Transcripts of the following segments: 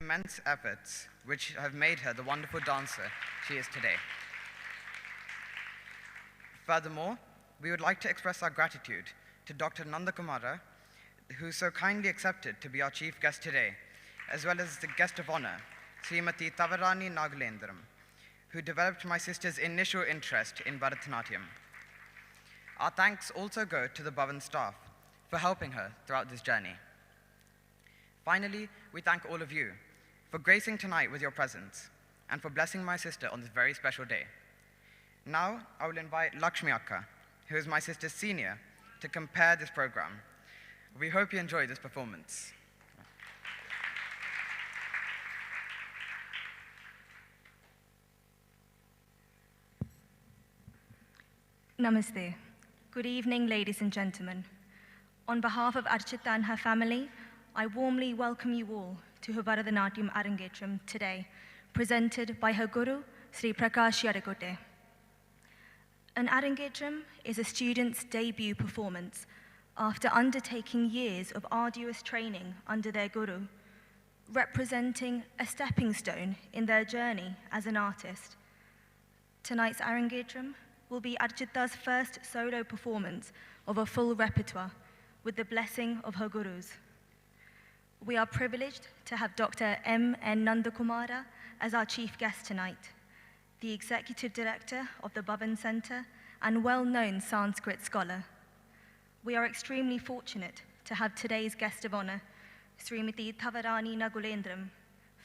immense efforts which have made her the wonderful dancer she is today. Furthermore, we would like to express our gratitude to Dr. Nandakumara, who so kindly accepted to be our chief guest today, as well as the guest of honor, Srimati Tavarani Nagalendram, who developed my sister's initial interest in Bharatanatyam. Our thanks also go to the Bhavan staff for helping her throughout this journey. Finally, we thank all of you for gracing tonight with your presence and for blessing my sister on this very special day. Now, I will invite Lakshmi Akka, who is my sister's senior, to compare this program. We hope you enjoy this performance. Namaste. Good evening, ladies and gentlemen. On behalf of Archita and her family, I warmly welcome you all to her Bharatanatyam Arangetram today, presented by her guru, Sri Prakash Yadagudde. An Arangetram is a student's debut performance after undertaking years of arduous training under their guru, representing a stepping stone in their journey as an artist. Tonight's Arangetram will be Archita's first solo performance of a full repertoire with the blessing of her gurus. We are privileged to have Dr. M.N. Nandakumara as our chief guest tonight, the executive director of the Bhavan Center and well-known Sanskrit scholar. We are extremely fortunate to have today's guest of honor, Srimati Tavarani Nagalendram,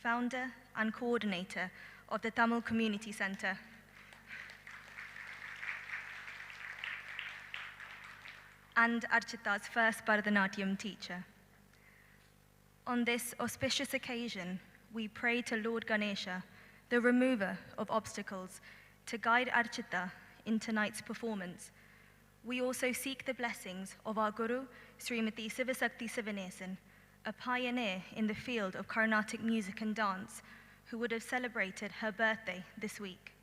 founder and coordinator of the Tamil Community Center. And Archita's first Bharatanatyam teacher. On this auspicious occasion, we pray to Lord Ganesha, the remover of obstacles, to guide Archita in tonight's performance. We also seek the blessings of our Guru, Srimati Sivasakti Sivanesan, a pioneer in the field of Carnatic music and dance, who would have celebrated her birthday this week.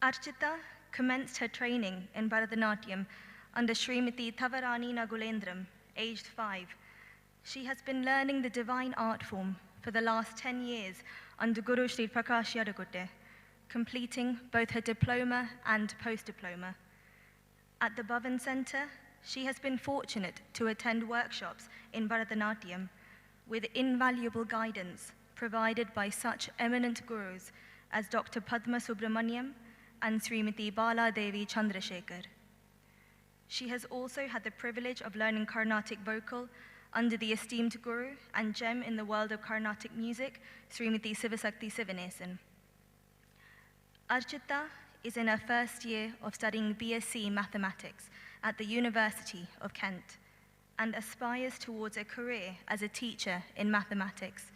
Archita commenced her training in Bharatanatyam under Srimati Tavarani Nagalendram, aged 5. She has been learning the divine art form for the last 10 years under Guru Sri Prakash Yadagudde, completing both her diploma and post-diploma. At the Bhavan Center, she has been fortunate to attend workshops in Bharatanatyam with invaluable guidance provided by such eminent gurus as Dr. Padma Subramaniam and Srimati Bala Devi Chandrasekhar. She has also had the privilege of learning Carnatic vocal under the esteemed guru and gem in the world of Carnatic music, Srimati Sivasakti Sivanesan. Archita is in her first year of studying BSc Mathematics at the University of Kent and aspires towards a career as a teacher in mathematics.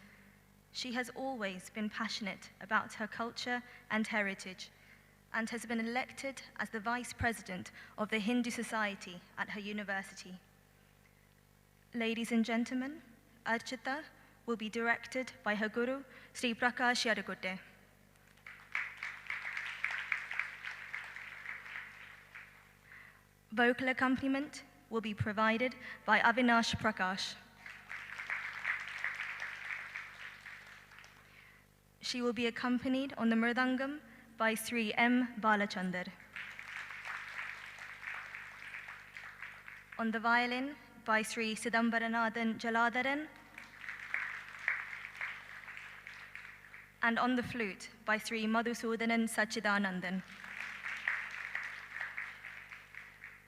She has always been passionate about her culture and heritage, and has been elected as the Vice President of the Hindu Society at her university. Ladies and gentlemen, Archita will be directed by her guru, Sri Prakash Yadagudde. Vocal accompaniment will be provided by Avinash Prakash. She will be accompanied on the Mridangam by Sri M. Balachandar. On the violin by Sri Sithamparanathan Jalatharan. And on the flute by Sri Madhusoodanan Satchithanandan.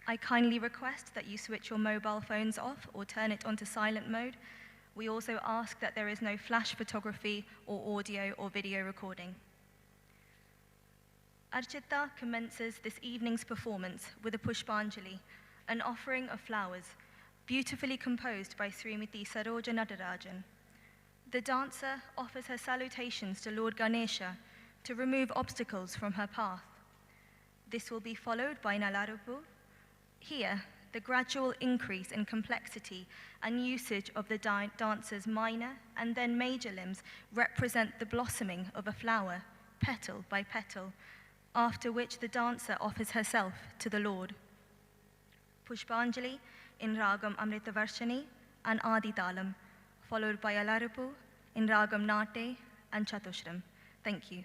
I kindly request that you switch your mobile phones off or turn it onto silent mode. We also ask that there is no flash photography or audio or video recording. Archita commences this evening's performance with a Pushpanjali, an offering of flowers, beautifully composed by Srimati Saroja Natarajan. The dancer offers her salutations to Lord Ganesha to remove obstacles from her path. This will be followed by Nalarupu. Here, the gradual increase in complexity and usage of the dancer's minor and then major limbs represent the blossoming of a flower, petal by petal, after which the dancer offers herself to the Lord. Pushpanjali in Ragam Amritavarshini and Adi Talam, followed by Alaripu in Ragam Nate and Chatushram. Thank you.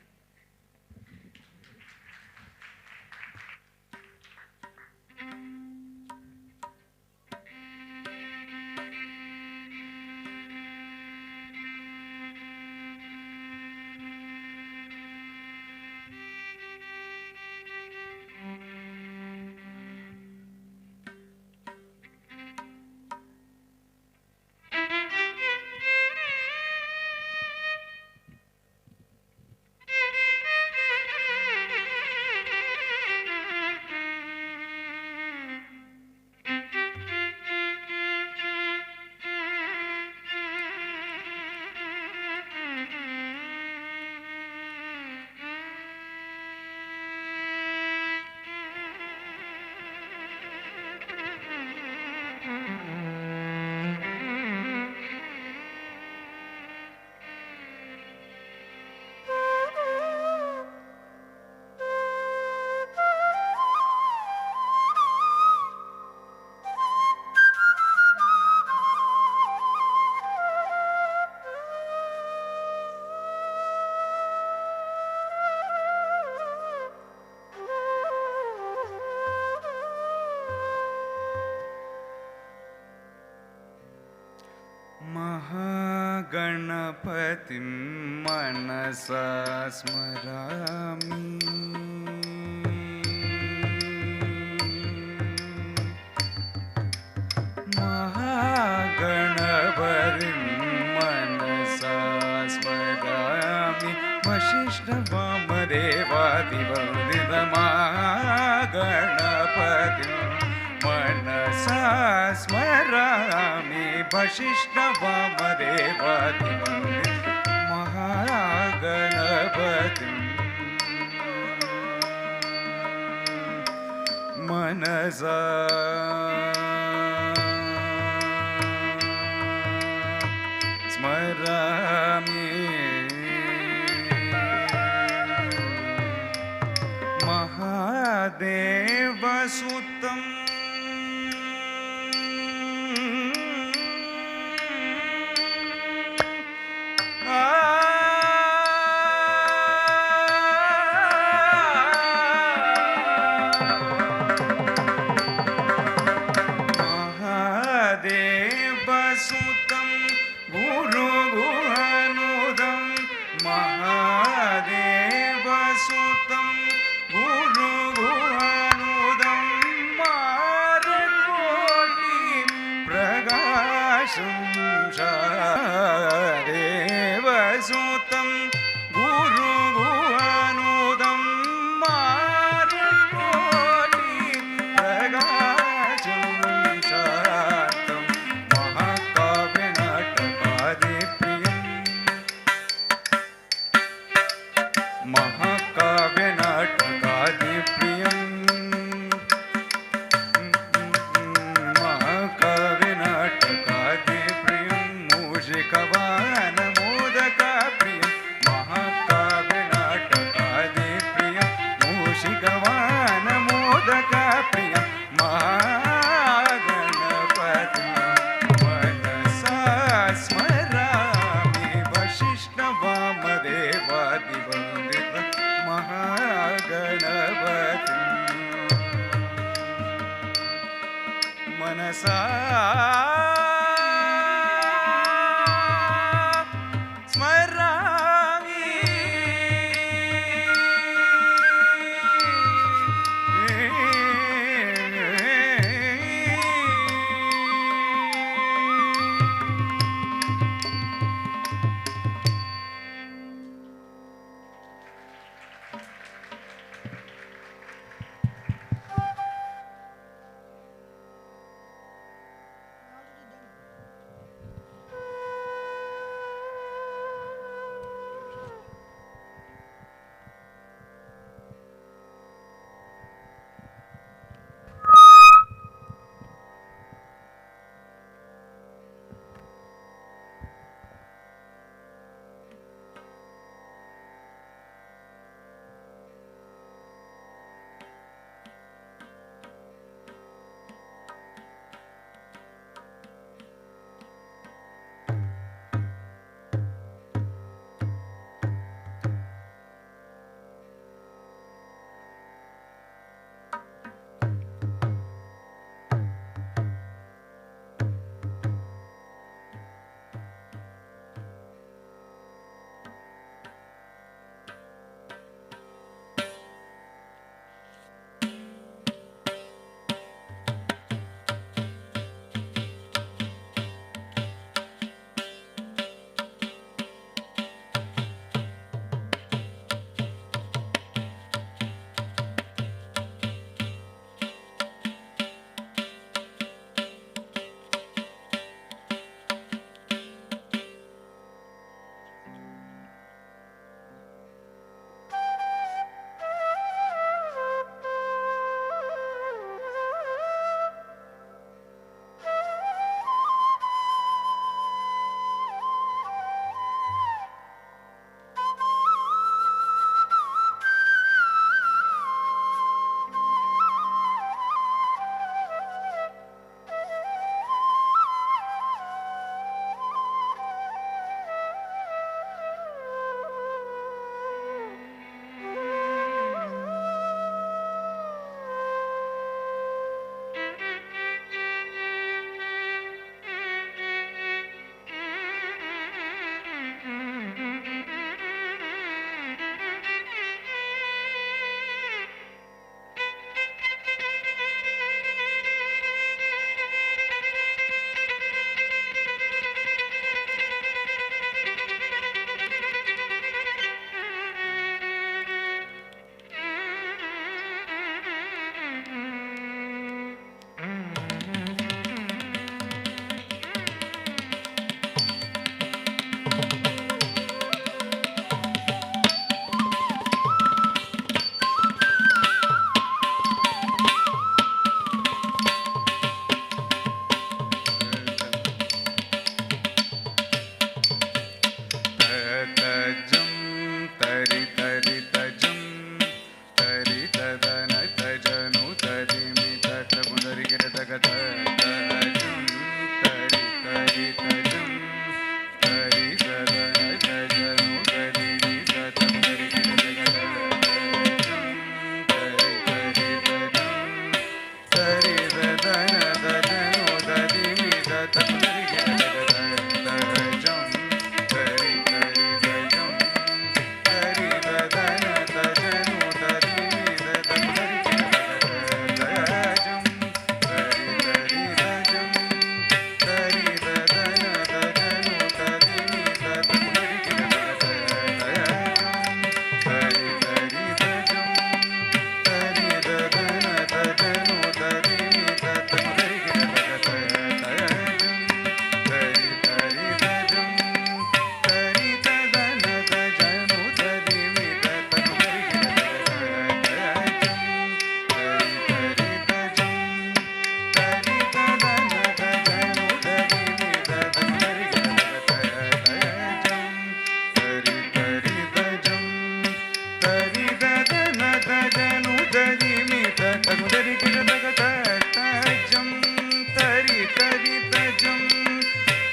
गणपतिं मनसा स्मरामि महागणपतिं मनसा स्मरामि वसिष्ठवामदेवादिवन्दितमहागणपतिं मनसा स्मरामि वसिष्ठवामदेवादिवन्दितं महागणपतिं मनसा स्मरामि महादेवसुतं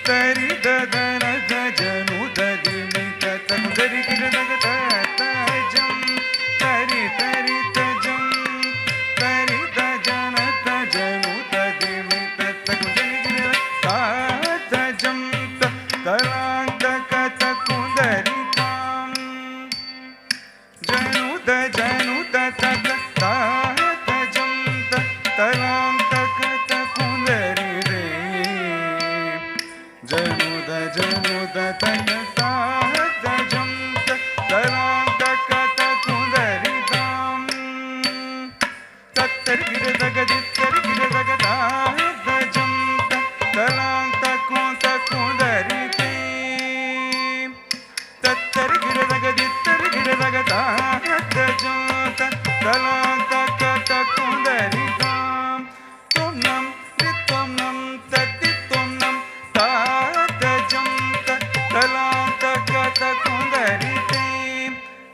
ತರಿ ದದನ ಜನು ದದಿಮಿ ತರಿ ಗಿಡದಗ ತಜಂ ತರಿ ತರಿ ತಜಂ ತರಿ ದಜನ ತಜನು ದದಿಮಿ ತರಿ ಗಿಡ ತಜಂ ತಲಾಂತ ಕತ ಕುಂದರಿ ತಾಂ ಜನು ದಜನು ತತ ತಜಂ ತಲಾಂತ ಕತ ಕುಂದರಿ ರೇ ಜನು ದಜನು ತತ ತಜಂ ತಲಾಂತ ಕತ ಕುಂದರಿ ತಾಂ ತತ್ತರಿ ಗಿಡದಗ ದಿತ್ತರಿ ಗಿಡದಗ ತಜಂ ತಲಾಂತ ಕೋಂತ ಕುಂದರಿ ತೇ ತತ್ತರಿ ಗಿಡದಗ ದಿತ್ತರಿ ಗಿಡದಗ ತಜಂ ತಲಾಂತ ಕತ ಕುಂದರಿ ತಾಂ ತುಂ ನಂ ರಿತ್ವಂ ನಂ ತತ್ತಿ ತುಂ ನಂ ತಜಂ ತಲಾಂತ ಕತ ಕುಂದರಿ ತೇ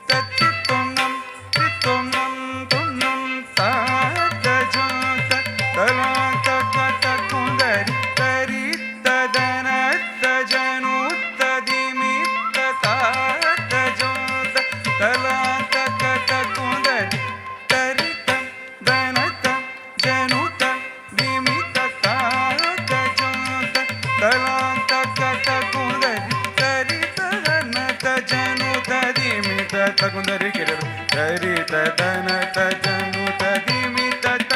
ತತ್ತಿ ತುಂ ನಂ ರಿತ್ವಂ ನಂ ತುಂ ನಂ ತಜಂ ತಲಾಂತ ಕತ ಕುಂದರಿ ತರಿ ತದನ ತಜನು ತದಿಮಿ ತಜಂ ತಲಾಂತ ಕತ ಕುಂದರಿ ತರಿ ತಂ ದನ ತಂ ಜನು ತಂ ದಿಮಿ ತಜಂ ತಲಾಂತ ಕತ ಕುಂದರಿ ತರಿ ತದನ ತಜನು ತದಿಮಿ ಕುಂದರಿ ಗಿರರು ತರಿ ತದನ ತಜನು ತದಿಮಿ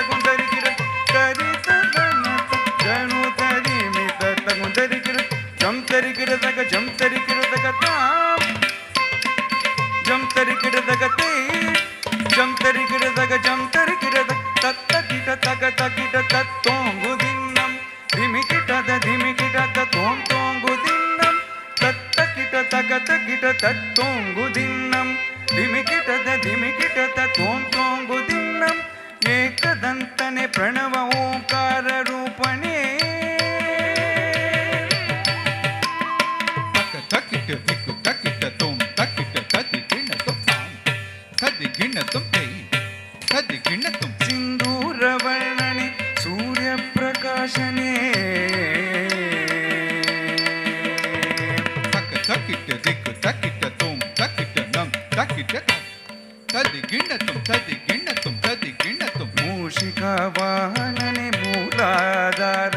ಕುಂದರಿ ಗಿರ ತರಿ ತದನ ತಜನು ತದಿಮಿ ಕುಂದರಿ ಗಿರ ಜಂ ತರಿ ಗಿರದಗ ಜಂ ತರಿ ಗಿರದಗ ತಾಂ ಜಂ ತರಿ ಗಿಡದಗ ತೇ ಜಂ ತರಿ ಗಿಡದಗ ಜಂ ತರಿ ಗಿಡದ ತತ್ತ ಗಿಡ ತಗ ತಗಿಡ ತತ್ತೋಂಗು ದಿನ್ನಂ ಧಿಮಿ ಗಿಡದ ತೋಂ ತೋಂಗು ದಿನ್ನಂ ತತ್ತ ಗಿಡ ತಗ ತಗಿಡ ತತ್ತೋಂಗು ದಿನ್ನಂ ಧಿಮಿ ಗಿಡದ ತೋಂ ತೋಂಗು ದಿನ್ನಂ ಏಕದಂತನೆ ಪ್ರಣವ ಓಂಕಾರ ರೂಪಣೆ ತಕ್ಕಿಟ ದಿಕ್ಕು ತಕ್ಕಿಟ ತೋಂ ತಕ್ಕಿಟ ತದಿ ಗಿಣ್ಣ ತುಂ ತದಿ ಗಿಣ್ಣ ತುಂ ತೈ ತದಿ ಗಿಣ್ಣ ತುಂ ಸಿಂಧೂರ ವರ್ಣನೆ ಸೂರ್ಯ ಪ್ರಕಾಶನೆ ತಕ್ಕಿಟ ದಿಕ್ಕು ತಕ್ಕಿಟ ತೋಂ ತಕ್ಕಿಟ ನಂ ತಕ್ಕಿಟ ತದಿ ಗಿಣ್ಣ ತುಂ ತದಿ ಗಿಣ್ಣ ತುಂ ತದಿ ಗಿಣ್ಣ ತುಂ ಮೂಷಿಕಾ ವಾಹನನೆ ಮೂಲಾಧಾರ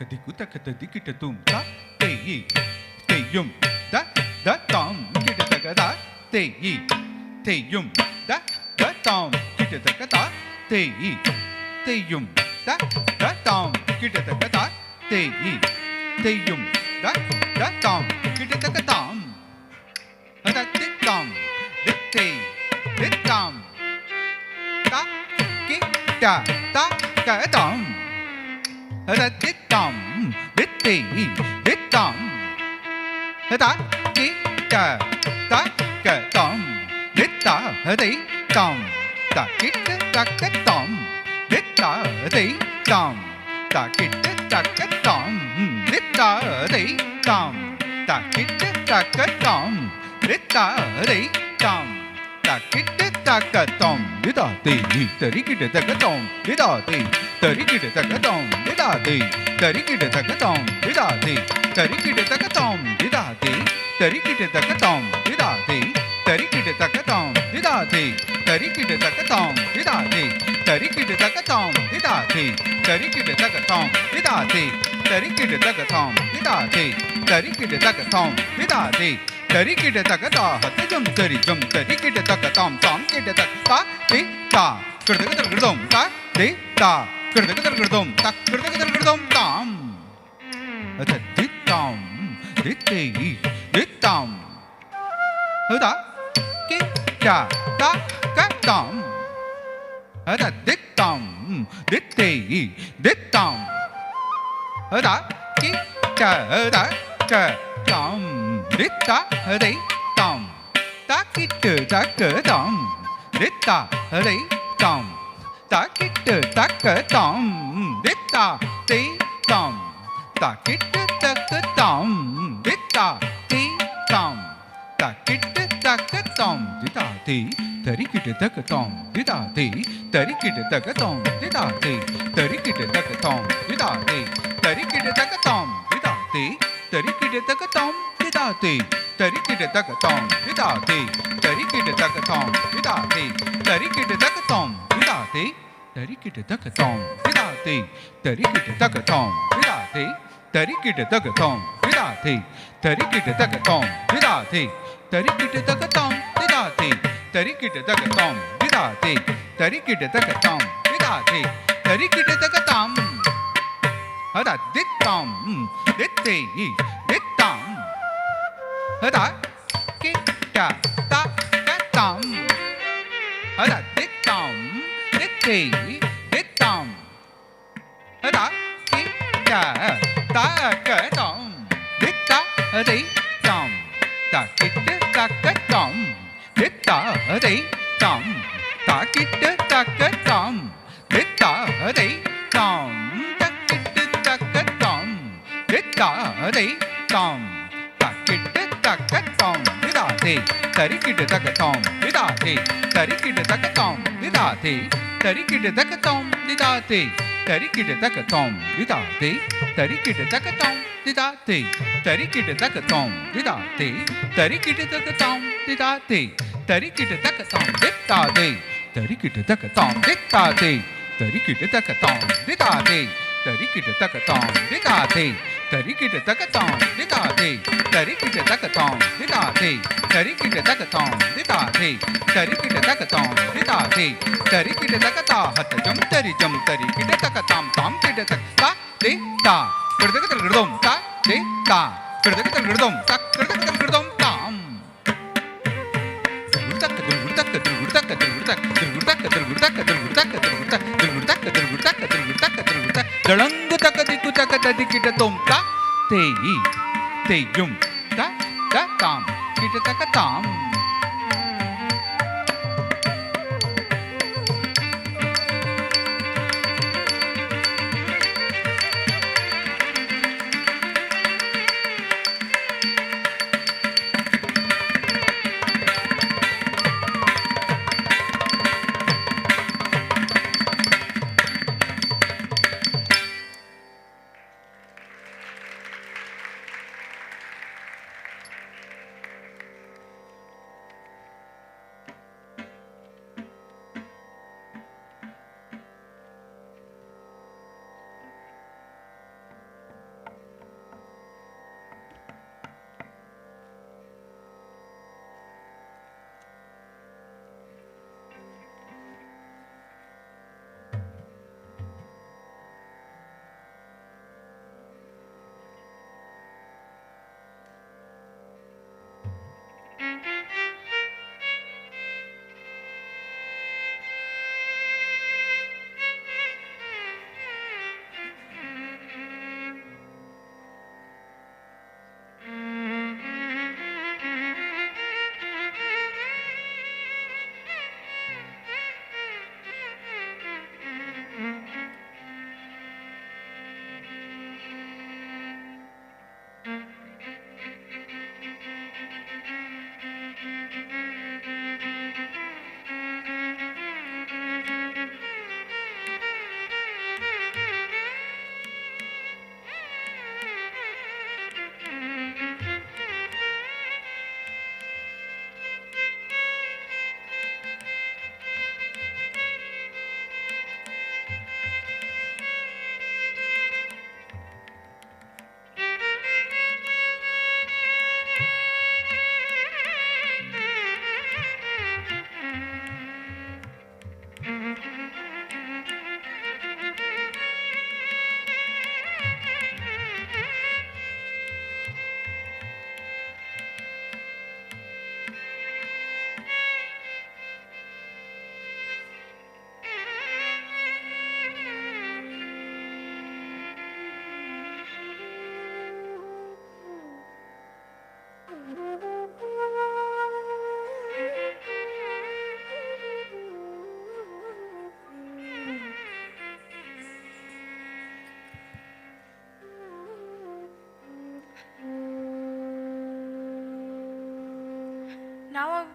diku taka dikita tum ta te yum da tam kita taka da te yum da tam kita taka da te yum da tam kita taka da te yum da tam kita taka tam ada tam tam ta kita ta ka tam ada tam tam ta kita ta ka tam ta hadi tam ta kita ta ka tam ta hadi tam ta kita ta ka tam ta hadi tam ta kita ta ka tam ta hadi tam ta kita ta ka tam da te tari kita ta ka tam da te tari kita ta ka tam da te tari kita ta ka tam da te tari kita ta ka tam da te tari kita ta ka tam da te tari kita ta ka tam da te tari kita ta ka tam da te tari kita ta ka tam da te tari kita ta ka tam da te tari kita ta ka tam da te tari kita ta ka tam da te tari kita ta ka ta hat jum tari kita ta ka tam tam kita ta ta te ta kurda ka dum ta te ta kurda ka dum ta kurda ka dum tam ata dit tam dit tam hada ke ta ta ka tam hada dit tam dit tam hada ke ta hada ka tam dit ta hada tam ta kita ta ka tam dit ta hada tam ta kita ta ka tam dit ta te tam ta kita ta ka tam dit ta te tam ta kita ta ka tam dit ta te tari kita ta ka tam dit ta te tari kita ta ka tam dit ta te tari kita ta ka tam dit ta te tari kita ta ka tam dit ta te tari kita ta ka tam dit ta te tari kita ta ka tam dit ta te tari kita ta ka tam dit ta te tari kita ta ka tam dit ta te tari kita ta ka tam dit ta te tari kita ta ka tam dit ta te tari kita ta ka tam dit ta te tari kita ta ka tam dit ta te tari kita ta ka tam dit ta te tari kita ta ka tam dit ta te tari kita ta ka tam dit ta te tari kita ta ka tam hada dit tam dit te dit tam hada kita ta ka tam hada dit tam dit te dit tam hada kita ta ka tam dit ta hadi tam ta kita ta ka tam dit ta hadi tam ta kita ta ka tam dit ta hadi tam ta kita ta ka tam dit ta hadi tam ta kita ta ka tam dit ta te tari kita ta ka tam dit ta te tari kita ta ka tam dit ta te tari kita ta ka tam dit ta te tari kita ta ka tam dit ta te tari kita ta ka tam dit ta te tari kita ta ka tam dit ta te tari kita ta ka tam dit ta te tari kita ta ka tam dit ta te tari kita ta ka tam dit ta te tari kita ta ka tam dit ta te tari kita ta ka tam dit ta te tari kita ta ka tam dit ta te tari kita ta ka tam dit ta te tari kita ta ka tam dit ta te tari kita ta ka tam dit ta te tari kita ta ka ta hat jum tari kita ta ka tam tam kita ta ta te ta kurda ka dum ta te ta kurda ka dum ta kurda ka dum tam dalangu taka diku taka dikita tum ta te yum da tam kita taka tam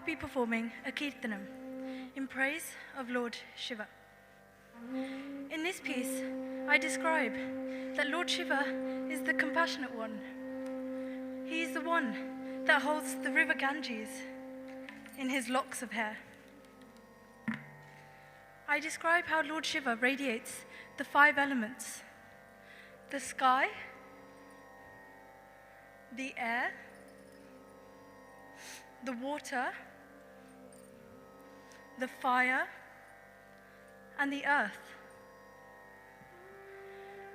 be performing a Kirtanam in praise of Lord Shiva. In this piece, I describe that Lord Shiva is the compassionate one. He is the one that holds the river Ganges in his locks of hair. I describe how Lord Shiva radiates the 5 elements: the sky, the air, the water, the fire, and the earth.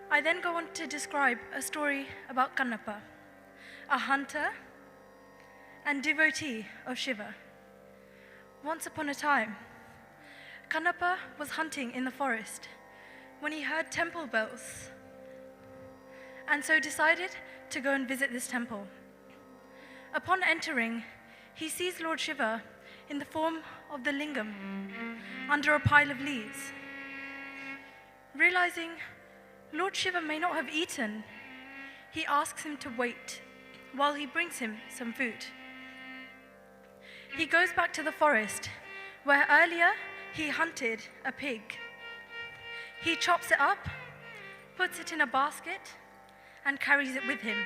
I then go on to describe a story about Kannappa, a hunter and devotee of Shiva. Once upon a time, Kannappa was hunting in the forest when he heard temple bells, and so decided to go and visit this temple. Upon entering, he sees Lord Shiva in the form of the lingam under a pile of leaves. Realizing Lord Shiva may not have eaten, he asks him to wait while he brings him some food. He goes back to the forest where earlier he hunted a pig. He chops it up, puts it in a basket, and carries it with him.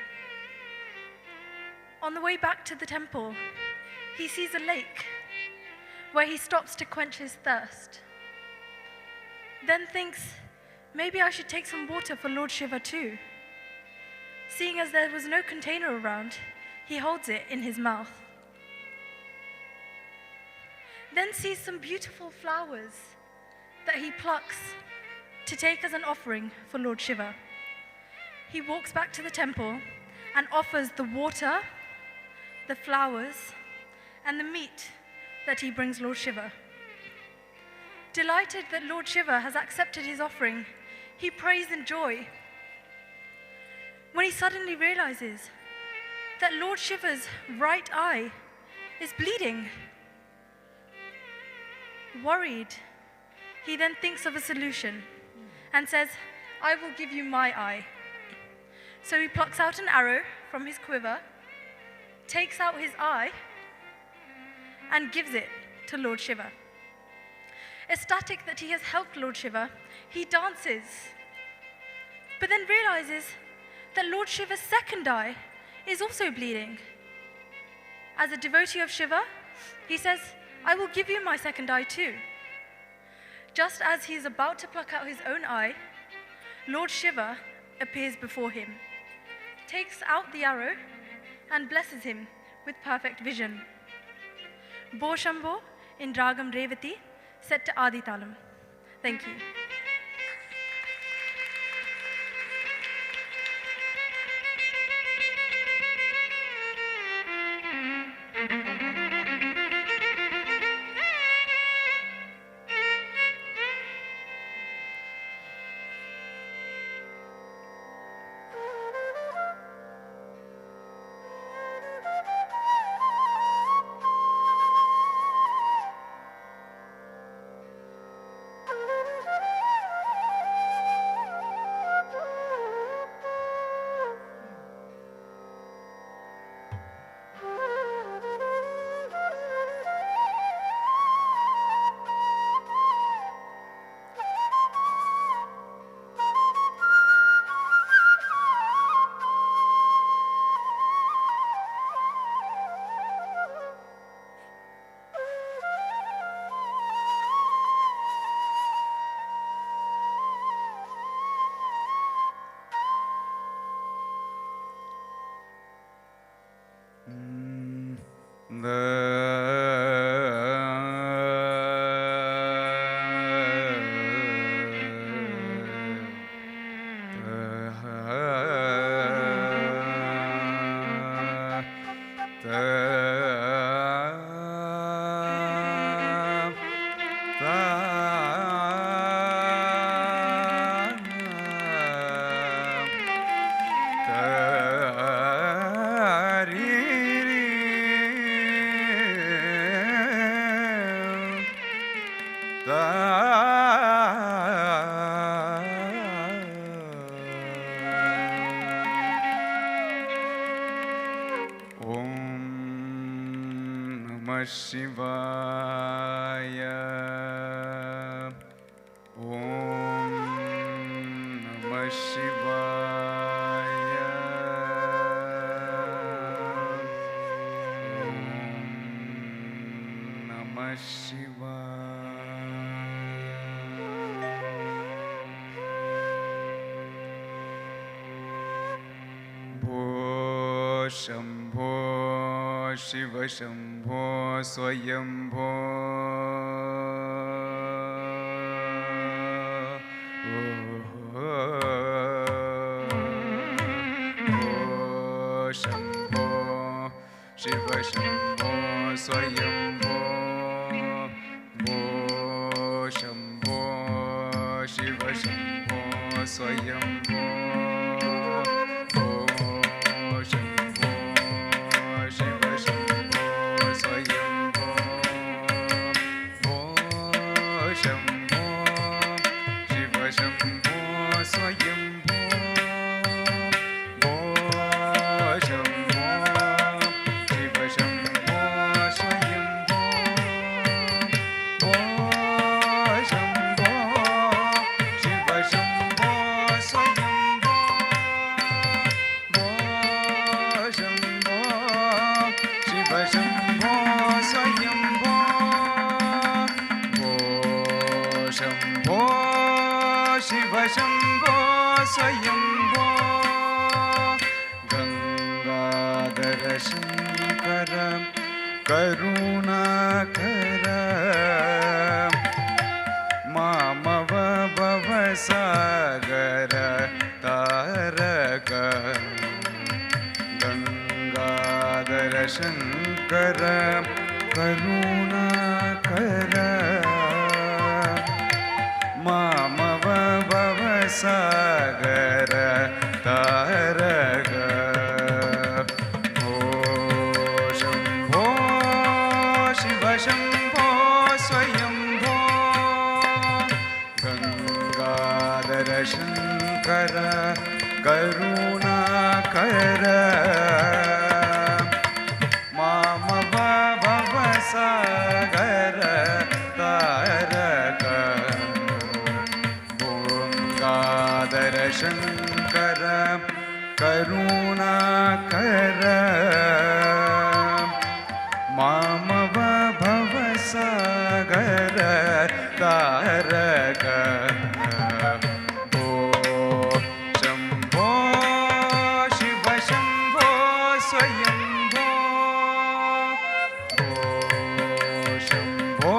On the way back to the temple, he sees a lake where he stops to quench his thirst. Then thinks, maybe I should take some water for Lord Shiva too. Seeing as there was no container around, he holds it in his mouth. Then sees some beautiful flowers that he plucks to take as an offering for Lord Shiva. He walks back to the temple and offers the water, the flowers, and the meat that he brings Lord Shiva. Delighted that Lord Shiva has accepted his offering, he prays in joy, when he suddenly realizes that Lord Shiva's right eye is bleeding. Worried, he then thinks of a solution and says, I will give you my eye. So he plucks out an arrow from his quiver, takes out his eye, and gives it to Lord Shiva. Ecstatic that he has helped Lord Shiva, he dances, but then realizes that Lord Shiva's second eye is also bleeding. As a devotee of Shiva, he says, I will give you my second eye too. Just as he is about to pluck out his own eye, Lord Shiva appears before him, takes out the arrow, and blesses him with perfect vision. Bo Shambho in Ragam Revati, set to Adi Talam. Thank you. Shivaya. Om Namah Shivaya. Om Namah Shivaya. Bho Shambho Shiva Shambho Swayambho. Shambho Shiva Shambho Swayambho. Bho Shambho Shiva Shambho Swayambho. Bho Shambho Shiva Shambho Swayambho. Bho Shambho Shiva Shambho Swayambho. Shambho Swayambho. Gangadhara Shankara Karunakara Mamava Bhavasagara Taraka. Gangadhara Shankara Karunakara Mamava Bhavasagara Taraka. Bho Shambho Shiva Shambho Swayambho. Gangadhara Shankara Karunakara Mamava Bhavasagara Taraka. Gangadhara Shankara Karunakara Mamava Bhavasagara Taraka. Bho Shambho Shiva Shambho Swayambho. Bho Shambho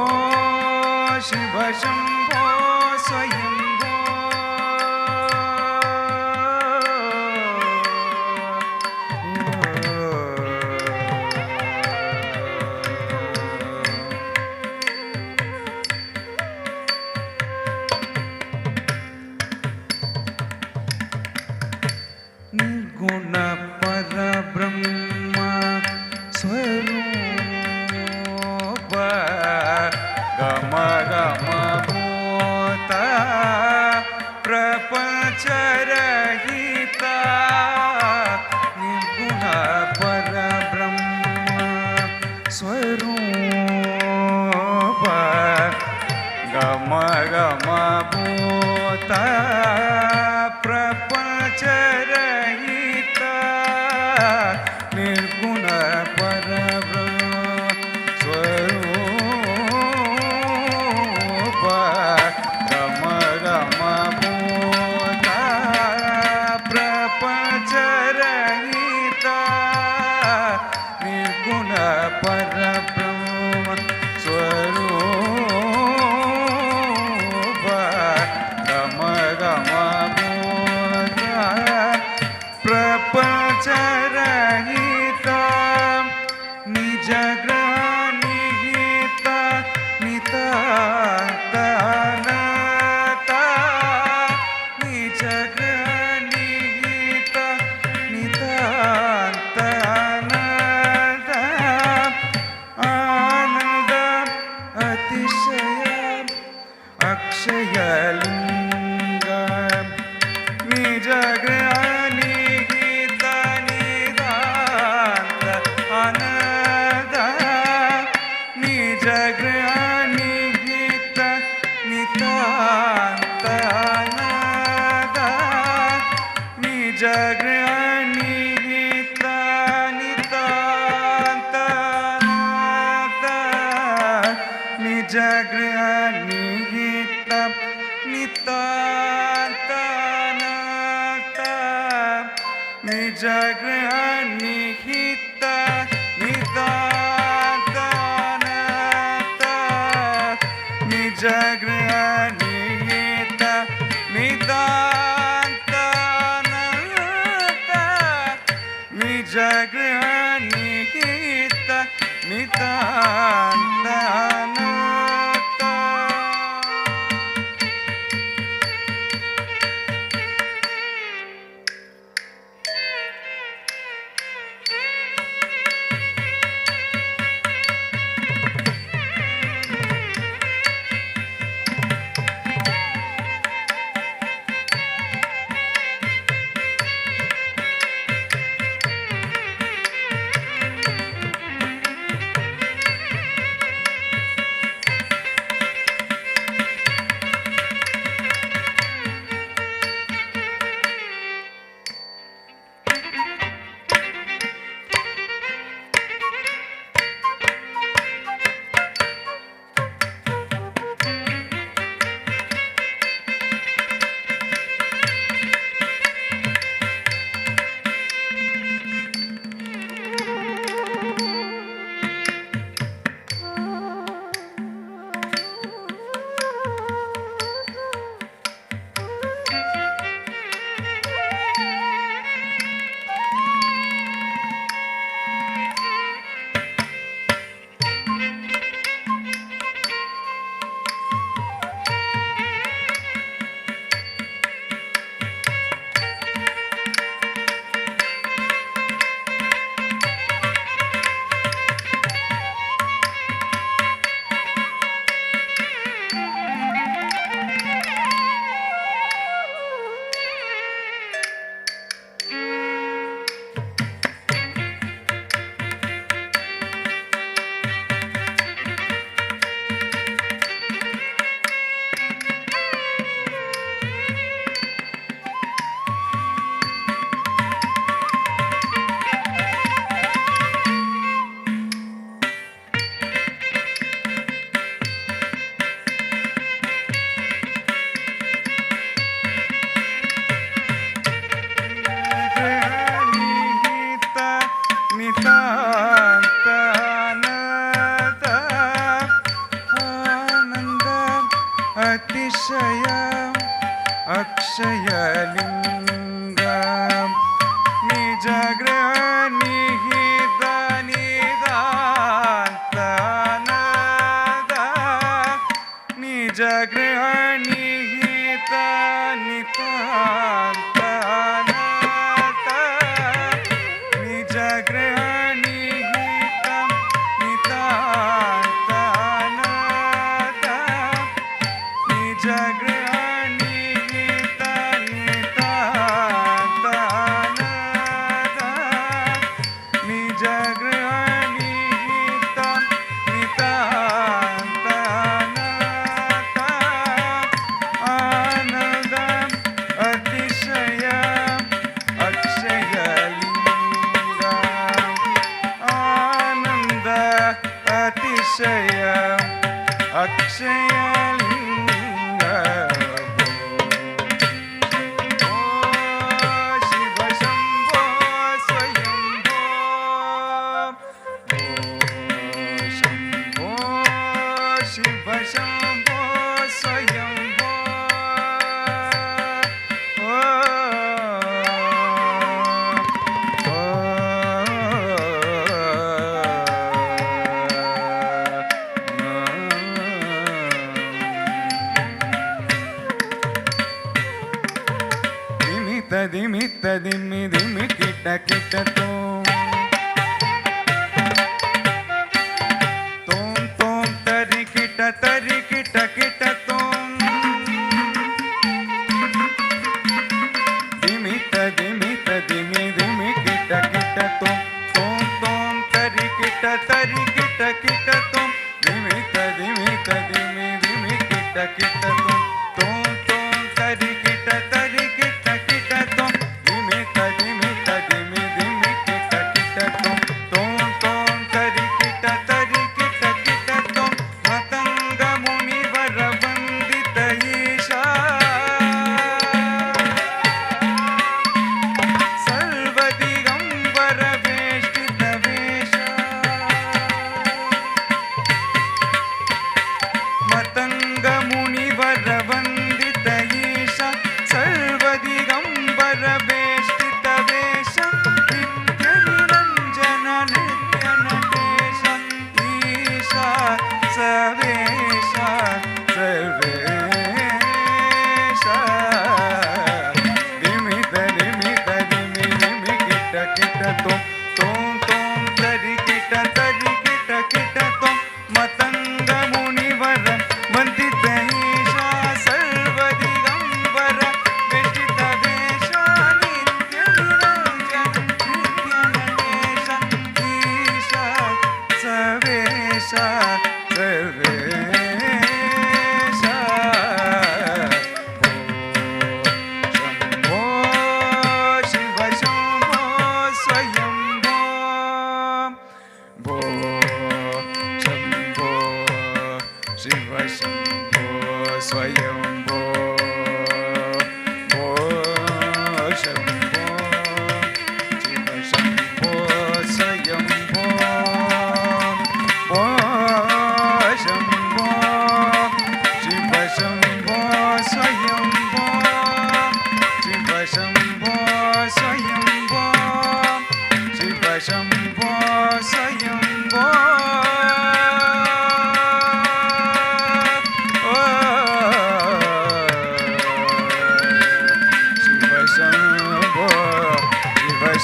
Shiva Shambho Swayambho. Nirguna Parabrahma Swarupa Gama Gama Bhota Prapancharahita. Nirguna Parabrahma Swarupa Gama Gama Bhota Prapancharahita. Nirguna Parabrahma Swarupa Gama Gama Bhota Prapancharahita. Nirguna Parabrahma Swarupa Gama Gama Bhota Prapancharahita. Nijagrahita Nitantanata. Nijagrahita Nitantanata. Ananda Atishaya Akshayalinga. Nijagrahita Nidanta Ananda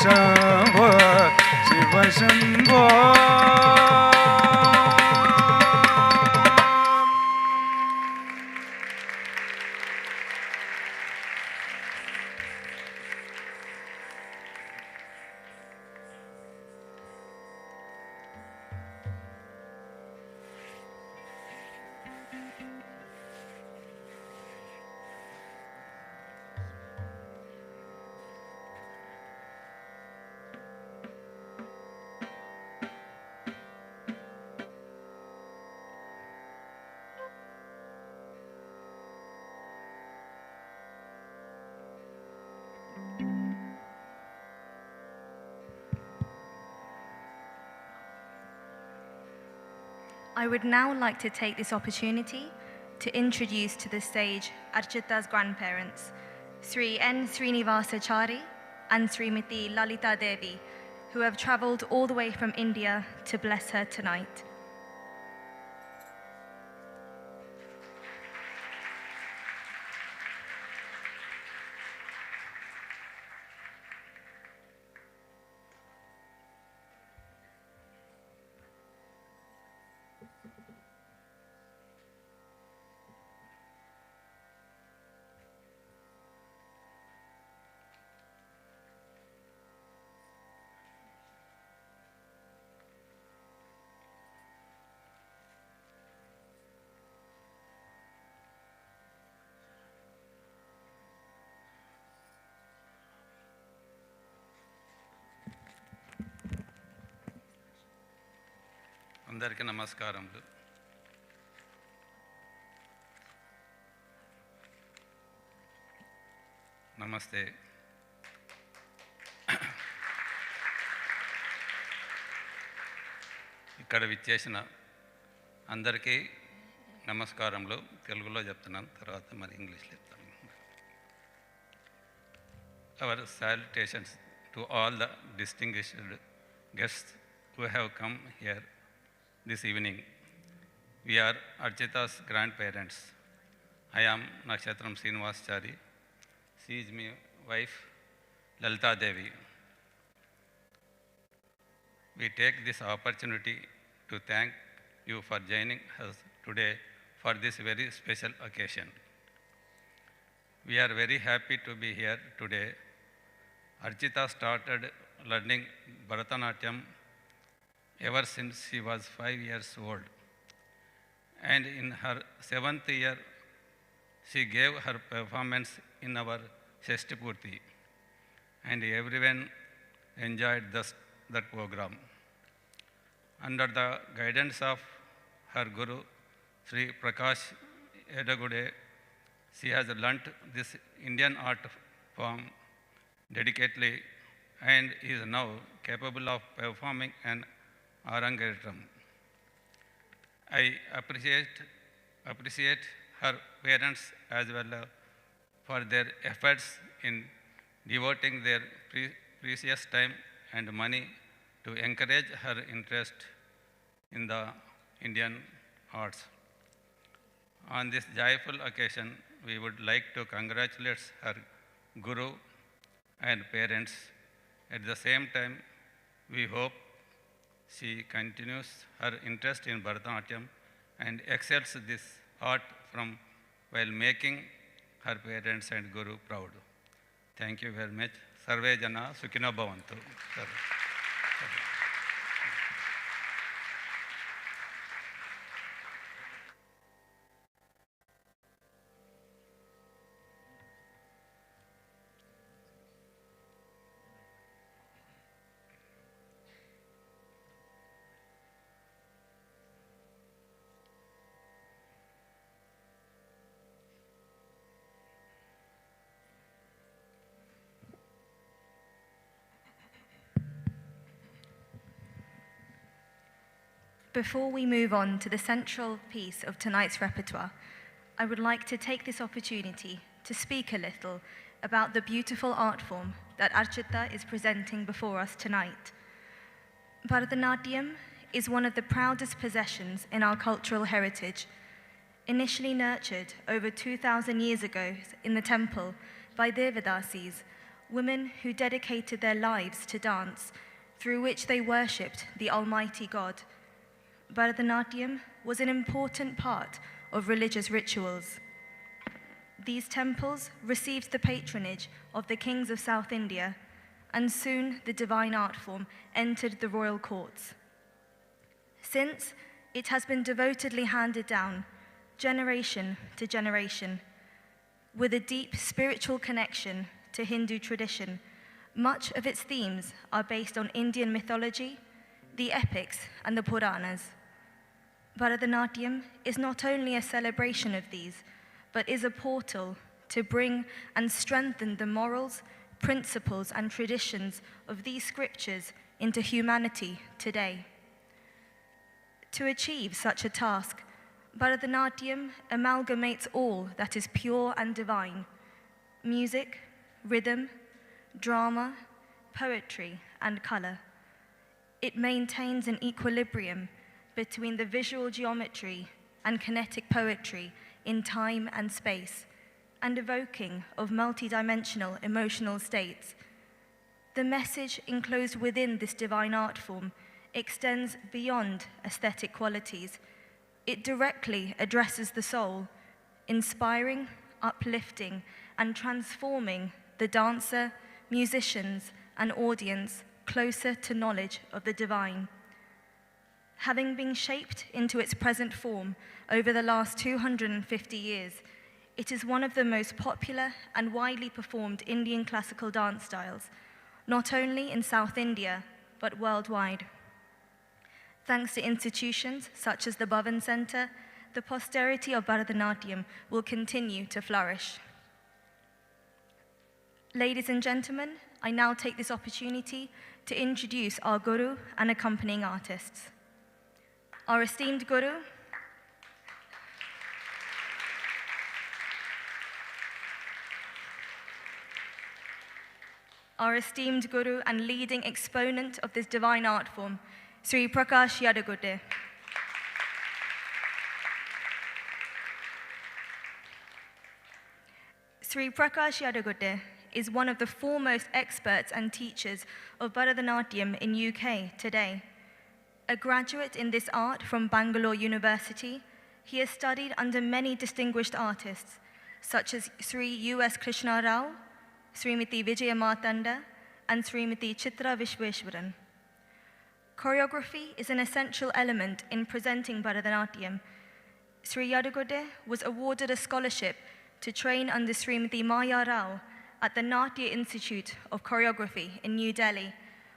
Shambho Shiv Shambho I would now like to take this opportunity to introduce to the stage Archita's grandparents, Sri N. Srinivasachari and Srimati Lalita Devi, who have travelled all the way from India to bless her tonight. అందరికీ నమస్కారములు. నమస్తే. ఇక్కడ విచ్చేసిన అందరికీ నమస్కారములు. తెలుగులో చెప్తున్నాను, తర్వాత మరి ఇంగ్లీష్లో చెప్తాను. Our salutations to all the distinguished guests who have come here this evening. We are Archita's grandparents. I am Nakshatram Srinivasachari. She is my wife, Lalita Devi. We take this opportunity to thank you for joining us today for this very special occasion. We are very happy to be here today. Archita started learning Bharatanatyam ever since she was 5 years old. And in her 7th year, she gave her performance in our Shashtipurti. And everyone enjoyed that program. Under the guidance of her guru, Sri Prakash Yadagudde, she has learnt this Indian art form dedicatedly and is now capable of performing an Arangetram. I appreciate her parents as well for their efforts in devoting their precious time and money to encourage her interest in the Indian arts. On this joyful occasion, we would like to congratulate her guru and parents. At the same time, we hope she continues her interest in Bharatanatyam and excels this art from while making her parents and guru proud. Thank you very much. Sarve Jana Sukhino Bhavantu. Before we move on to the central piece of tonight's repertoire, I would like to take this opportunity to speak a little about the beautiful art form that Archita is presenting before us tonight. Bharatanatyam is one of the proudest possessions in our cultural heritage. Initially nurtured over 2,000 years ago in the temple by Devadasis, women who dedicated their lives to dance, through which they worshipped the Almighty God. Bharatanatyam was an important part of religious rituals. These temples received the patronage of the kings of South India, and soon the divine art form entered the royal courts. Since, it has been devotedly handed down, generation to generation. With a deep spiritual connection to Hindu tradition, much of its themes are based on Indian mythology, the epics, and the Puranas. Bharatanatyam is not only a celebration of these, but is a portal to bring and strengthen the morals, principles, and traditions of these scriptures into humanity today. To achieve such a task, Bharatanatyam amalgamates all that is pure and divine: music, rhythm, drama, poetry, and color. It maintains an equilibrium between the visual geometry and kinetic poetry in time and space, and evoking of multidimensional emotional states. The message enclosed within this divine art form extends beyond aesthetic qualities. It directly addresses the soul, inspiring, uplifting, and transforming the dancer, musicians, and audience closer to knowledge of the divine. Having been shaped into its present form over the last 250 years, it is one of the most popular and widely performed Indian classical dance styles, not only in South India, but worldwide. Thanks to institutions such as the Bhavan Center, the posterity of Bharatanatyam will continue to flourish. Ladies and gentlemen, I now take this opportunity to introduce our Guru and accompanying artists. Our esteemed Guru, and leading exponent of this divine art form, Sri Prakash Yadagudde. Sri Prakash Yadagudde is one of the foremost experts and teachers of Bharatanatyam in UK today. A graduate in this art from Bangalore University, he has studied under many distinguished artists, such as Sri U.S. Krishna Rao, Srimati Vijaya Martanda, and Srimati Chitra Vishweshwaran. Choreography is an essential element in presenting Bharatanatyam. Sri Yadagudde was awarded a scholarship to train under Srimati Maya Rao at the Natya Institute of Choreography in New Delhi,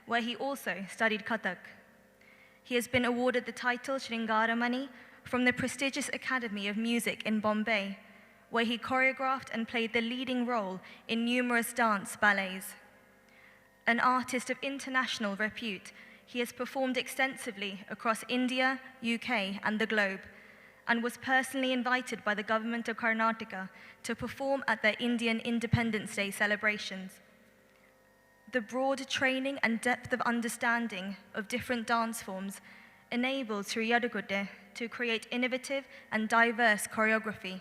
where he also studied Kathak. He has been awarded the title Shringaramani from the prestigious Academy of Music in Bombay, where he choreographed and played the leading role in numerous dance ballets. An artist of international repute, he has performed extensively across India, UK, and the globe, and was personally invited by the government of Karnataka to perform at their Indian Independence Day celebrations. The broad training and depth of understanding of different dance forms enabled Sri Yadagudde to create innovative and diverse choreography.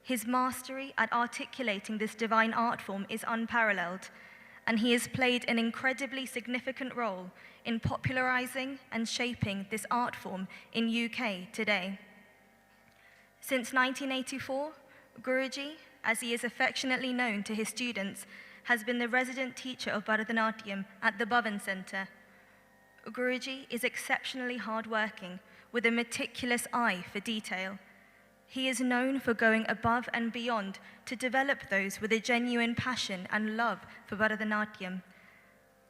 His mastery at articulating this divine art form is unparalleled, and he has played an incredibly significant role in popularizing and shaping this art form in UK today. Since 1984, Guruji, as he is affectionately known to his students, has been the resident teacher of Bharatanatyam at the Bhavan Center. Guruji is exceptionally hardworking, with a meticulous eye for detail. He is known for going above and beyond to develop those with a genuine passion and love for Bharatanatyam.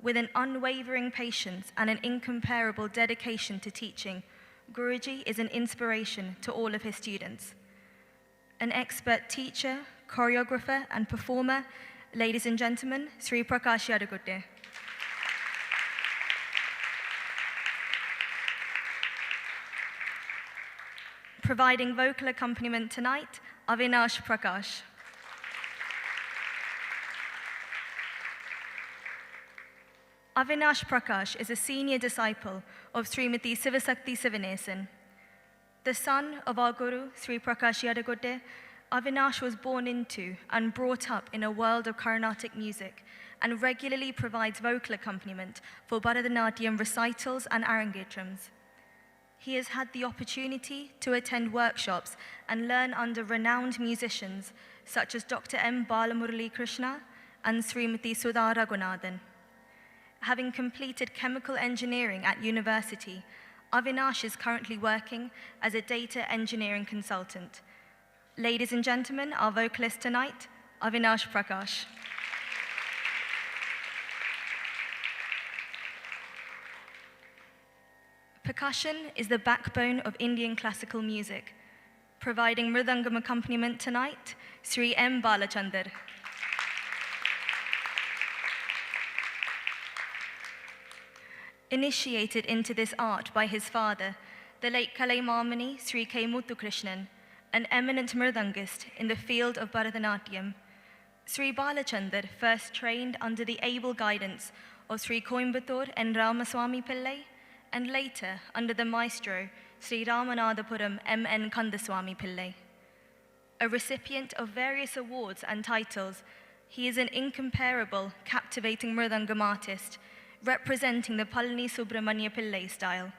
With an unwavering patience and an incomparable dedication to teaching, Guruji is an inspiration to all of his students. An expert teacher, choreographer, and performer, ladies and gentlemen, Sri Prakash Yadagudde. Providing vocal accompaniment tonight, Avinash Prakash. Avinash Prakash is a senior disciple of Srimati Sivasakti Sivanesan. The son of our Guru, Sri Prakash Yadagudde, Avinash was born into and brought up in a world of Carnatic music and regularly provides vocal accompaniment for Bharatanatyam recitals and Arangetrams. He has had the opportunity to attend workshops and learn under renowned musicians such as Dr. M. Balamurali Krishna and Srimati Sudha Raghunathan. Having completed chemical engineering at university, Avinash is currently working as a data engineering consultant. Ladies and gentlemen, our vocalist tonight, Avinash Prakash. Percussion is the backbone of Indian classical music. Providing Mridangam accompaniment tonight, Sri M. Balachandar. Initiated into this art by his father, the late Kalaimamani Sri K. Muthukrishnan, an eminent mridangist in the field of Bharatanatyam. Sri Balachandar first trained under the able guidance of Sri Coimbatore N. Ramaswamy Pillai, and later under the maestro Sri Ramanathapuram M. N. Kandaswamy Pillai. A recipient of various awards and titles, he is an incomparable, captivating Mridangam artist, representing the Palani Subramanya Pillai style.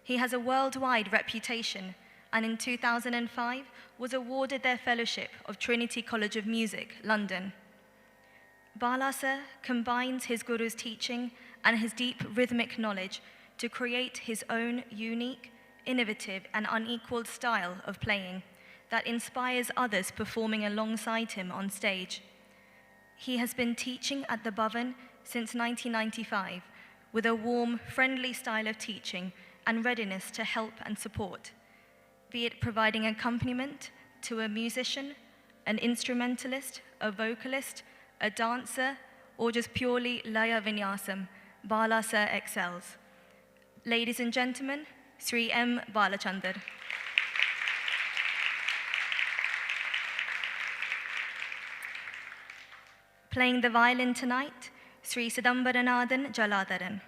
He has a worldwide reputation, and in 2005 was awarded their fellowship of Trinity College of Music, London. Balasa combines his guru's teaching and his deep rhythmic knowledge to create his own unique, innovative, and unequaled style of playing that inspires others performing alongside him on stage. He has been teaching at the Bhavan since 1995 with a warm, friendly style of teaching and readiness to help and support, be it providing accompaniment to a musician, an instrumentalist, a vocalist, a dancer, or just purely laya vinyasam. Balasa excels. Ladies and gentlemen, Sri M. Balachandar. Playing the violin tonight, Sri Sithamparanathan Jalatharan.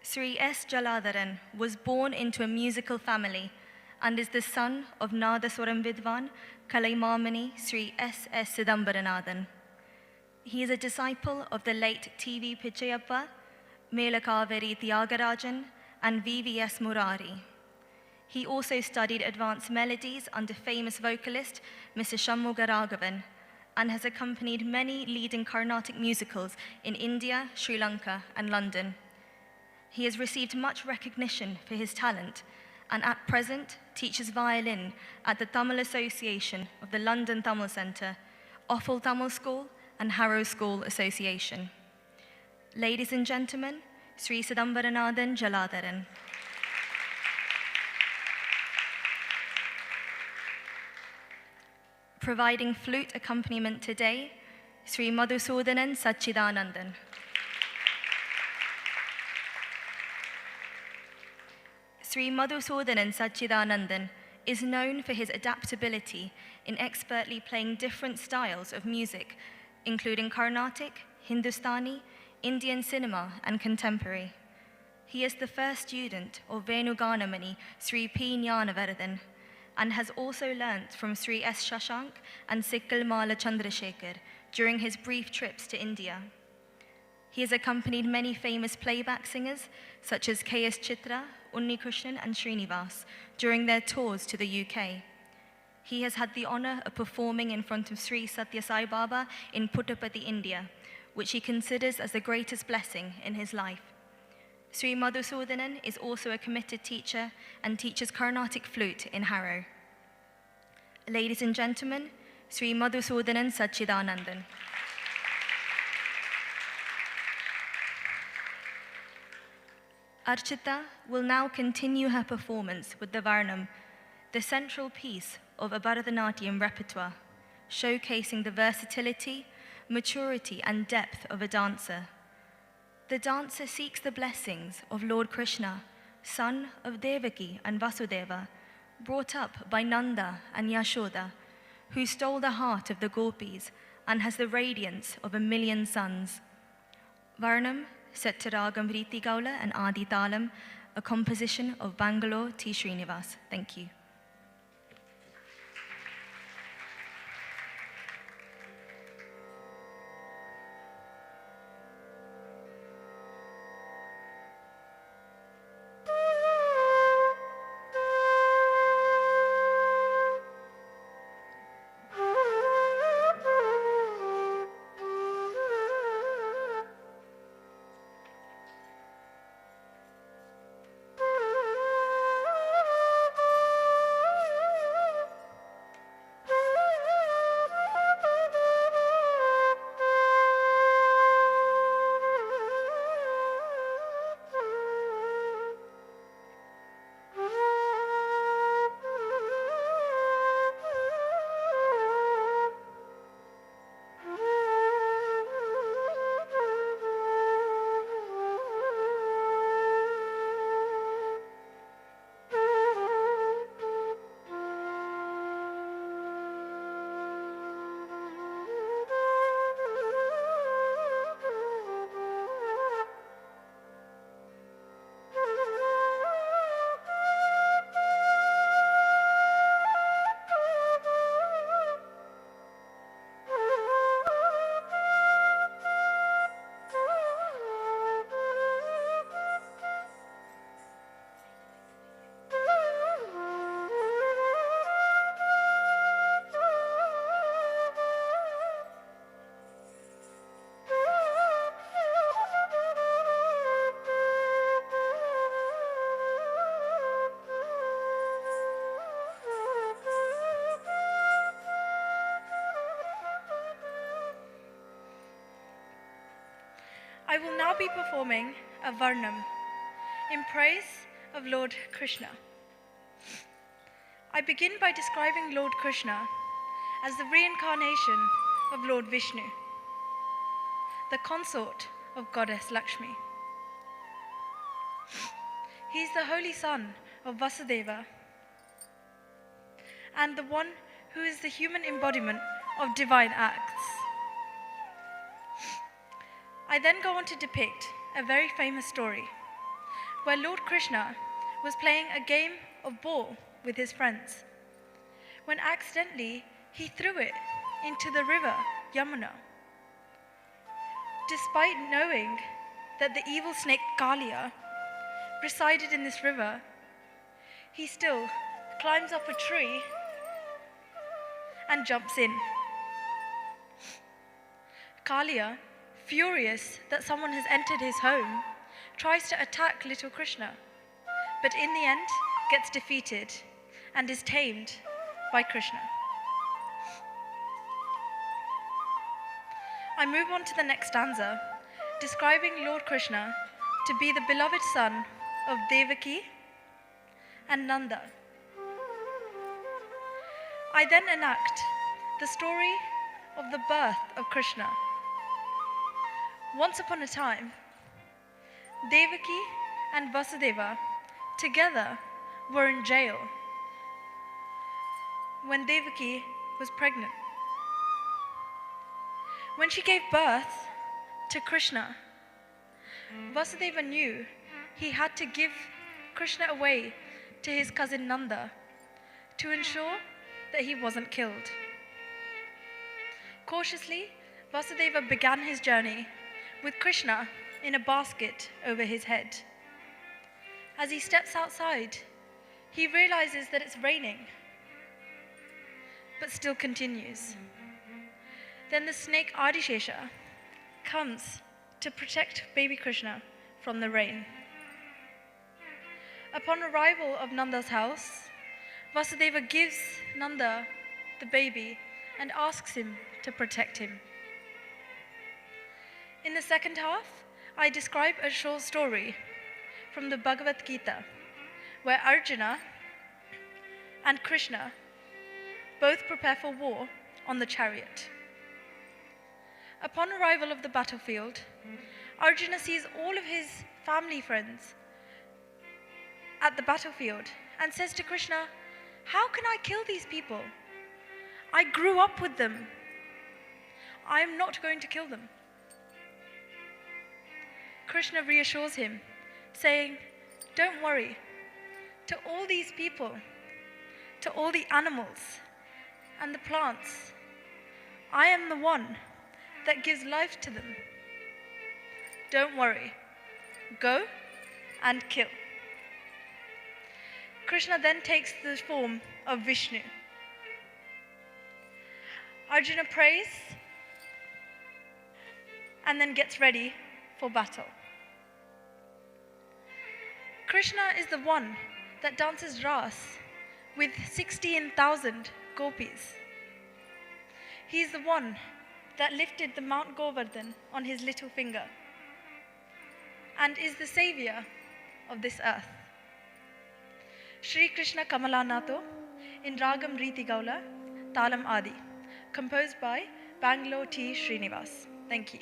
Sri S. Jalatharan was born into a musical family and is the son of Nadaswaram Vidwan Kalaimamani Sri S. S. Sithamparanathan. He is a disciple of the late T.V. Pichayappa, Melakaveri Tyagarajan, and V.V.S. Murari. He also studied advanced melodies under famous vocalist Mr. Shanmuga Raghavan and has accompanied many leading Carnatic musicals in India, Sri Lanka, and London. He has received much recognition for his talent and at present teaches violin at the Tamil Association of the London Tamil Centre, Offal Tamil School, and Harrow School Association. Ladies and gentlemen, Sri Sithamparanathan Jalatharan. Providing flute accompaniment today, Sri Madhusoodanan Satchithanandan. Sri Madhusoodanan Satchithanandan is known for his adaptability in expertly playing different styles of music, including Carnatic, Hindustani, Indian cinema, and contemporary. He is the first student of Venuganamani Sri P. Jnanavaradhan and has also learnt from Sri S. Shashank and Sikkal Mala Chandrasekhar during his brief trips to India. He has accompanied many famous playback singers such as K.S. Chitra, Unnikrishnan, and Srinivas during their tours to the UK. He has had the honour of performing in front of Sri Satya Sai Baba in Puttaparthi, India, which he considers as the greatest blessing in his life. Sri Madhusoodanan is also a committed teacher and teaches Carnatic flute in Harrow. Ladies and gentlemen, Sri Madhusoodanan Satchithanandan. Archita will now continue her performance with the Varnam, the central piece of a Bharatanatyam repertoire, showcasing the versatility, maturity, and depth of a dancer. The dancer seeks the blessings of Lord Krishna, son of Devaki and Vasudeva, brought up by Nanda and Yashoda, who stole the heart of the gopis and has the radiance of 1,000,000 suns. Varnam, set to Ragam Riti Gaula and Adi Talam, a composition of Bangalore T. Srinivas. Thank you. I will now be performing a Varnam in praise of Lord Krishna. I begin by describing Lord Krishna as the reincarnation of Lord Vishnu, the consort of Goddess Lakshmi. He is the holy son of Vasudeva and the one who is the human embodiment of divine acts. I then go on to depict a very famous story where Lord Krishna was playing a game of ball with his friends when accidentally he threw it into the river Yamuna. Despite knowing that the evil snake Kaliya resided in this river, he still climbs up a tree and jumps in. Kaliya, furious that someone has entered his home, tries to attack little Krishna, but in the end gets defeated and is tamed by Krishna. I move on to the next stanza, describing Lord Krishna to be the beloved son of Devaki and Nanda. I then enact the story of the birth of Krishna. Once upon a time, Devaki and Vasudeva together were in jail when Devaki was pregnant. When she gave birth to Krishna, Vasudeva knew he had to give Krishna away to his cousin Nanda to ensure that he wasn't killed. Cautiously, Vasudeva began his journey with Krishna in a basket over his head. As he steps outside, he realizes that it's raining, but still continues. Then the snake Adishesha comes to protect baby Krishna from the rain. Upon arrival of Nanda's house, Vasudeva gives Nanda the baby and asks him to protect him. In the second half, I describe a short story from the Bhagavad Gita, where Arjuna and Krishna both prepare for war on the chariot. Upon arrival of the battlefield, Arjuna sees all of his family friends at the battlefield and says to Krishna, "How can I kill these people? I grew up with them. I am not going to kill them." Krishna reassures him, saying, Don't worry. To all these people, to all the animals and the plants, I am the one that gives life to them. Don't worry. Go and kill. Krishna then takes the form of Vishnu. Arjuna prays and then gets ready for battle. Krishna is the one that dances Ras with 16,000 gopis. He is the one that lifted the Mount Govardhan on his little finger and is the savior of this earth. Shri Krishna Kamalanato in Ragam Riti Gaula, Talam Adi, composed by Bangalore T. Srinivas. Thank you.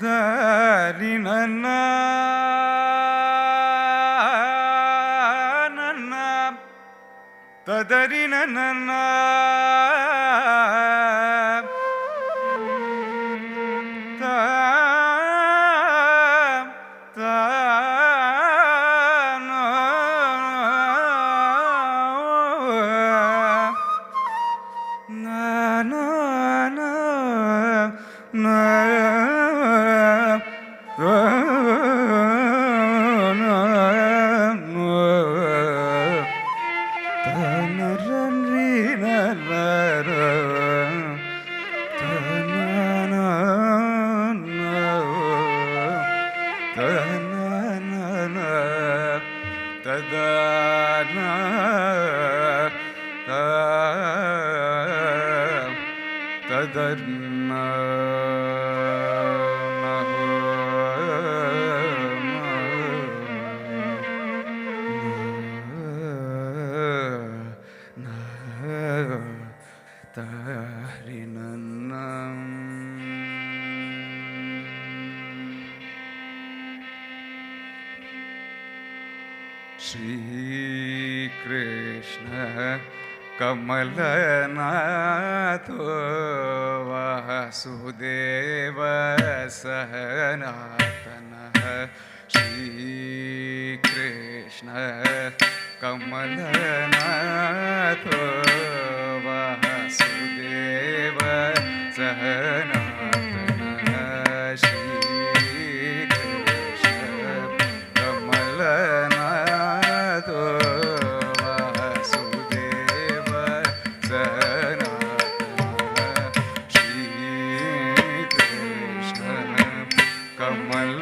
Dari na na na na, tadari na na na, ta ta na na na na. Shri Krishna Kamalanato Vasudeva Sahanatana. Shri Krishna Kamalanato Vasudeva Sahanatana. Shri Krishna Kamalanato Vasudeva Sahanatana. Shri Krishna Kamalanato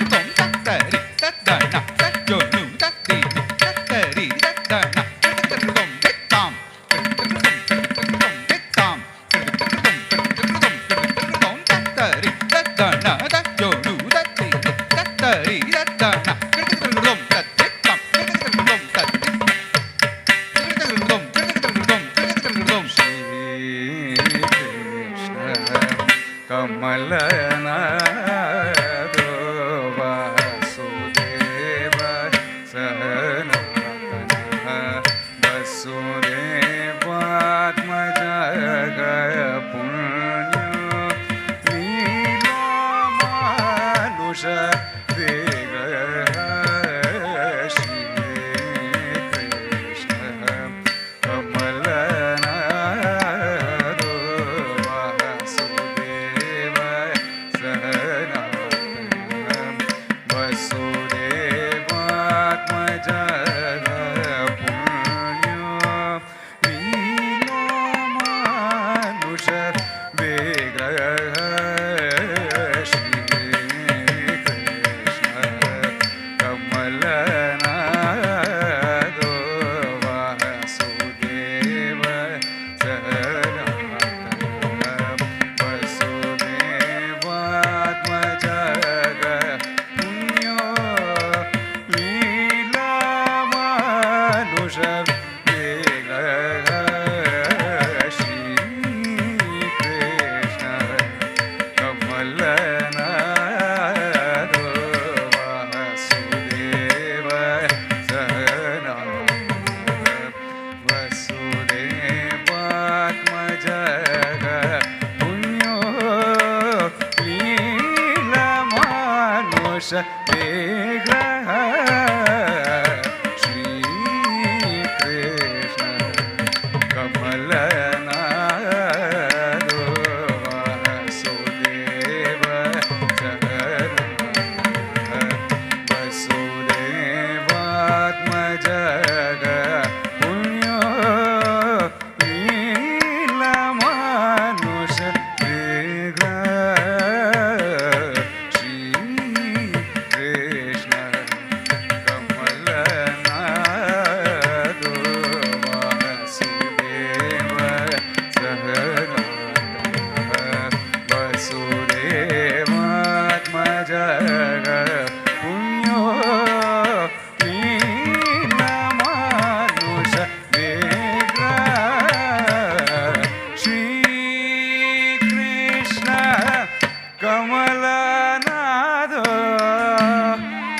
पुण्यो लीलमानुष विग्रह श्रीकृष्ण कमलनाथ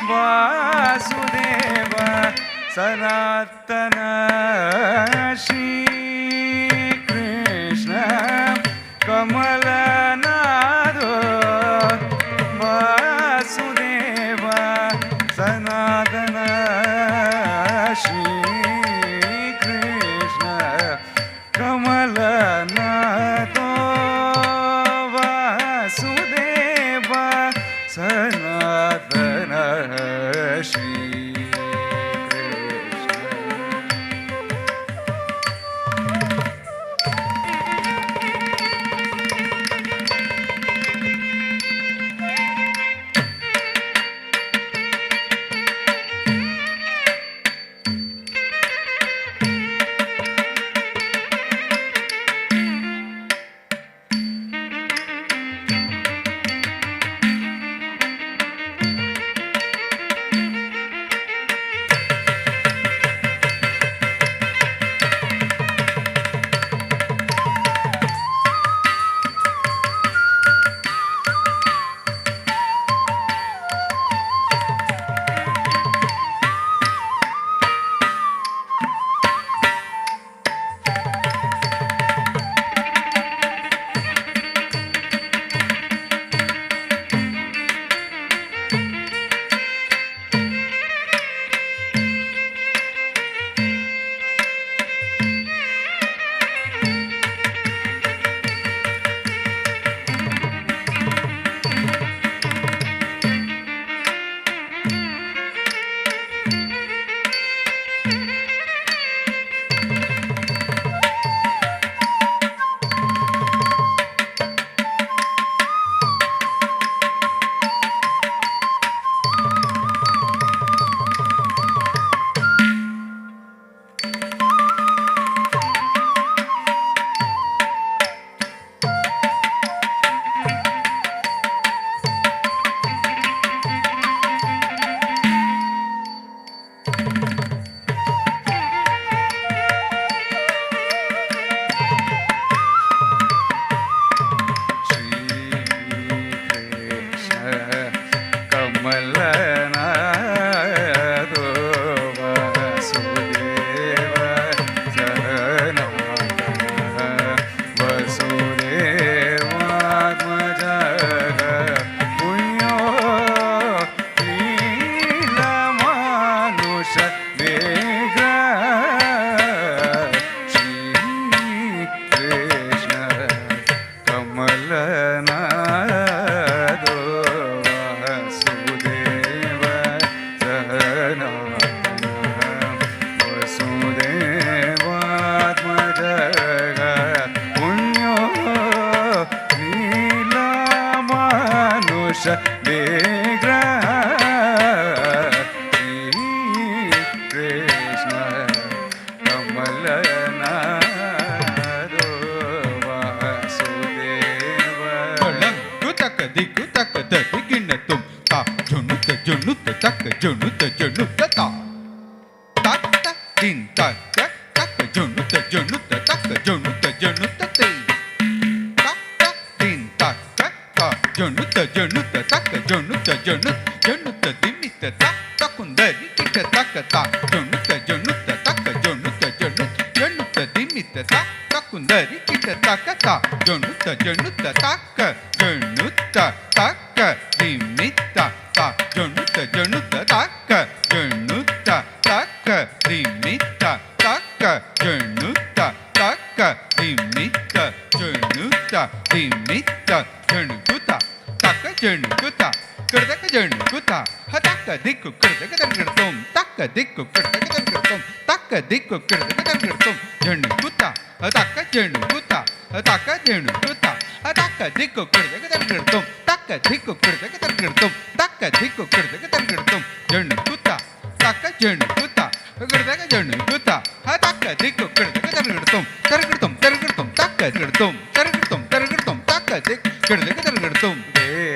वासुदेव सनातन श्रीकृष्ण कमलनाथ वासुदेव सनातन श्रीकृष्ण कमलनाथ वासुदेव सनातन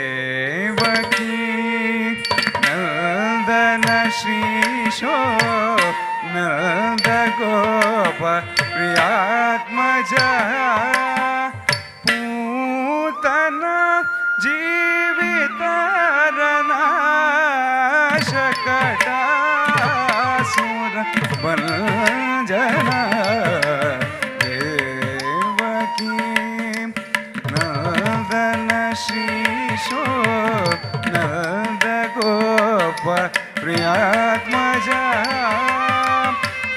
देवकी श्रीशो नन्दगोप प्रियात्मजा पूतना जीवितरनाशकटासुर भञ्जना देवकी नन्दन श्रीशो नन्दगोप प्रियात्मजा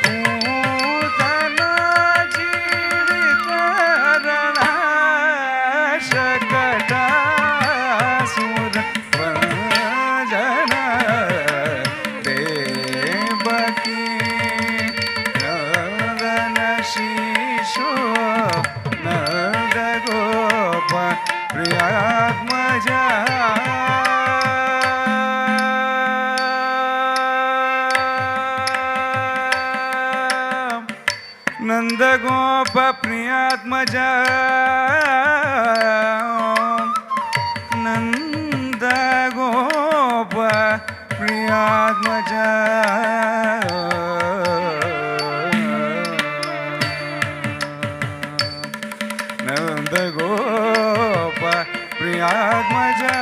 पूतना जीवितरनाशकटासुर भञ्जना देवकी नन्दन श्रीशो नन्दगोप प्रियात्मजा नन्दगोप प्रियात्मजा नन्दगोप प्रियात्मजा नन्दगोप प्रियात्मजा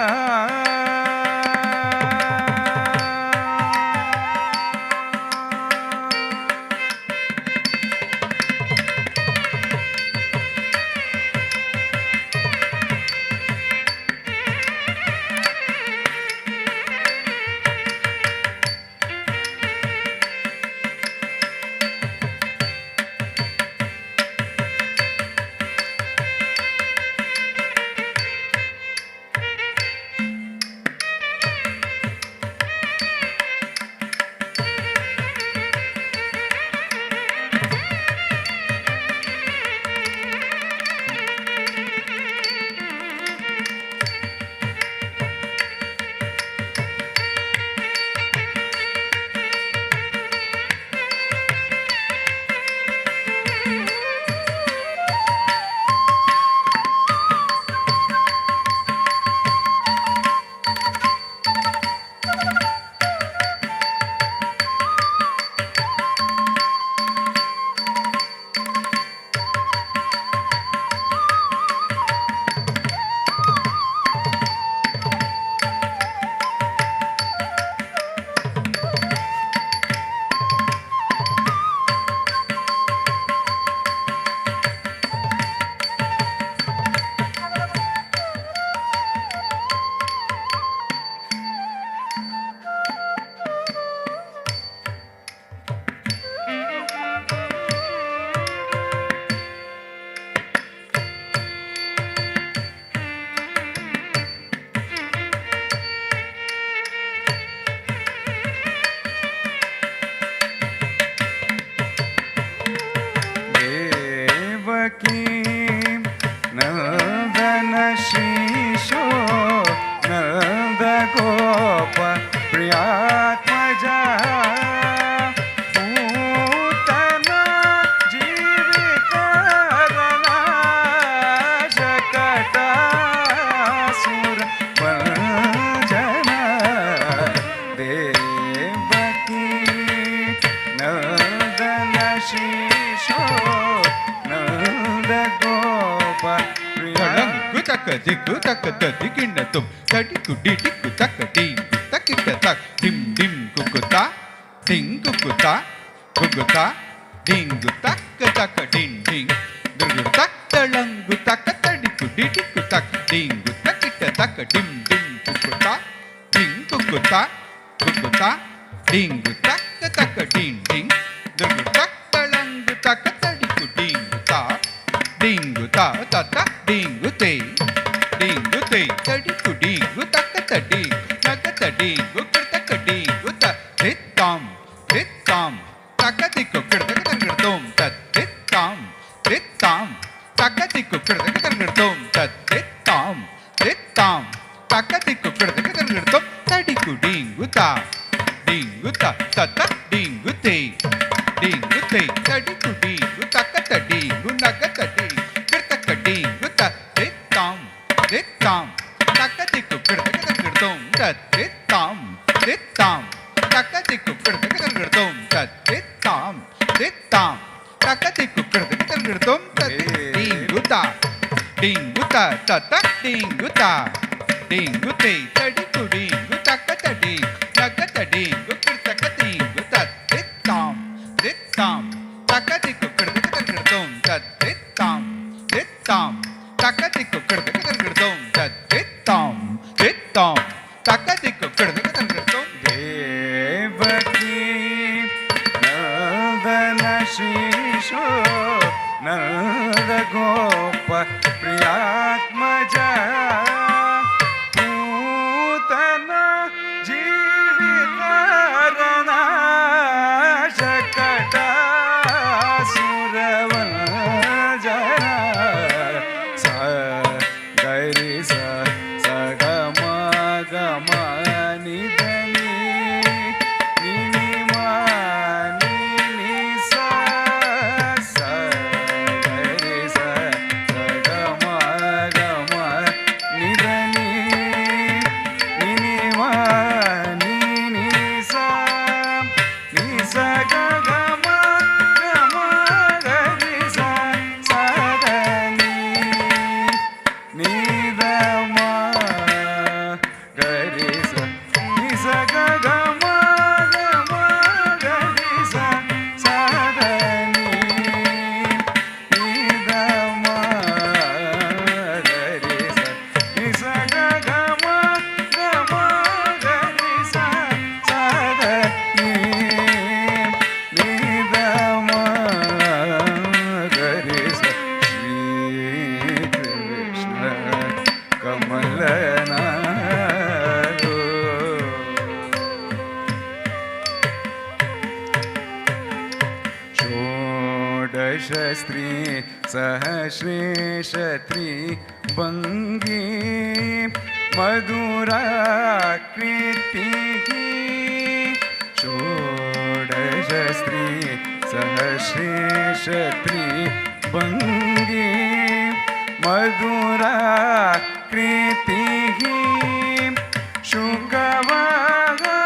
दिक्कु तक दिगिन्न तुम तड़ी कुड़ी टिक्कु तक टिंग तकिट तक dim dim कुकुता टिंग कुकुता कुकुता डिंग तक तक डिंग डिंग दुर्गु तक तलंगु तक तड़ी कुड़ी टिक्कु तक डिंग तकिट तक डिम डिम कुकुता टिंग कुकुता कुकुता डिंग तक तक डिंग डिंग दुर्गु तक तलंगु तक तड़ी कुड़ी ता डिंग ता ता डिंग ते डिंगु ते तड़ी कुडींगु तक तड़ी नग तड़ींगु कृतक डींगु तित्ताम तित्ताम तकदिक्कु कृतक तंगड़तोम तित्ताम तित्ताम तकदिक्कु कृतक तंगड़तोम तित्ताम तित्ताम तकदिक्कु कृतक तंगड़तोम तड़ी कुडींगु ता तत डींगु ते तड़ी कुडींगु तक तड़ींगु नग तड़ी कृतक डींगु तित्ताम तित्ताम तकदिक्कु कृतक तंगड़तोम तित्ताम तित्ताम takatiku kirtum tattitam tittam takatiku kirtum tattinguta dinguta tata dinguta dingute tadiku dinguta katadi nagatadi gukirtakatinguta tittam tittam takatiku kirtum tattitam tittam takatiku kirtum tattitam tittam takatiku kirtum Devaki Nandana Shisho Nanda Gopa Priyatmaja Putana Jivitarana Shakata Suravajana Sa Gairi Sa Sagama Gama Nidani Ninima Nini Sa Sa Gairi Sa Sagama Gama Nidani Ninima Nini Sa Nisa Gama Gama Gari Sa Sadani Nidama Garisa Nisa Gama Gama Garisa Sadani Nidama Garisa Nisa Gama Gama Garisa Sadani Nidama Garisa Shri Krishna Kamalana Shodashastri Sahasreshatri Bangi Madhura Kritihi Shodashastri Sahasreshatri Bangi Madhura Kritihi Shukavaga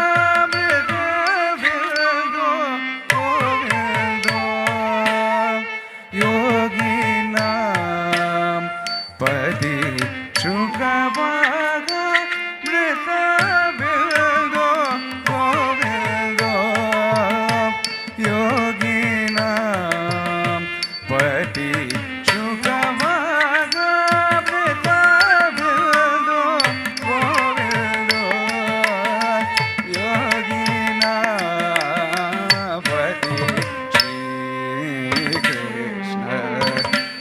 Mridangam Govindo Yoginam Padi Shukavaga Mridangam Govindo Yoginam Padi Shukavaga Mridangam Govindo Yoginam Padi Shri Krishna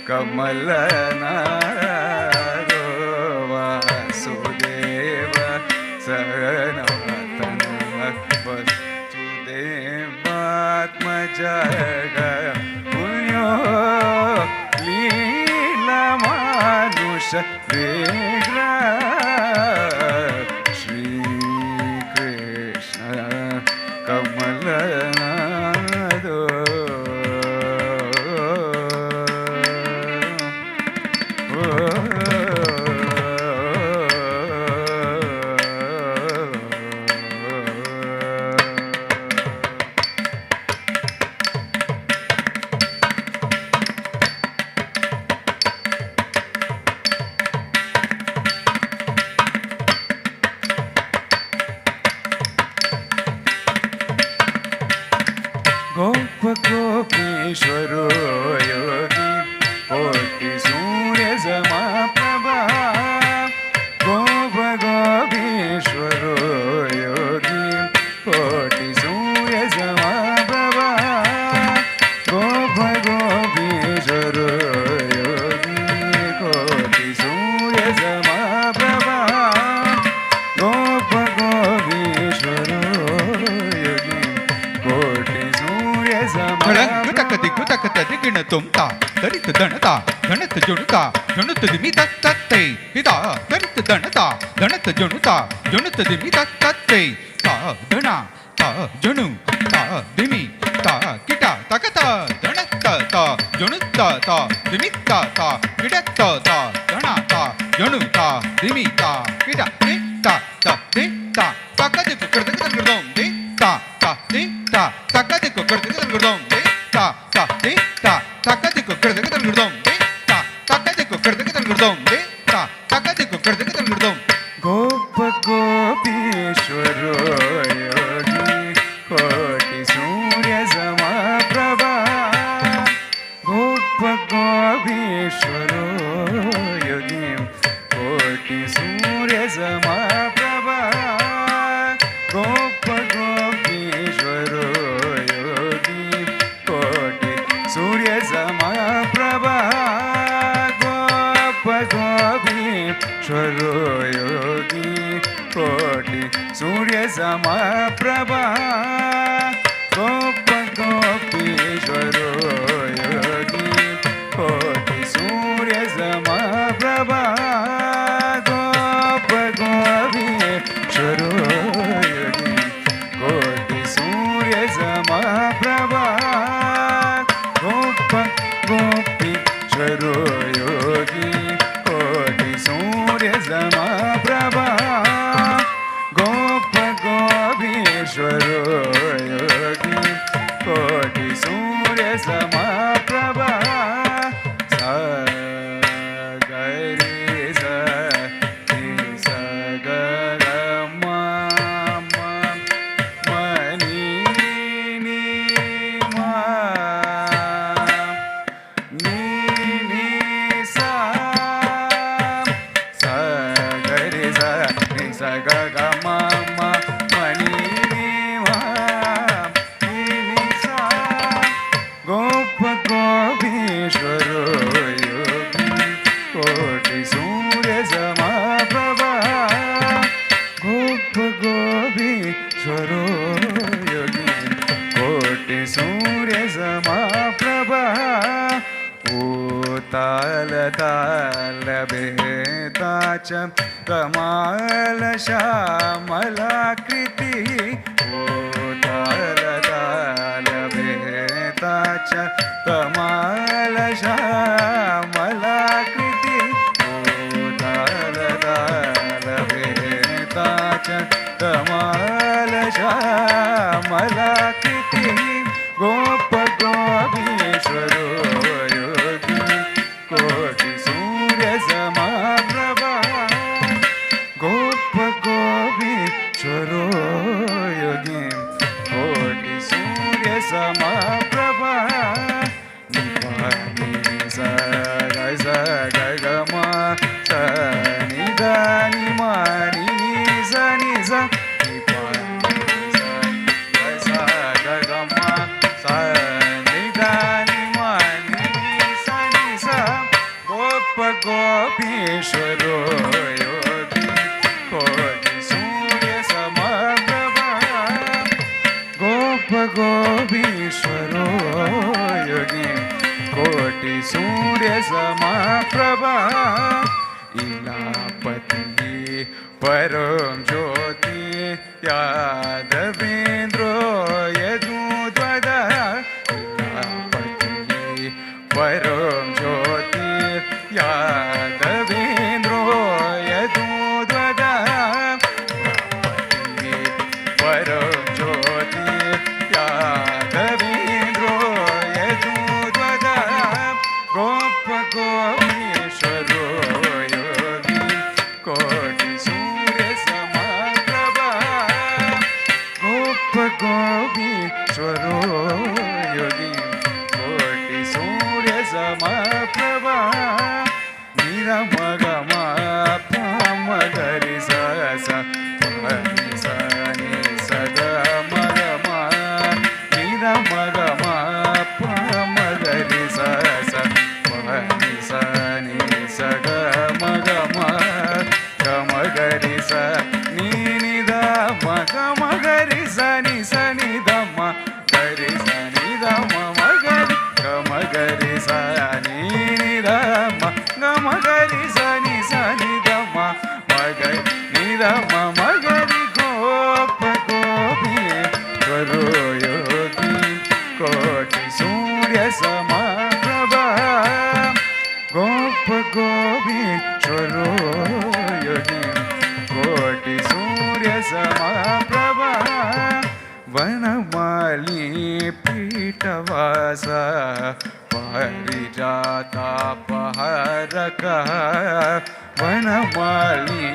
Kamalana Vasudeva Sanatana Vasudevatmajaga Punyo Leela Manusha Vigra Shri Krishna Kamalana Gopishwaro yogi Koti surya samaprabha Gopishwaro yogi Koti surya samaprabha Gopishwaro yogi Koti surya samaprabha Gopishwaro yogi Koti surya Chalangu takatiku takatadi ginatum ta Darit danata Danat junuta Junut dimita tatte Hida Darit danata Danat junuta Junut dimita tatte Ta dana Ta junu Ta dimi Ta kita takata Danata Ta junutta Ta dimita Ta kidata Ta danata Junuta dimita Kita Nita Ta Dita Takatiku kirtum Dita गोपगोपीश्वरो योगी कोटि सूर्य समप्रभा गोपगोपीश्वरो योगी कोटि सूर्य समप्रभा गोपगोपीश्वरो योगी कोटि सूर्य समप्रभा गोपगोपीश्वरो योगी कोटि सूर्य समप्रभा गोपगोपीश्वरो योगी कोटि सूर्य समप्रभा सा गरि स नि स ग ग म म म नि नि म नि नि सा सा गरि स नि स ग ग म म म नि नि म नि नि सा गोपगोपीश्वरो योगी कोटि सूर्य समप्रभा गोपगोपीश्वरो योगी कोटि सूर्य समप्रभा ओ ताल ताल भेता च कमाल श्यामलाकृति ओ ताल ताल भेता च कमाल श्यामलाकृति ओ ताल ताल भेता च कमाल श्यामलाकृति गोपगोपीश्वरो योगी कोटि सूर्य समप्रभा गोपगोपीश्वरो योगी कोटि सूर्य समप्रभा निपानि स ग स ग ग म स नि द नि म नि नि स नि स निपानि स ग स ग ग म स नि द नि म नि नि स नि स गोपगोपीश्वरो योगी कोटि सूर्य समप्रभा गोपगोपीश्वरो योगी कोटि सूर्य समप्रभा इलापति परम ज्योति यादवेन्द्रो यदुद्वद इलापति परम ज्योति यादवेन्द्रो यदुद्वद परम ज्योति यादवेन्द्रो यदुद्वद गोपगोपीश्वरो योगी कोटि सूर्य समप्रभा गोपगोपीश्वरो योगी कोटि सूर्य समप्रभा निरमगम पम गरि स स नि स नि स ग म ग म निरमगम पम गरि स स नि स नि स ग म ग म ग म गरि स नि नि द म ग म गरि स नि द म गरि स नि द म म गरि ग म गरि स नि द म ग म गरि स नि द म म गरि नि द म म गरि गोपगोपीश्वरो योगी कोटि सूर्य समप्रभा गोपगोपीश्वरो योगी कोटि सूर्य समप्रभा वनमाली पीठवास पारिजातापहरक वनमाली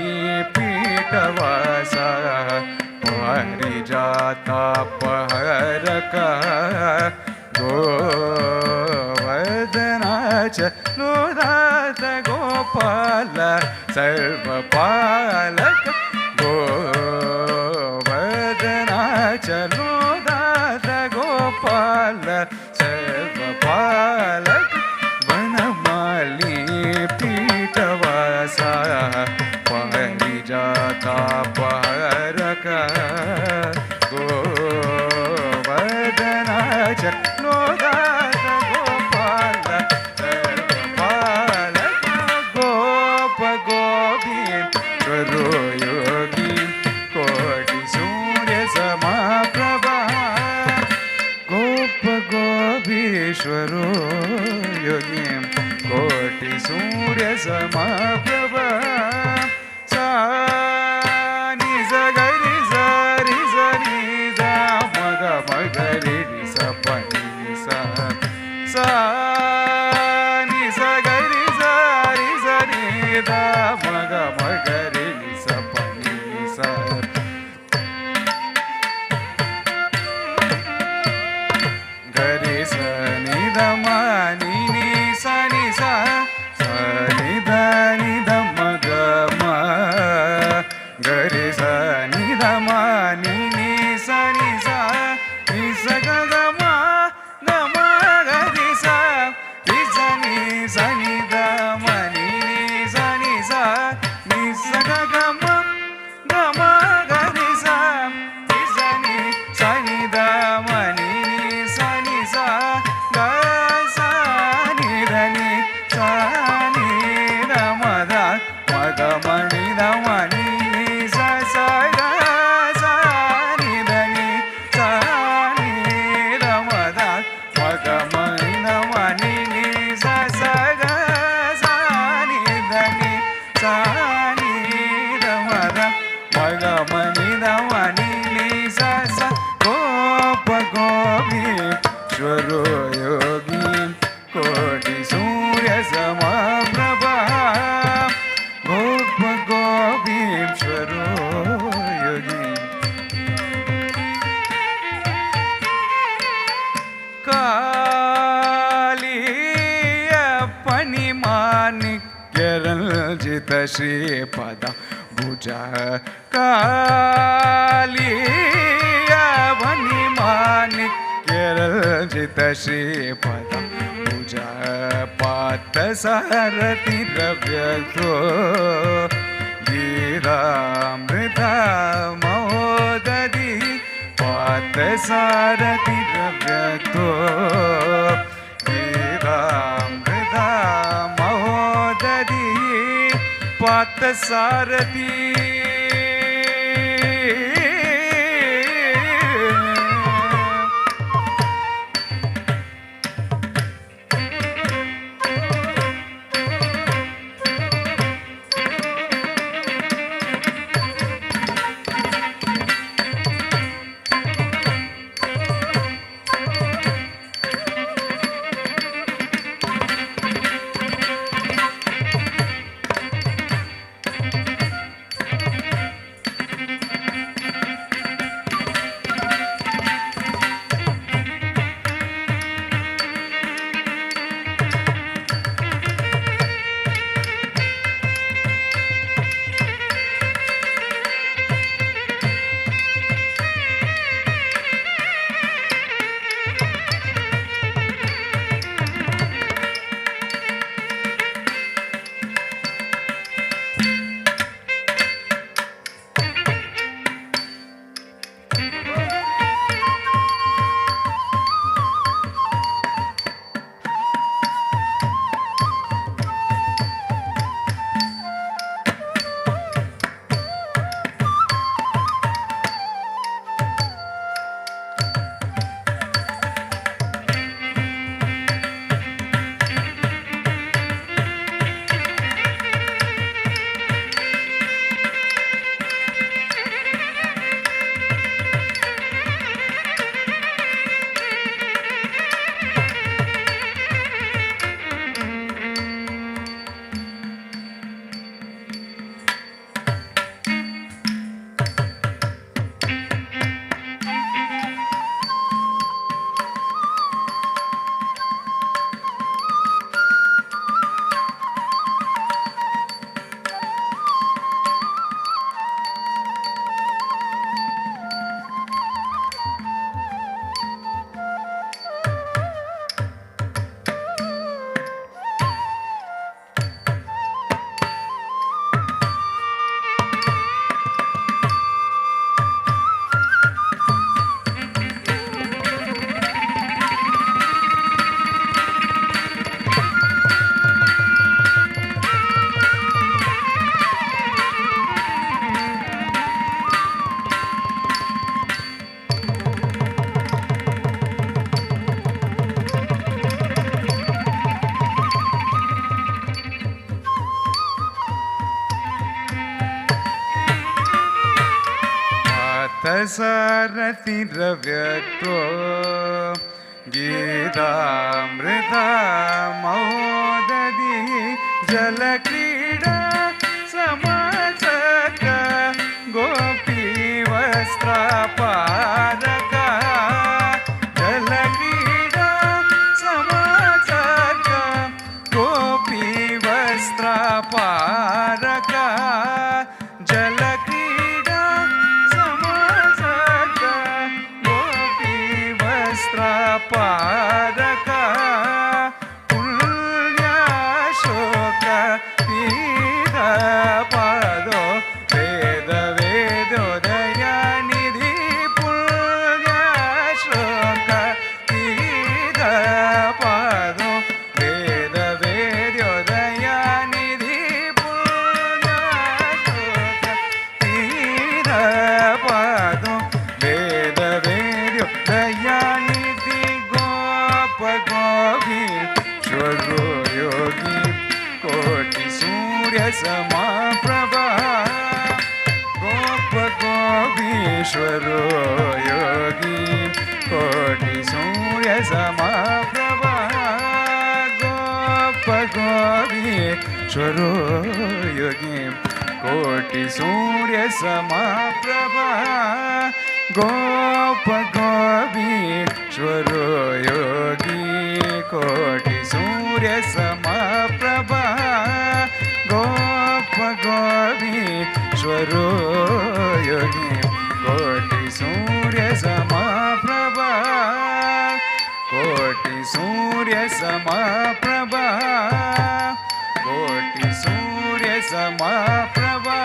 पीठवास पारिजातापहरक गोवर्धनाच लोदात गोपाल सर्वपालक गोवर्धनाच लोदात गोपाल सर्वपालक वनमाली पीठवासा केरंजित श्रीपद भुज कालियावनि मानि केरंजित श्रीपद भुज पात सारथि द्रव्यतो गीतामृतमोदधि पात सारथि द्रव्यतो गीतामृतमोदधि पात सारथि सारथि द्रव्यतो गीतामृतमोदधि जलक्रीडा समाचक गोपी वस्त्रपारक जलक्रीडा समाचक गोपी वस्त्रपारक जलक्रीडा पारक पुण्याशोक पीठ पदो वेद वेदोदयानिधि पुण्याशोक पीठ पदो वेद वेदोदयानिधि पुण्याशोक पीठ पदो वेद वेदोदयानिधि गोपीश्वरो योगी कोटि सूर्य समाप्रभा गोपीश्वरो योगी कोटि सूर्य समाप्रभा गोपीश्वरो योगी कोटि सूर्य समाप्रभा गोपीश्वरो योगी कोटि सूर्य समाप्रभा गोप योगीश्वरो योगी कोटि सूर्य समप्रभा कोटि सूर्य समप्रभा कोटि सूर्य समप्रभा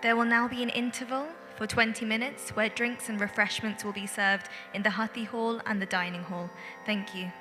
There will now be an interval for 20 minutes where drinks and refreshments will be served in the Hathi Hall and the dining hall. Thank you.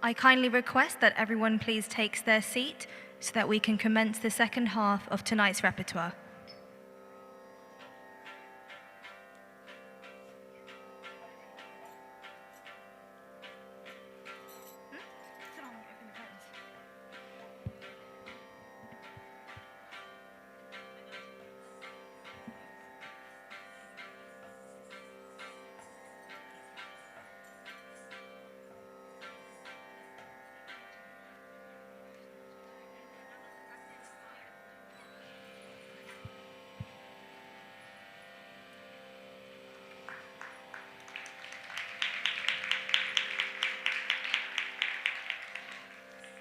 I kindly request that everyone please takes their seat so that we can commence the second half of tonight's repertoire.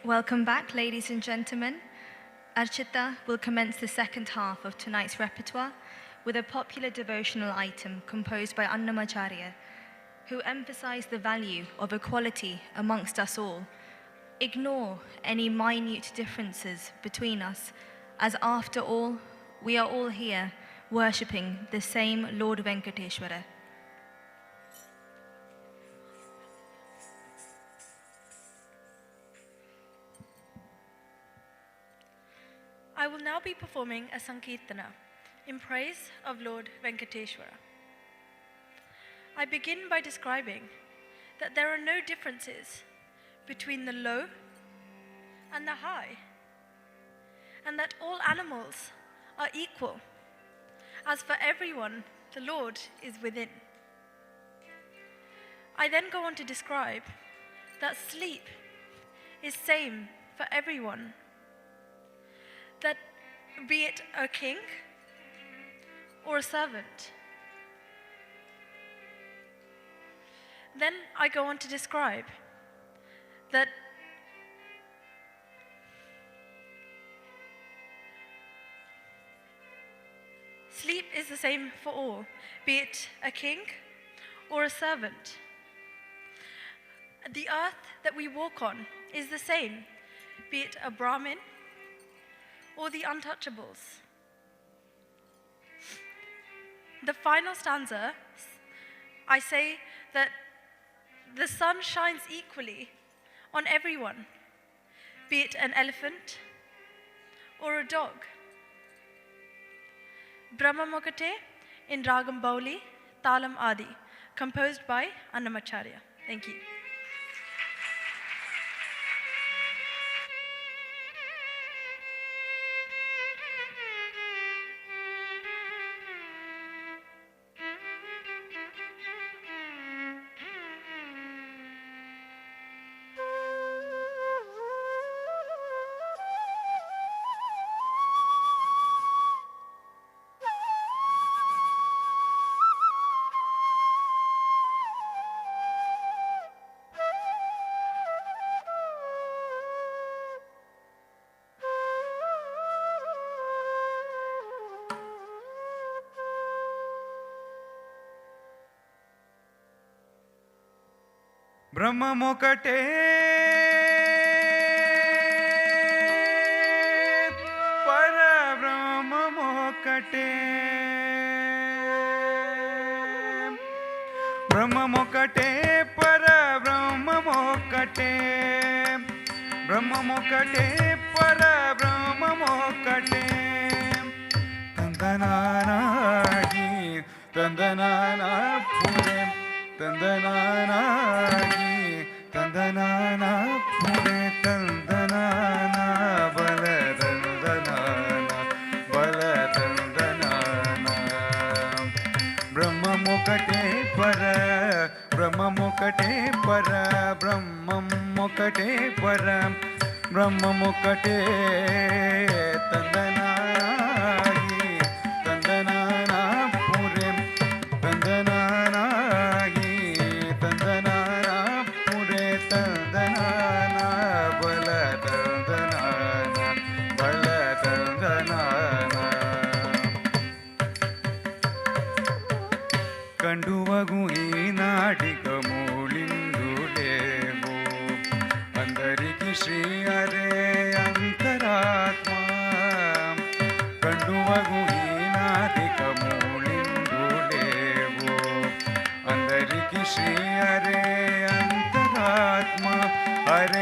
Welcome back, ladies and gentlemen. Archita will commence the second half of tonight's repertoire with a popular devotional item composed by Annamacharya, who emphasized the value of equality amongst us all. Ignore any minute differences between us, as after all, we are all here worshipping the same Lord Venkateshwara. I will now be performing a Sankirtana in praise of Lord Venkateshwara. I begin by describing that there are no differences between the low and the high, and that all animals are equal, as for everyone the Lord is within. I then go on to describe that sleep is same for everyone, that be it a king or a servant. Then I go on to describe that sleep is the same for all, be it a king or a servant. The earth that we walk on is the same, be it a Brahmin or the untouchables. The final stanza, I say that the sun shines equally on everyone, be it an elephant or a dog. Brahma Mukate in Ragam Bauli, Talam Adi, composed by Annamacharya. Thank you. బ్రహ్మమొకటే పరబ్రహ్మమొకటే బ్రహ్మమొకటే పరబ్రహ్మమొకటే బ్రహ్మమొకటే పరబ్రహ్మమొకటే తందనానాగి తందనానా పురే తందనానాగి తందనానా పురే తందనానా బల తందనానా బల తందనానా బ్రహ్మమొకటే పర బ్రహ్మమొకటే పర బ్రహ్మమొకటే పర బ్రహ్మమొకటే తందనాగి తందనానా పురే తందనానాగి తందనానా పురే తందనానా బల తందనానా బల తందనానా కండువగు ఈనాటిక మూళిందులేవో అందరికి శ్రీ హరే అంతరాత్మ కండువగు ఈనాటిక మూళిందులేవో అందరికి శ్రీ హరే అంతరాత్మ హరే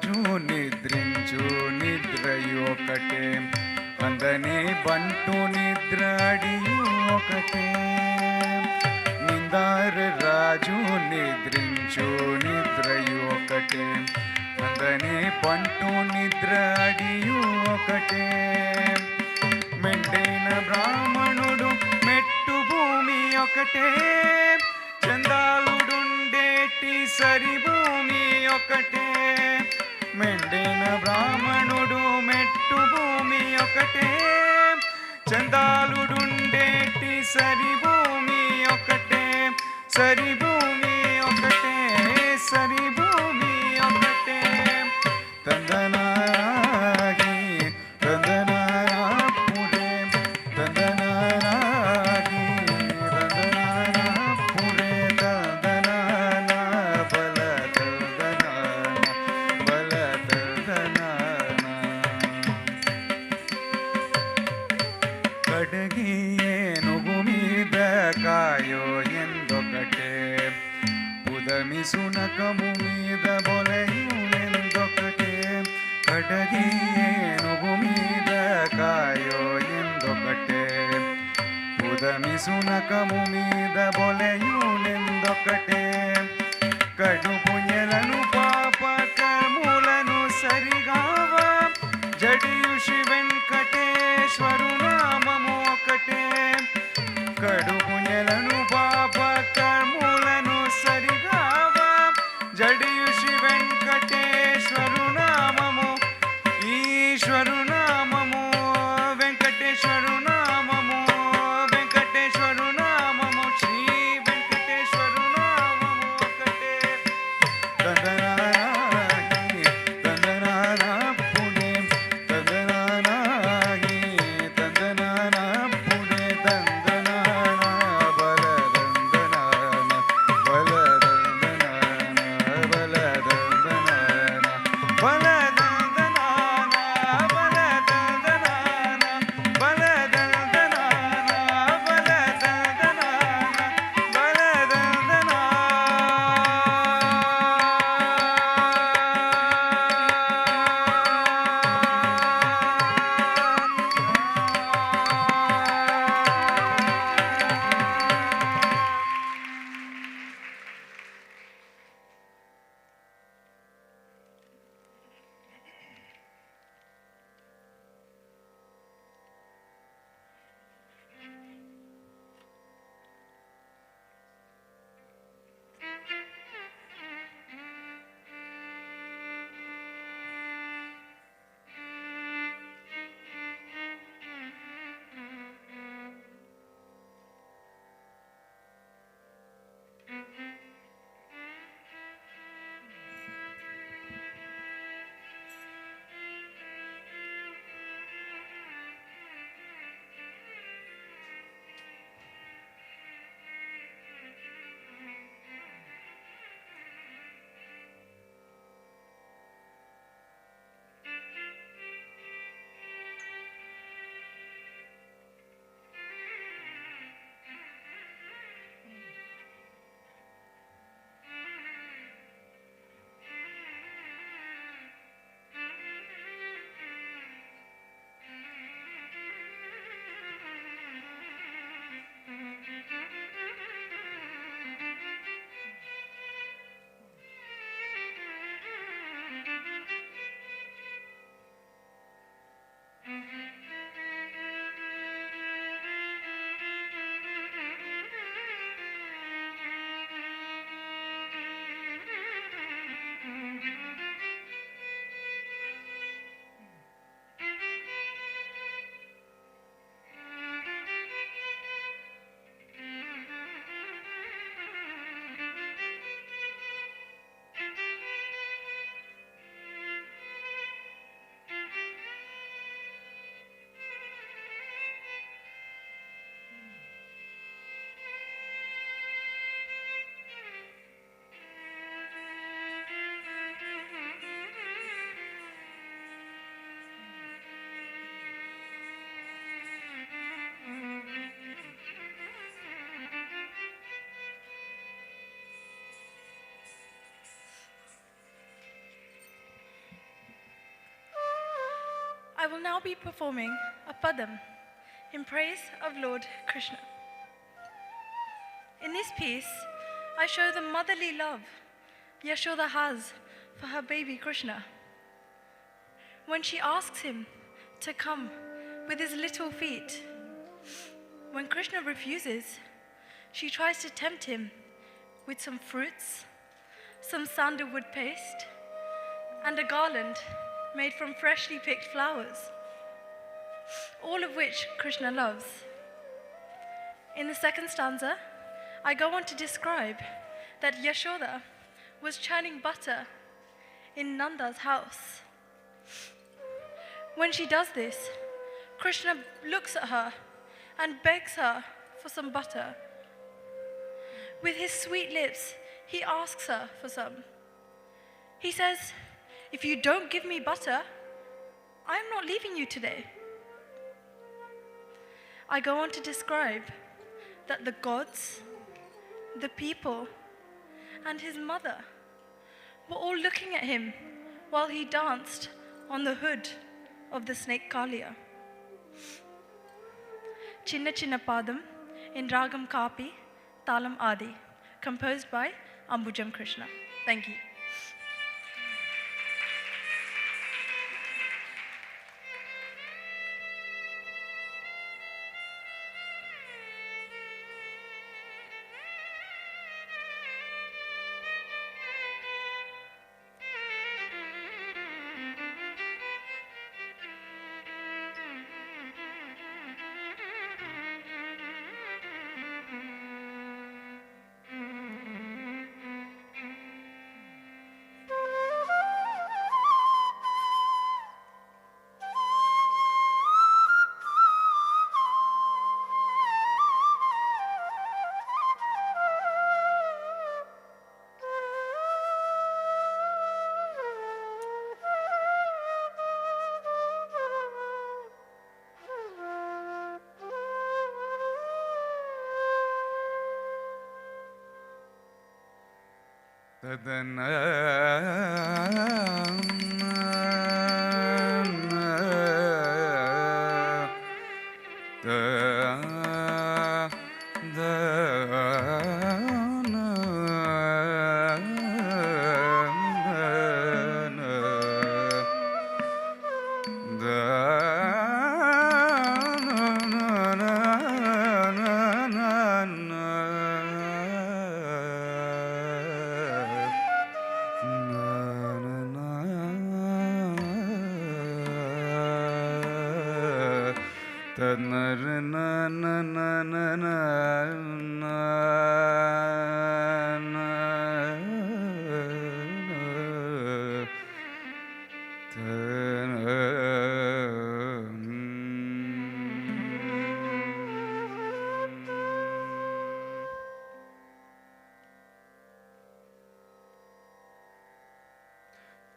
రాజు నిద్రించు నిద్రయొకటే అందని బంటు నిద్ర అడియు ఒకటే నిందార రాజు నిద్రించు నిద్రయొకటే అందని బంటు నిద్ర అడియు ఒకటే మెండైన బ్రాహ్మణుడు మెట్టు భూమి ఒకటే చందాలుడుండేటి సరి భూమి ఒకటే మెండైన బ్రాహ్మణుడు మెట్టు భూమి ఒకటే చందాలుడుండేటి సరి భూమి ఒకటే సరి భూమి ఒకటే సరి భూమి ఒకటే తందనాగి తందనాపురే తందనాగి తందనాపురే తందనాన బల తందనాన బల తందనాన కడగి ఏనుగు మీద కాయో ఎందొకటే పుదమి సునకము మీద బొలయు ఎందొకటే కడగి ఏనుగు మీద కాయో ఎందొకటే పుదమి సునకము మీద బొలయు ఎందొకటే కడుపు ఎలను పాప కర్ములను సరిగావా జడియు శ్రీ వెంకటేశ్వరు నామము ఒకటే కడుపు ఎలను పాప కర్ములను సరిగావా జడియు శ్రీ వెంకటేశ్వరు నామము ఈశ్వరు నామము వెంకటేశ్వరు నామము వెంకటేశ్వరు నామము శ్రీ వెంకటేశ్వరు నామము ఒకటే తందనాగి తందనాపుడే తందనాన I will now be performing a padam in praise of Lord Krishna. In this piece, I show the motherly love Yashoda has for her baby Krishna. When she asks him to come with his little feet, when Krishna refuses, she tries to tempt him with some fruits, some sandalwood paste, and a garland made from freshly picked flowers, all of which Krishna loves. In the second stanza, I go on to describe that Yashoda was churning butter in Nanda's house. When she does this, Krishna looks at her and begs her for some butter. With his sweet lips, he asks her for some. He says, "If you don't give me butter, I am not leaving you today." I go on to describe that the gods, the people, and his mother were all looking at him while he danced on the hood of the snake Kalia. Chinna Chinna Padam in Ragam Kapi, Talam Adi, composed by Ambujam Krishna. Thank you.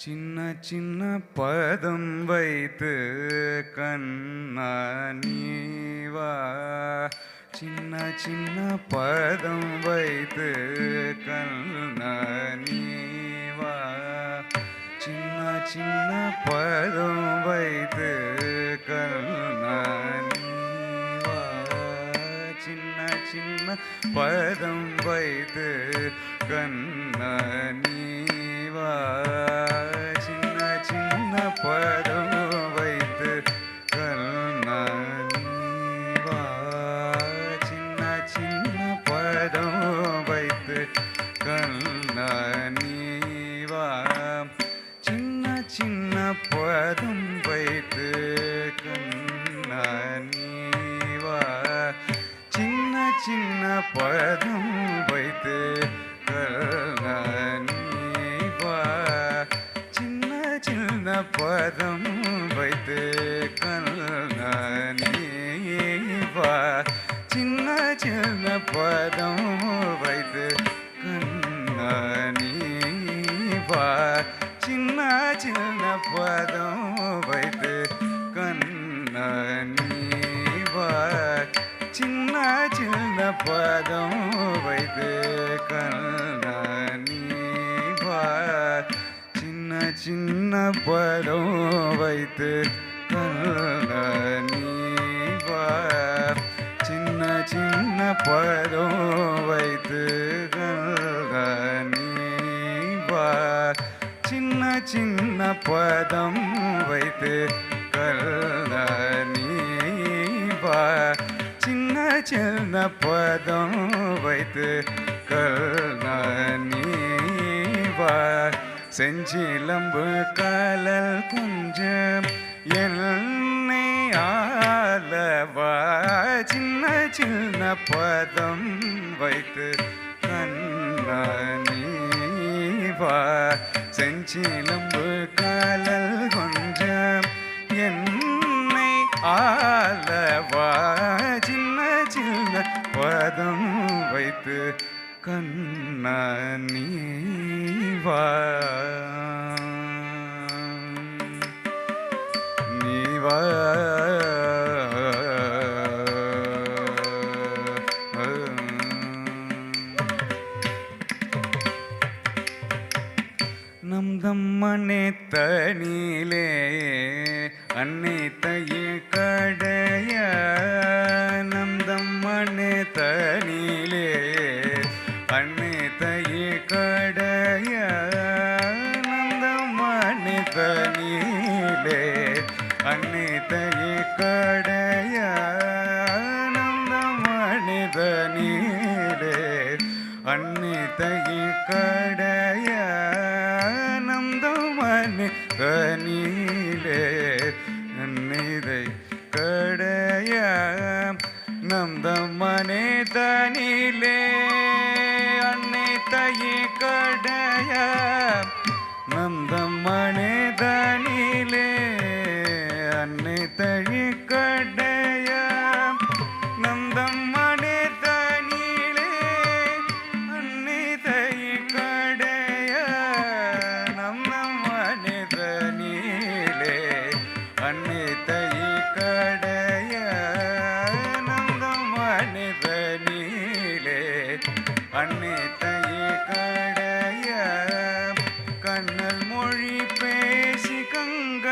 சின்ன சின்ன பதம் வைத்து கண்ணா நீவா, சின்ன சின்ன பதம் வைத்து கண்ணா நீவா, சின்ன சின்ன பதம் வைத்து கண்ணா நீவா, சின்ன சின்ன பதம் வைத்து கண்ணா நீவா, சின்ன சின்ன பதம் வைத்து கண்ணா நீவா, சின்ன சின்ன பதம் வைத்து கண்ணா நீவா, சின்ன சின்ன பதம் வைத்து கண்ணா நீவா, சின்ன சின்ன பதம் வைத்து கண்ணா நீவா, சின்ன சின்ன பதம் வைத்து கண்ணா நீவா, சின்ன சின்ன பதம் வைத்து கண்ணா நீவா, சின்ன சின்ன பதம் வைத்து கண்ணா நீவா, சின்ன சின்ன பதம் வைத்து கண்ணா நீவா, சின்ன சின்ன பதம் வைத்து கண்ணா கல்நீவா சின்ன சின்ன பதம் வைத்து கல்நீவா சின்ன சின்ன பதம் வைத்து கல்நீவா சின்ன சின்ன பதம் வைத்து கல்நீவா செஞ்சிலம்பு காலல் கொஞ்சம் என்னை ஆளவா சின்ன சின்ன பதம் வைத்து கண்ணீவா செஞ்சிலம்பு காலல் கொஞ்சம் என்னை ஆளவா சின்ன சின்ன பதம் வைத்து கண்ணீவா நீவா நம்தம்மனே தனிலே அன்னை தையே கடைய நம்தம்மனே தனிலே அன்னை தையே கடைய நந்தம்மனே தனிலே அன்னை தையே கடைய நந்தம்மனே தனிலே அன்னை தையே கடைய நந்தம்மனே தனிலே அன்னை கடைய நந்தம்மனே தனிலே அன்னை தையே கடைய நந்தம்மனே தனிலே அன்னை தையே கடைய நந்தம்மனே தனிலே அன்னை தையே கடைய நந்தம்மனே தனிலே அன்னை தையே கடைய நந்தம்மனே தனிலே அன்னை தையே கடைய கண்ணல் மொழி பேசி கங்க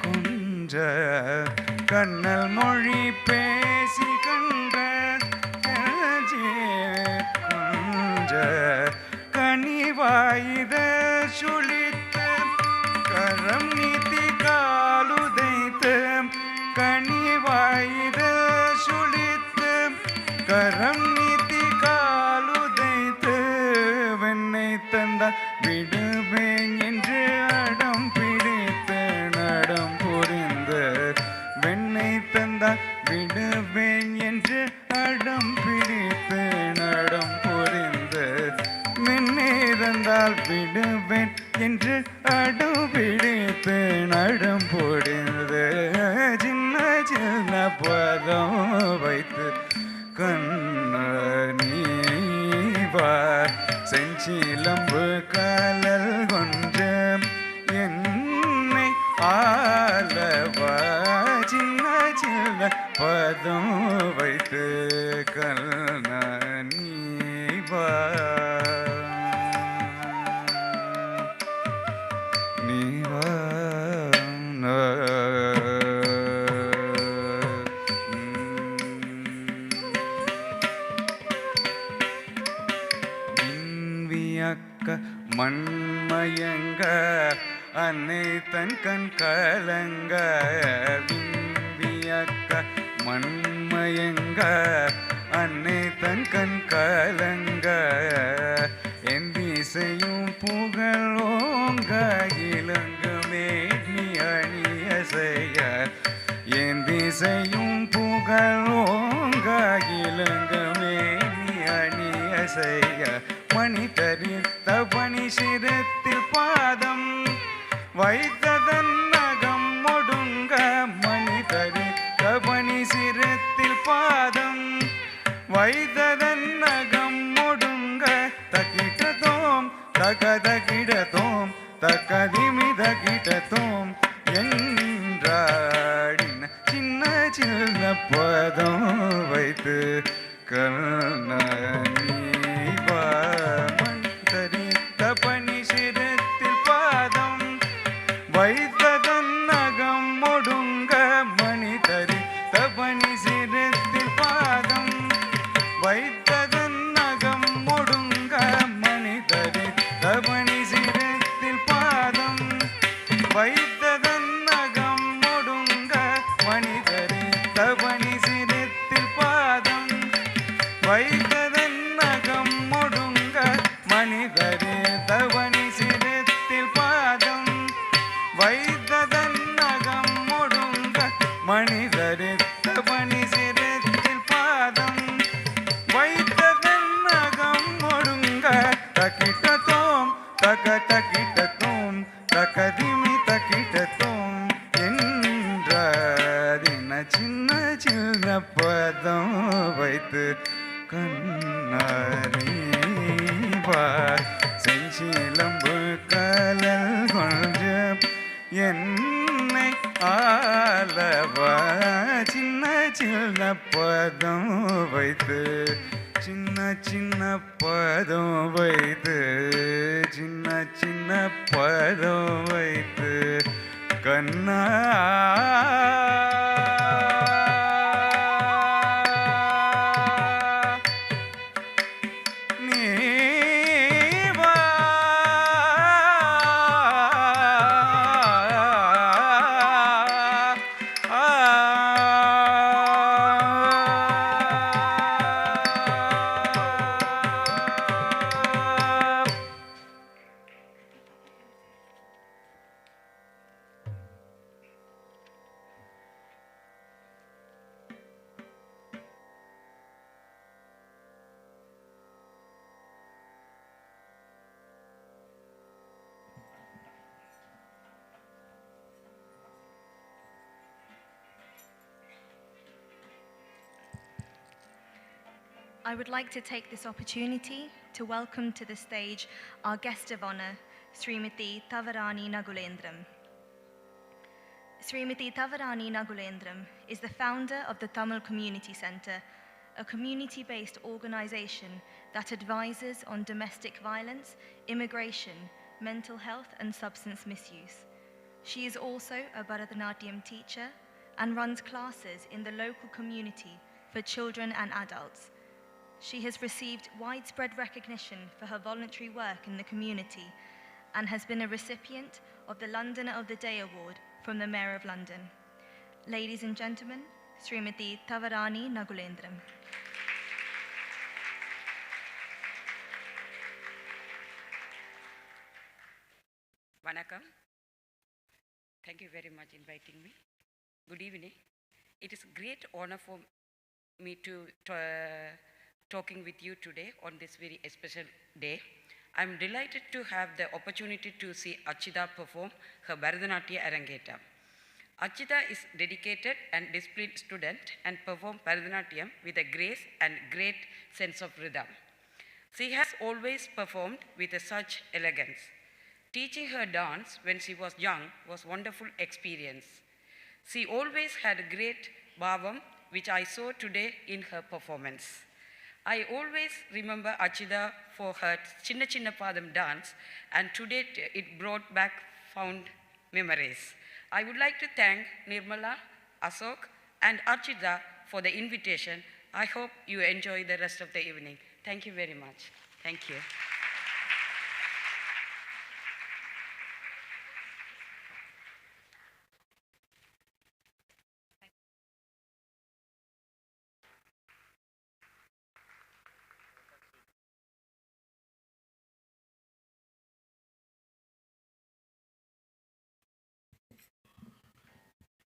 கொஞ்ச கண்ணல் மொழி பேசி கங்க கொஞ்ச கனிவாயுத சுழித்த கரம் நீத்தி காலுதைத்து கனிவாயுத சுழித்த கரம் நீத்தி காலுதைத்து வெண்ணை தந்த விடுவேன் என்று அடம் பிடித்து நடம் புரிந்து வெண்ணை தந்த விடுவேன் என்று அடம் பிடித்து நடம் புரிந்து வெண்ணை தந்தால் விடுவேன் என்று அடம் பிடித்து நடம் புரிந்து சின்ன சின்ன பதம் வைத்து கண்ணீவா செஞ்சிலம்பு காலல் கொஞ்சம் என்னை ஆளவா சின்ன சின்ன பதம் வைத்து கண்ணீவா நீவா மண்மயங்க அன்னை தன் கண் கலங்க வியக்க மண்மயங்க அன்னை தன் கண் கலங்க என் திசையும் புகழோங்க இளங்குமே நீ அணிய செய்ய என் திசையும் புகழோங்க இளங்குமே நீ அணிய செய்ய மணி தரித்த பணி சிரத்தில் பாதம் வைத்ததன் நகம் ஒடுங்க மணி தரித்த பணி சிரத்தில் பாதம் வைத்ததன் நகம் ஒடுங்க தகிடதோம் தகதகிடதோம் தகதிமிதகிடதோம் என்றாடின சின்ன சின்ன பதம் வைத்து கண்ணீவா தரித்த பணி சிரத்தில் பாதம் வைத்ததன் வைத்ததன் நகம் ஒடுங்க மனிதரே தவணி சிரத்தில் பாதம் வைத்ததன் நகம் ஒடுங்க மனிதரே தவணி சிரத்தில் பாதம் வைத்ததன் நகம் ஒடுங்க மனிதரே தவணி சிரத்தில் பாதம் வைத்ததன் நகம் ஒடுங்க தக்கிட்டத்தோம் தக தக்கிட்டத்தோம் தகதிமி தக்கிட்டத்தோம் என்ற தின சின்ன சின்ன பதம் வைத்து கண்ணறிவார் செஞ்சிலம்பு கலல் கொஞ்ச என்னை ஆளவா சின்ன சின்ன பதம் வைத்து சின்ன சின்ன பதம் வைத்து சின்ன சின்ன பதம் வைத்து கண்ணா I would like to take this opportunity to welcome to the stage our guest of honour, Srimati Thavarani Nagulendram. Srimati Thavarani Nagulendram is the founder of the Tamil Community Centre, a community-based organisation that advises on domestic violence, immigration, mental health and substance misuse. She is also a Bharatanatyam teacher and runs classes in the local community for children and adults. She has received widespread recognition for her voluntary work in the community and has been a recipient of the Londoner of the Day Award from the Mayor of London. Ladies and gentlemen, Srimati Thavarani Nagulendram. Vanakkam. Thank you very much for inviting me. Good evening. It is a great honor for me to talking with you today on this very special day. I'm delighted to have the opportunity to see Archita perform her Bharatanatyam Arangetram. Archita is dedicated and disciplined student and performs Bharatanatyam with a grace and great sense of rhythm. She has always performed with such elegance. Teaching her dance when she was young was a wonderful experience. She always had a great Bhavan, which I saw today in her performance. I always remember Archita for her Chinna Chinna Padam dance, and today it brought back fond memories. I would like to thank Nirmala, Ashok, and Archita for the invitation. I hope you enjoy the rest of the evening. Thank you very much. Thank you.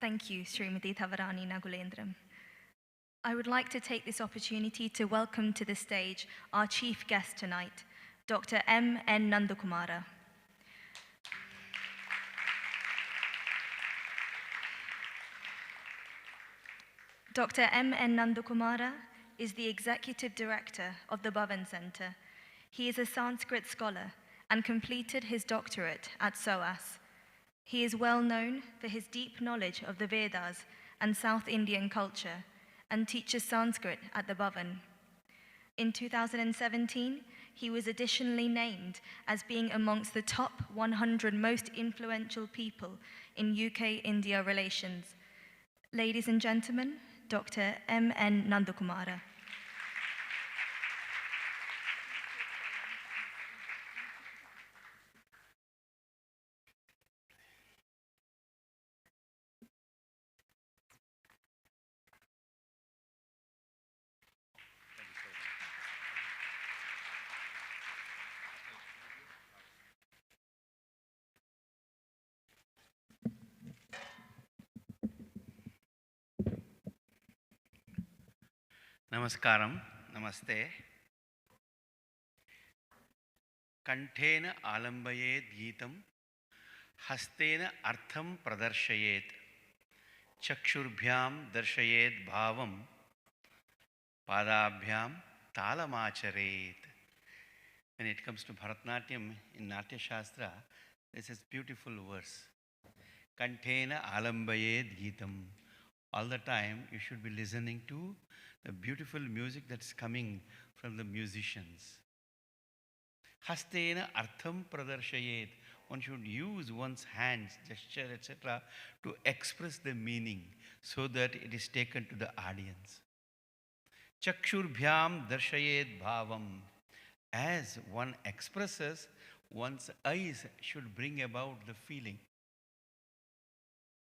Thank you, Srimati Thavarani Nagulendram. I would like to take this opportunity to welcome to the stage our chief guest tonight, Dr. M.N. Nandakumara. Dr. M.N. Nandakumara is the Executive Director of the Bhavan Centre. He is a Sanskrit scholar and completed his doctorate at SOAS. He is well known for his deep knowledge of the Vedas and South Indian culture and teaches Sanskrit at the Bhavan. In 2017, he was additionally named as being amongst the top 100 most influential people in UK-India relations. Ladies and gentlemen, Dr. M.N. Nandakumara. Namaskaram, namaste. Kantena alambayet geetam, hastena artham pradarshayet, chakshurbhyam darshayet bhavam, padabhyam talamacharet. When it comes to Bharatanatyam in Natya Shastra, this is beautiful verse. Kantena alambayet geetam. All the time you should be listening to the beautiful music that's coming from the musicians. Hastena artham pradarshayet. One should use one's hands, gesture, etc. to express the meaning so that it is taken to the audience. Chakshurbhyam darshayet bhavam. As one expresses, one's eyes should bring about the feeling.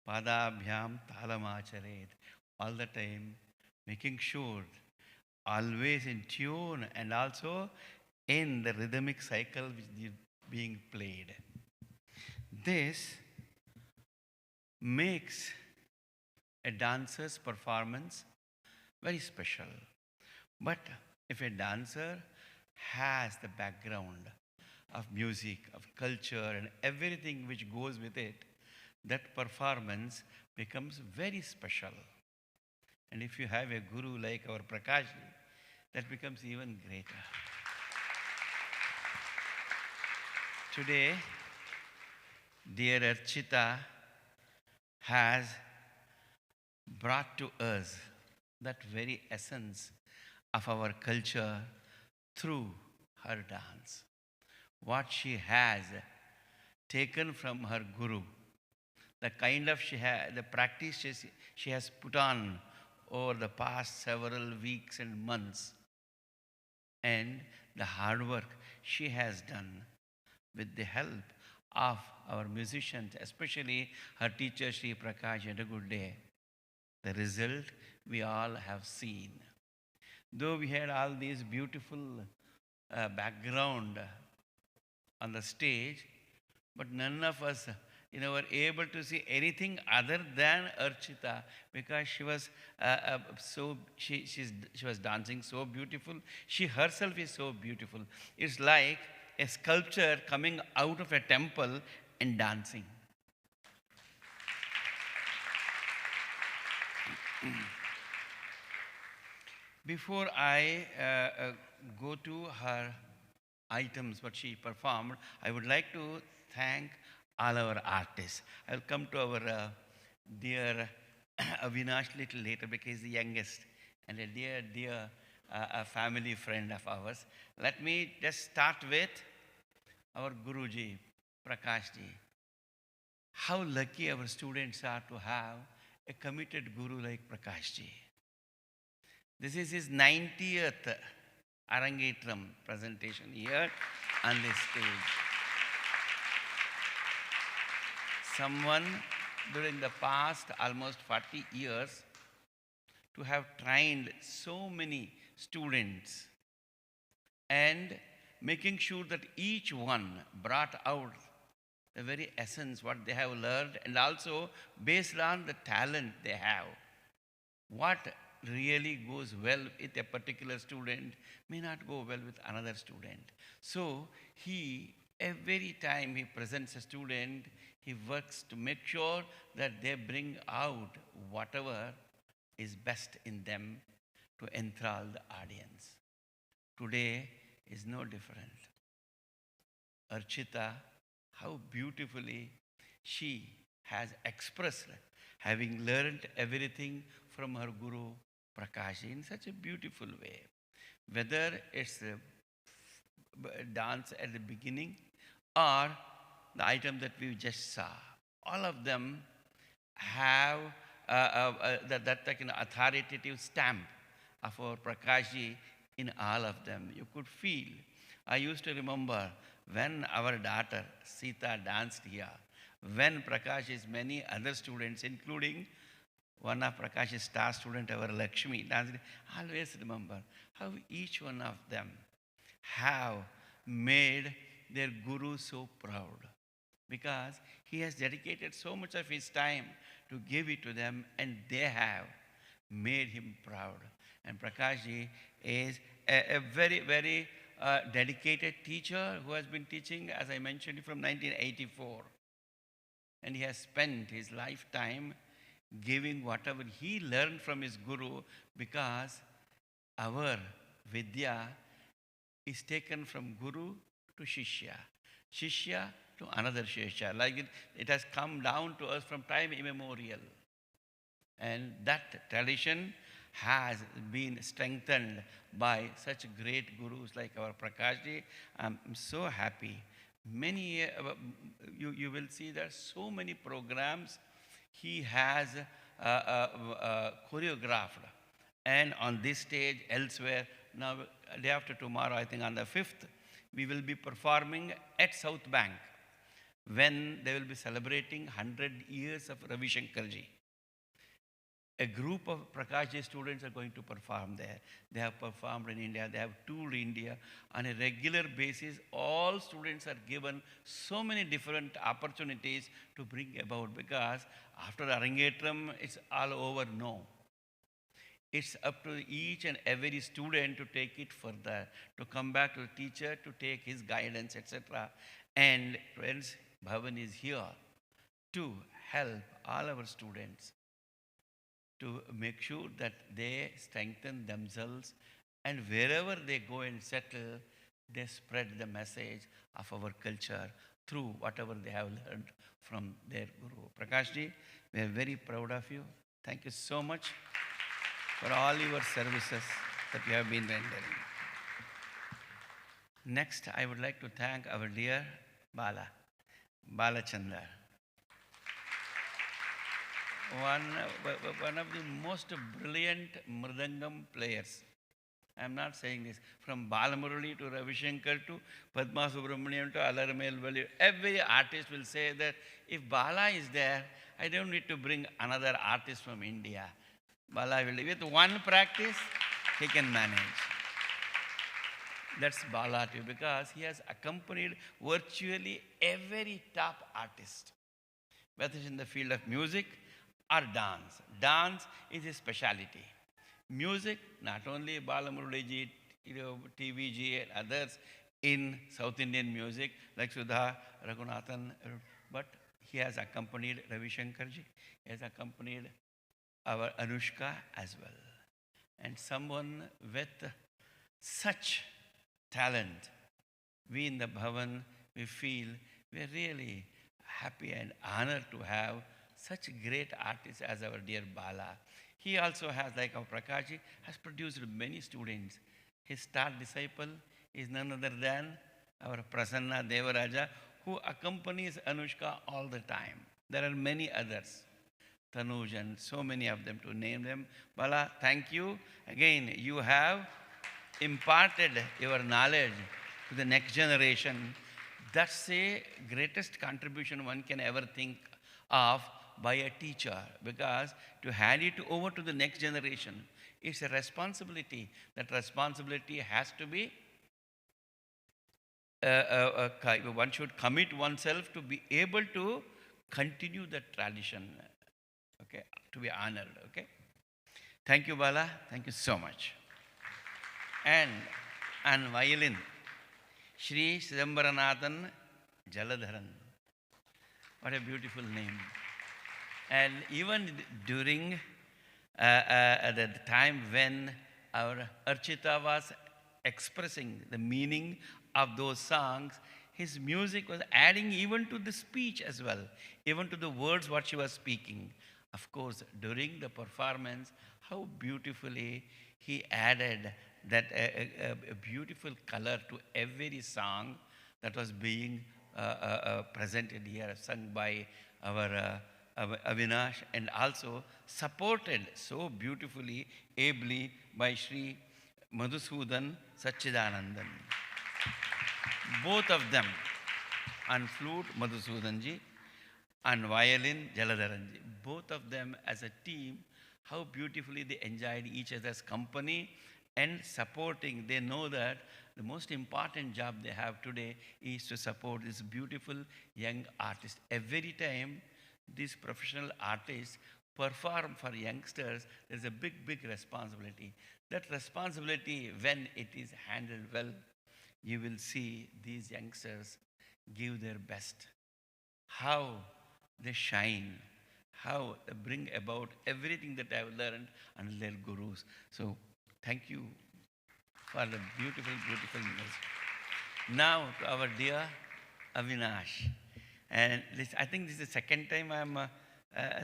Padabhyam talamacharet. All the time making sure, always in tune and also in the rhythmic cycle which is being played. This makes a dancer's performance very special. But if a dancer has the background of music, of culture and everything which goes with it, that performance becomes very special. And if you have a guru like our Prakash, that becomes even greater. Today, dear Archita has brought to us that very essence of our culture through her dance. What she has taken from her guru, the kind of the practice she has put on over the past several weeks and months, and the hard work she has done with the help of our musicians, especially her teacher Sri Prakash Yadagudde. The result we all have seen. Though we had all these beautiful background on the stage, but none of us were able to see anything other than Archita, because she was she was dancing so beautiful. She herself is so beautiful. It's like a sculpture coming out of a temple and dancing. Before I go to her items, what she performed, I would like to thank all our artists. I'll come to our dear Avinash little later because he's the youngest and a dear a family friend of ours. Let me just start with our Guruji, Prakashji. How lucky our students are to have a committed Guru like Prakashji. This is his 90th Arangetram presentation here on this stage. Someone during the past almost 40 years to have trained so many students and making sure that each one brought out the very essence what they have learned, and also based on the talent they have. What really goes well with a particular student may not go well with another student. So every time he presents a student, he works to make sure that they bring out whatever is best in them to enthrall the audience. Today is no different. Archita, how beautifully she has expressed, having learned everything from her Guru Prakash in such a beautiful way. Whether it's a dance at the beginning or the item that we just saw, all of them have that authoritative stamp of our Prakashji in all of them. You could feel. I used to remember when our daughter Sita danced here, when Prakash's many other students, including one of Prakash's star student, our Lakshmi, danced, I always remember how each one of them have made their Guru so proud, because he has dedicated so much of his time to give it to them, and they have made him proud. And Prakash ji is a very, very dedicated teacher who has been teaching, as I mentioned, from 1984. And he has spent his lifetime giving whatever he learned from his guru, because our Vidya is taken from Guru to Shishya, Shishya to another Shishya. Like it has come down to us from time immemorial. And that tradition has been strengthened by such great gurus like our Prakash ji. I'm so happy. Many, you will see there are so many programs he has choreographed. And on this stage, elsewhere, now day after tomorrow, I think on the 5th, we will be performing at South Bank when they will be celebrating 100 years of Ravi Shankarji. A group of Prakash ji students are going to perform there. They have performed in India. They have toured India. On a regular basis, all students are given so many different opportunities to bring about, because after Arangetram, it's all over. No. It's up to each and every student to take it further, to come back to the teacher, to take his guidance, etc. And friends, Bhavan is here to help all our students to make sure that they strengthen themselves, and wherever they go and settle, they spread the message of our culture through whatever they have learned from their guru. Prakash ji, we are very proud of you. Thank you so much for all your services that you have been rendering. Next, I would like to thank our dear Balachandar. One of the most brilliant Mridangam players. I'm not saying this. From Balamurali to Ravi Shankar to Padma Subramanian to Alarmel Valley, every artist will say that if Bala is there, I don't need to bring another artist from India. Bala will, with one practice, he can manage. That's Bala too, because he has accompanied virtually every top artist, whether it's in the field of music or dance. Dance is his speciality. Music, not only Balamurali, TVG and others in South Indian music like Sudha, Raghunathan, but he has accompanied Ravi Shankarji, he has accompanied our Anushka as well. And someone with such talent, we in the Bhavan, we feel we're really happy and honored to have such great artists as our dear Bala. He also has, like our Prakash, has produced many students. His star disciple is none other than our Prasanna Devaraja, who accompanies Anushka all the time. There are many others, Tanuj and so many of them to name them. Bala, thank you. Again, you have imparted your knowledge to the next generation. That's the greatest contribution one can ever think of by a teacher, because to hand it over to the next generation is a responsibility. That responsibility has to be, one should commit oneself to be able to continue the tradition, okay, to be honored, okay. Thank you, Bala. Thank you so much. And on violin, Shri Sithamparanathan Jalatharan. What a beautiful name. And even during the time when our Archita was expressing the meaning of those songs, his music was adding even to the speech as well, even to the words what she was speaking. Of course, during the performance, how beautifully he added that a beautiful color to every song that was being presented here, sung by our Avinash, and also supported so beautifully, ably by Sri Madhusoodanan, Satchithanandan. Both of them, on flute, Madhusoodanji, on violin, Jalatharanji. Both of them as a team, how beautifully they enjoyed each other's company and supporting. They know that the most important job they have today is to support this beautiful young artist. Every time these professional artists perform for youngsters, there's a big, big responsibility. That responsibility, when it is handled well, you will see these youngsters give their best. How they shine, how they bring about everything that I have learned under their gurus. So thank you for the beautiful, beautiful music. Now to our dear Avinash. And this, I think this is the second time I'm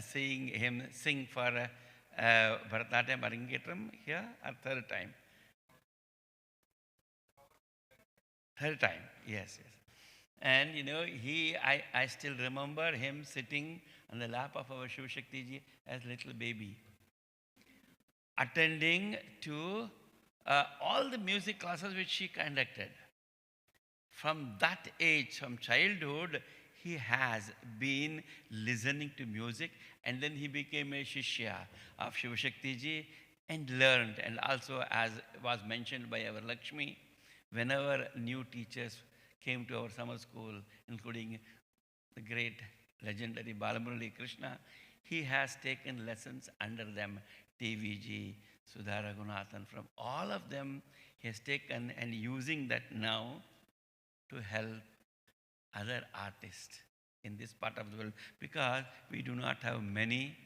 seeing him sing for Bharatanatyam Arangetram here, or third time? Third time, yes, yes. And you know, I still remember him sitting on the lap of our Shiv Shakti ji as little baby, attending to all the music classes which she conducted. From that age, from childhood, he has been listening to music, and then he became a Shishya of Shiv Shakti ji and learned. And also, as was mentioned by our Lakshmi, whenever new teachers came to our summer school, including the great legendary Balamurali Krishna, he has taken lessons under them, TVG, Sudha Raghunathan, from all of them he has taken and using that now to help other artists in this part of the world, because we do not have many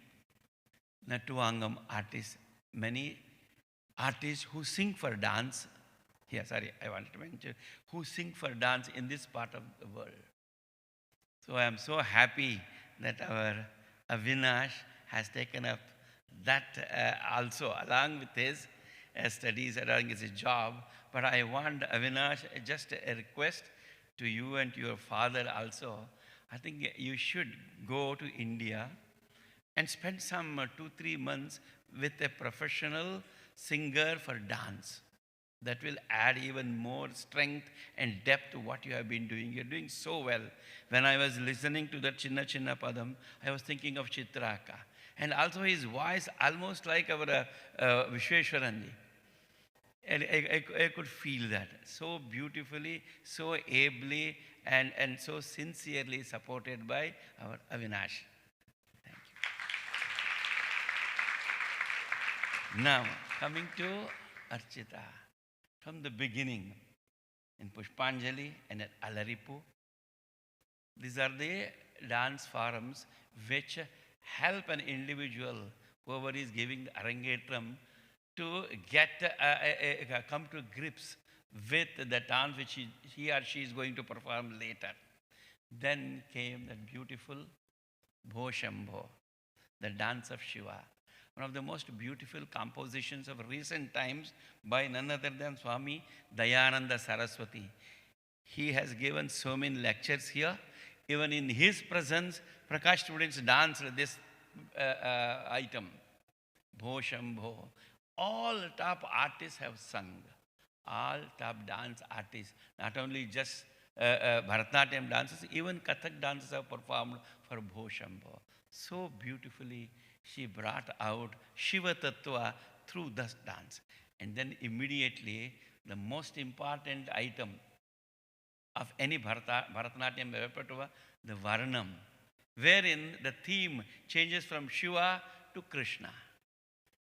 Natuvangam artists, many artists who sing for dance. Yeah, sorry, I wanted to mention, who sing for dance in this part of the world. So I am so happy that our Avinash has taken up that also, along with his studies, along with his job. But I want, Avinash, just a request to you and to your father also. I think you should go to India and spend some 2-3 months with a professional singer for dance. That will add even more strength and depth to what you have been doing. You're doing so well. When I was listening to that Chinna Chinna Padam, I was thinking of Chitraka. And also his voice, almost like our Vishweshwaranji. And I could feel that so beautifully, so ably, and so sincerely supported by our Avinash. Thank you. Now, coming to Archita. From the beginning, in Pushpanjali and at Alaripu, these are the dance forums which help an individual, whoever is giving the Arangetram, to get come to grips with the dance which he or she is going to perform later. Then came that beautiful Bho Shambho, the dance of Shiva. One of the most beautiful compositions of recent times by none other than Swami Dayananda Saraswati. He has given so many lectures here. Even in his presence, Prakash students danced this item, Bho Shambho. All top artists have sung. All top dance artists, not only just Bharatanatyam dances, even Kathak dances have performed for Bho Shambho. So beautifully, she brought out Shiva Tattva through this dance. And then immediately, the most important item of any Bharatanatyam repertoire, the Varnam, wherein the theme changes from Shiva to Krishna.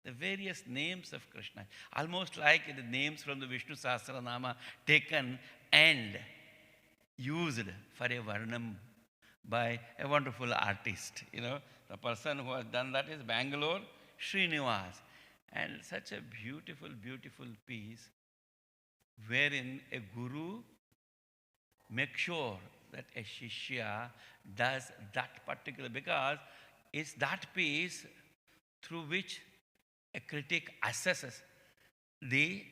The various names of Krishna, almost like the names from the Vishnu Sahasranama taken and used for a Varnam by a wonderful artist. You know, the person who has done that is Bangalore, Srinivas. And such a beautiful, beautiful piece wherein a guru makes sure that a Shishya does that particular, because it's that piece through which a critic assesses the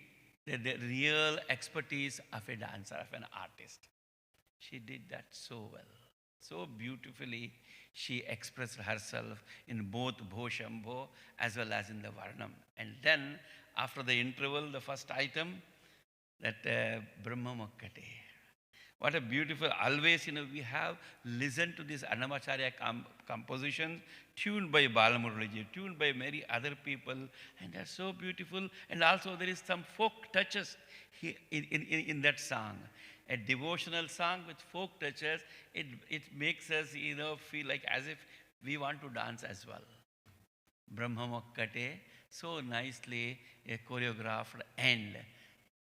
real expertise of a dancer, of an artist. She did that so well. So beautifully, she expressed herself in both Bho Shambho as well as in the Varnam. And then, after the interval, the first item, that Brahma Makkate. What a beautiful, always, you know, we have listened to these Annamacharya compositions tuned by Balamuraliji, tuned by many other people, and they're so beautiful. And also there is some folk touches in that song. A devotional song with folk touches, it makes us, you know, feel like as if we want to dance as well. Brahmamokkate, so nicely a choreographed and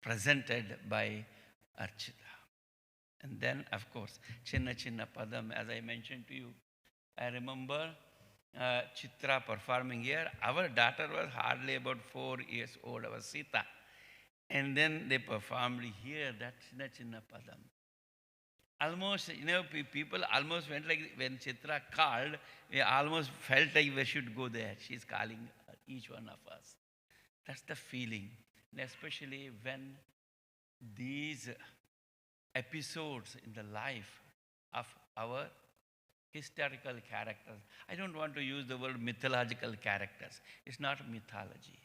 presented by Archita. And then, of course, Chinna Chinna Padam, as I mentioned to you, I remember Chitra performing here. Our daughter was hardly about 4 years old, our Sita. And then they performed here, that Chinna Chinna Padam. Almost, people almost went like, when Chitra called, we almost felt like we should go there. She's calling each one of us. That's the feeling. And especially when these episodes in the life of our historical characters. I don't want to use the word mythological characters. It's not mythology.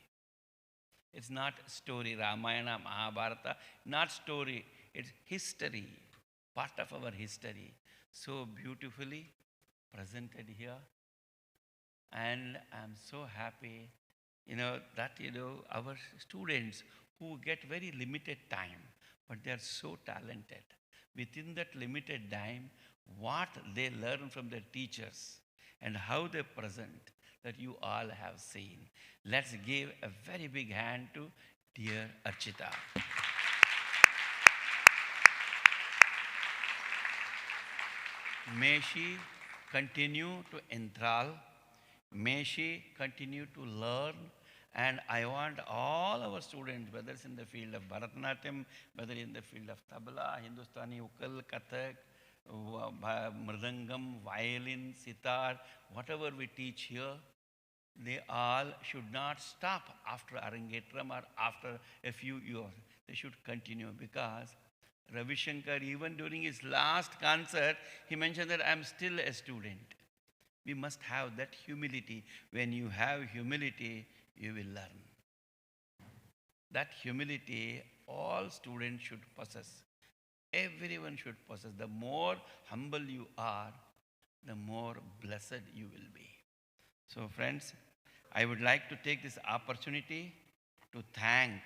It's not story, Ramayana, Mahabharata, not story. It's history, part of our history. So beautifully presented here. And I'm so happy, that, our students who get very limited time, but they are so talented. Within that limited time, what they learn from their teachers and how they present, that you all have seen. Let's give a very big hand to dear Archita. May she continue to enthrall. May she continue to learn. And I want all our students, whether it's in the field of Bharatanatyam, whether in the field of tabla, Hindustani ukal, Kathak, Mridangam, Violin, Sitar, whatever we teach here, they all should not stop after Arangetram or after a few years. They should continue, because Ravi Shankar, even during his last concert, he mentioned that I'm still a student. We must have that humility. When you have humility, you will learn. That humility all students should possess. Everyone should possess. The more humble you are, the more blessed you will be. So friends, I would like to take this opportunity to thank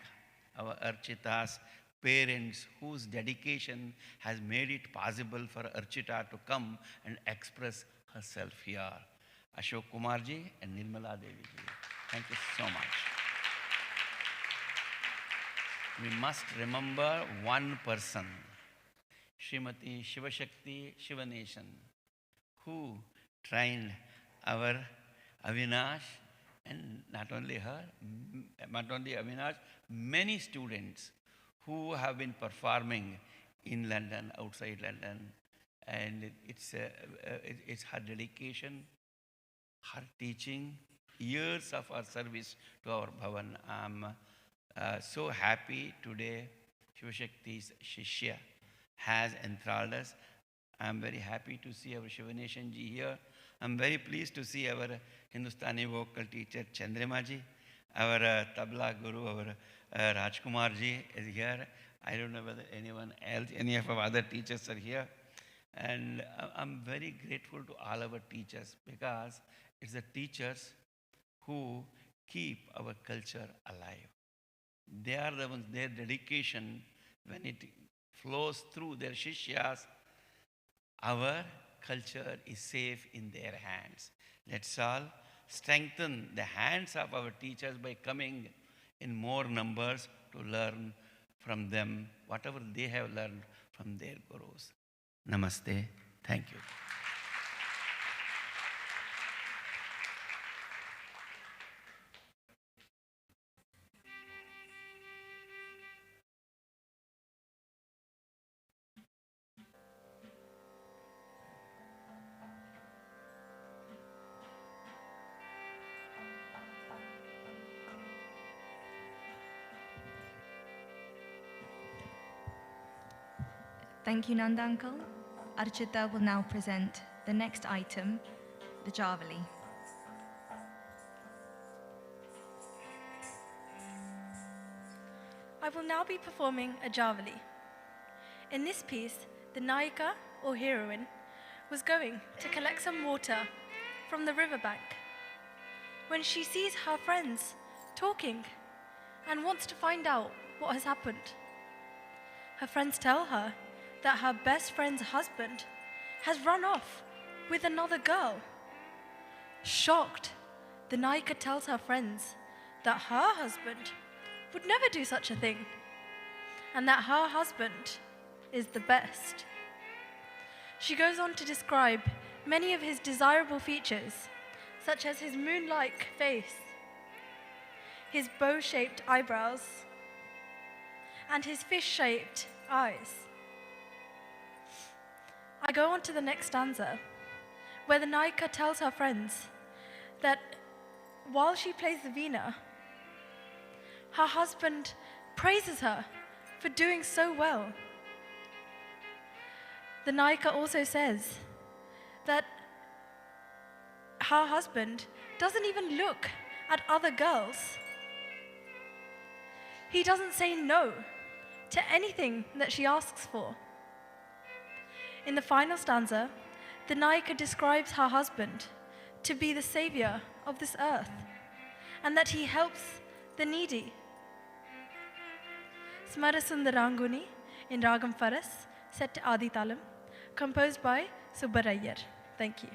our Archita's parents, whose dedication has made it possible for Archita to come and express herself here. Ashok Kumarji and Nirmala Devi ji. Thank you so much. We must remember one person, Srimati Shivashakti Shivanation, who trained our Avinash, and not only her, not only Avinash, many students who have been performing in London, outside London. And it's her dedication, her teaching, years of our service to our Bhavan. I'm so happy today Shivashakti's Shishya has enthralled us. I'm very happy to see our Shivanation ji here. I'm very pleased to see our Hindustani vocal teacher Chandrama ji, our tabla guru, our Rajkumar ji is here. I don't know whether anyone else, any of our other teachers are here. And I'm very grateful to all our teachers, because it's the teachers who keep our culture alive. They are the ones, their dedication, when it flows through their Shishyas, our culture is safe in their hands. Let's all strengthen the hands of our teachers by coming in more numbers to learn from them, whatever they have learned from their gurus. Namaste. Thank you. Thank you, Nanda Uncle. Archita will now present the next item, the Javali. I will now be performing a Javali. In this piece, the Nayika, or heroine, was going to collect some water from the riverbank when she sees her friends talking and wants to find out what has happened. Her friends tell her that her best friend's husband has run off with another girl. Shocked, the the Nayika tells her friends that her husband would never do such a thing, and that her husband is the best. She goes on to describe many of his desirable features, such as his moon-like face, his bow-shaped eyebrows, and his fish-shaped eyes. I go on to the next stanza, where the Nayika tells her friends that while she plays the veena, her husband praises her for doing so well. The Nayika also says that her husband doesn't even look at other girls. He doesn't say no to anything that she asks for. In the final stanza, the Nayika describes her husband to be the savior of this earth, and that he helps the needy. Smara Sundaranguni in Ragam Faras, set to Adi Talam, composed by Subbarayyar. Thank you.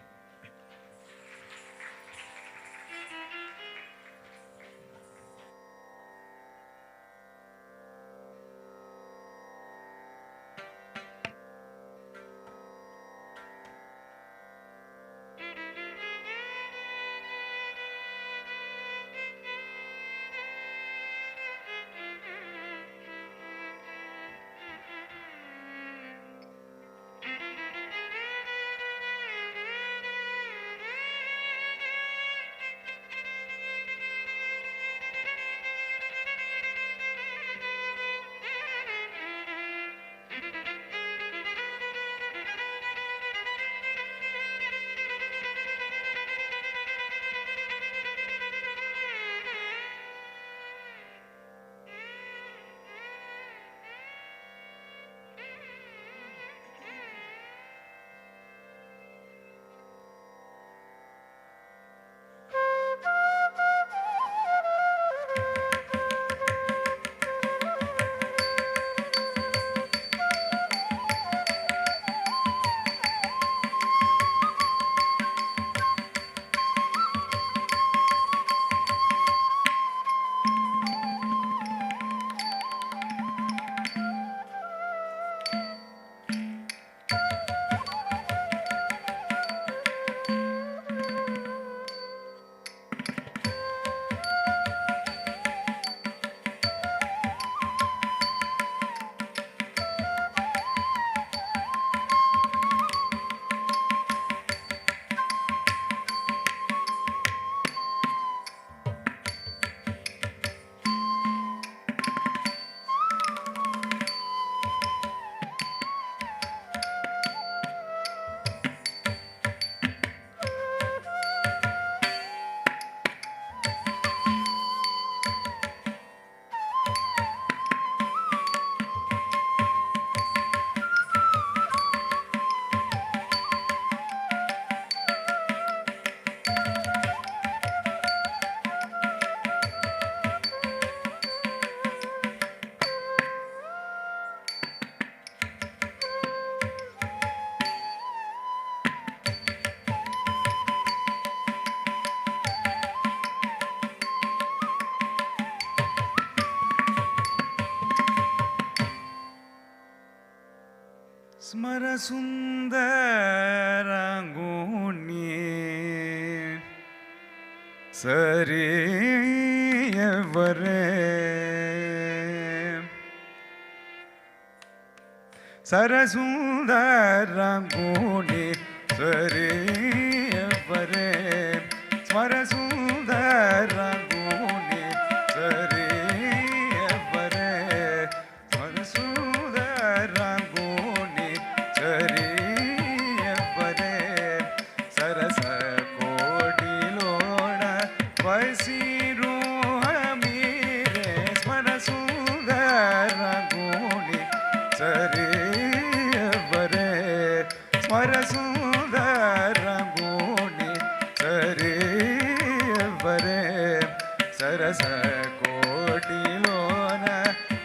Smara Sundaranguni Sariyavare Sarasundaranguni Sariyavare Smara Sundaranguni Sariyavare Smara Sundaranguni Sariyavare Sarasa Kodilona Vaisiru Amire Smara Sundaranguni Sariyavare Smara Sundaranguni Sariyavare Sarasa Kodilona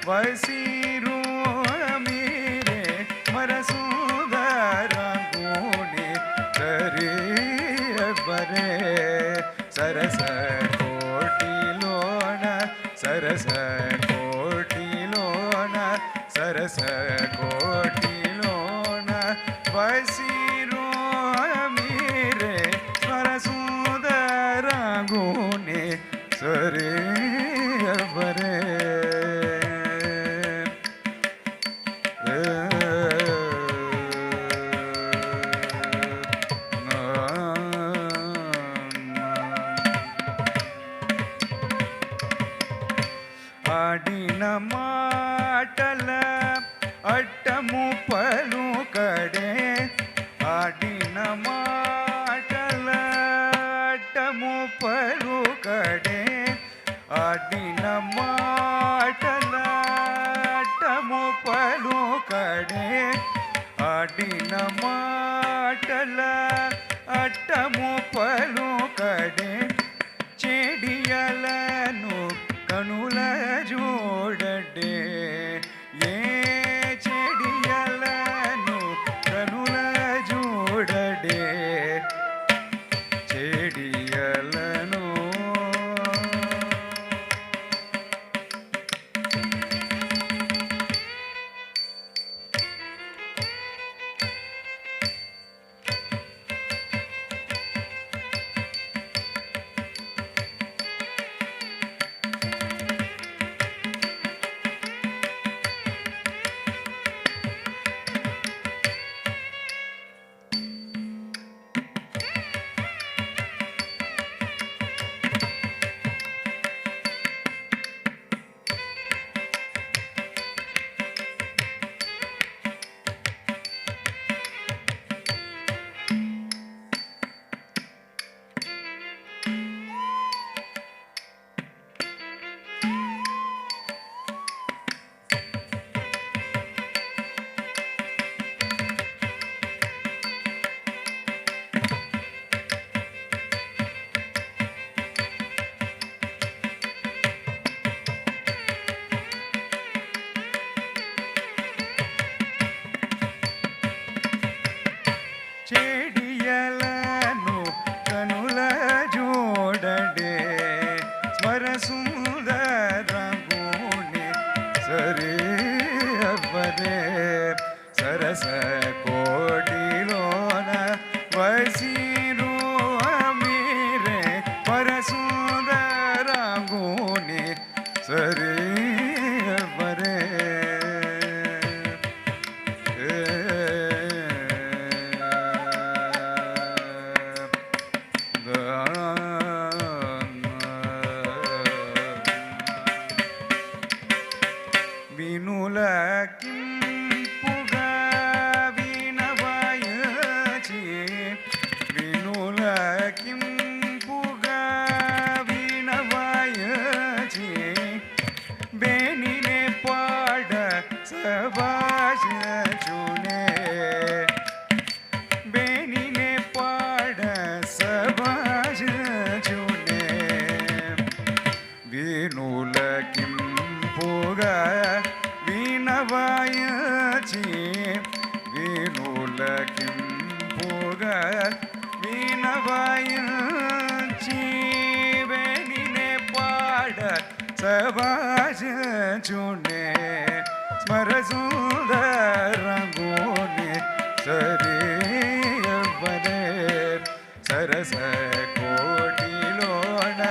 Vaisiru Amire Smara Sundaranguni Sariyavare వరే సరస కోటిలోన సరస కోటిలోన సరస కోటిలోన వసిరో మీరే స్వరసుందర గుణే సరే వరే ఆడిన మాటల అట్టము పలుకడే ఆడిన మాటల అట్టము పలుకడే ఆడిన మాటల అట్టము పలుకడే ఆడిన మాటల అట్టము పలుకడే చెడియలను కనుల జోడడే ఏ చెడియలను కనుల జోడడే చెడియలను చెడియలను కనుల జోడడే స్వరసుందర గుణే సరే అవ్వరే సరస కోటిలోన వసిరు మీరే పరసుందర గుణే సరే అవ్వరే వినులకింపుగా వినవయచి వినులకింపుగా వినవయచి బేనినే పాడ సభాషునే బేనినే పాడ సభాషునే వినులకింపుగా వినవయచి వినులకింపుగా వినవయచి బేనినే పాడ సభాషునే స్మరసుందర గుణే సరే అవ్వరే సరస కోటిలోన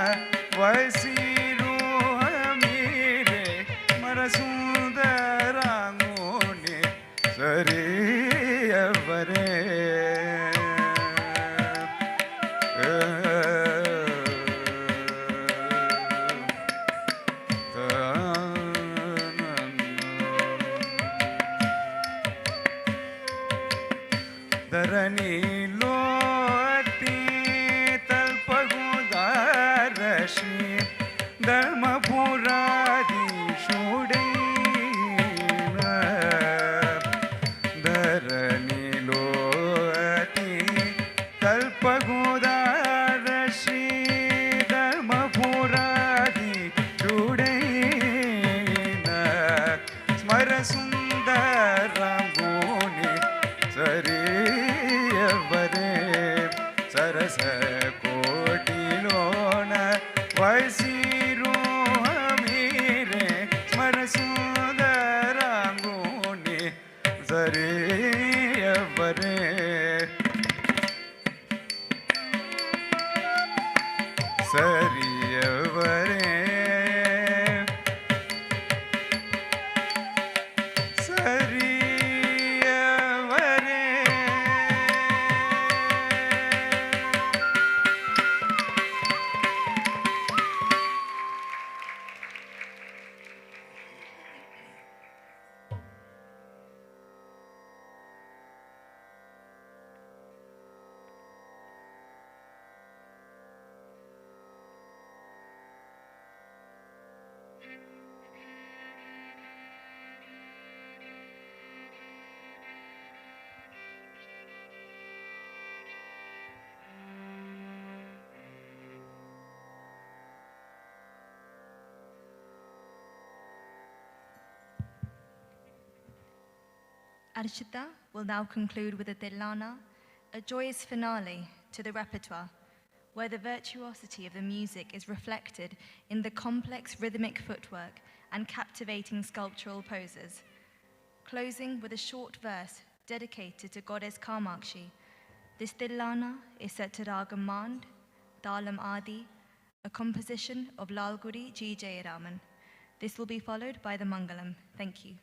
వసిరు మీరే మరసుందర గుణే సరే అవ్వరే ವೈಸಿರೋ ಮೀರೆ ಮರಸುದರಂಗೋನಿ ಸರಿಯವರೇ ಸರಿಯವರೇ Archita will now conclude with a Tilana, a joyous finale to the repertoire, where the virtuosity of the music is reflected in the complex rhythmic footwork and captivating sculptural poses. Closing with a short verse dedicated to Goddess Kamakshi, this Tilana is set to Ragam Mand, Talam Adi, a composition of Lalguri G. Jayaraman. This will be followed by the Mangalam. Thank you.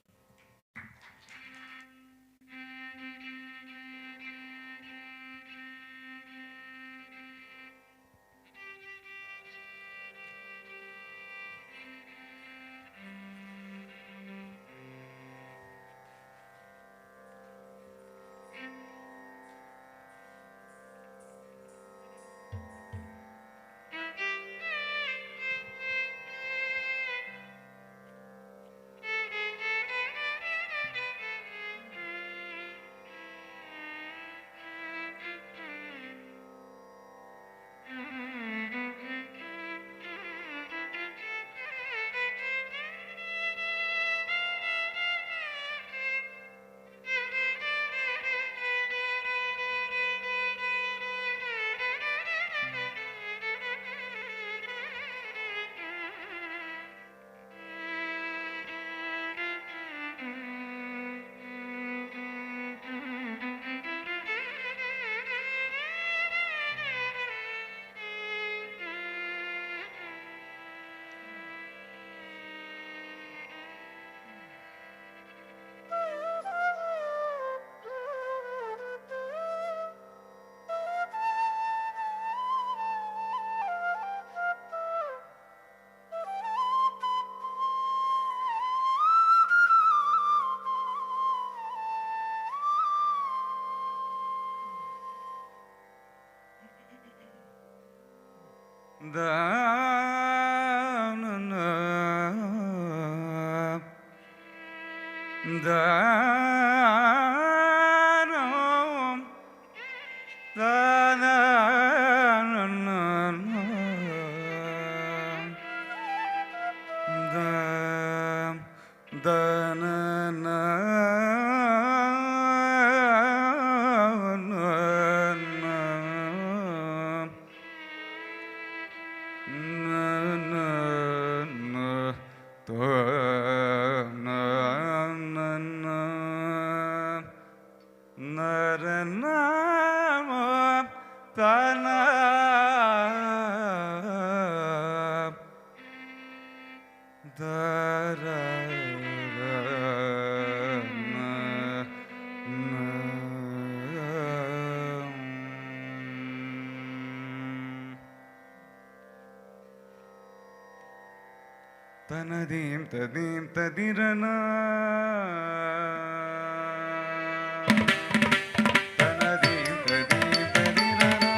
Tanadim tadim tadirana Tanadim tadim tadirana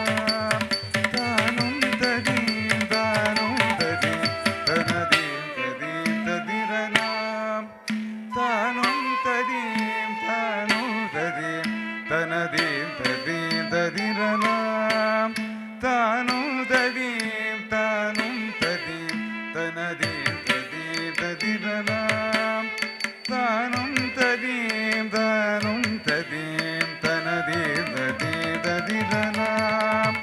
Tanum tadim tanum tadim Tanadim tadim tadirana Tanum tadim tanum tadim Tanadim tadim tadirana Tanum tadim tanum tadim Tanadim Tadiranam, Tanum Tadim, Tanum Tadim, Tanadim Tadim, Tadiranam,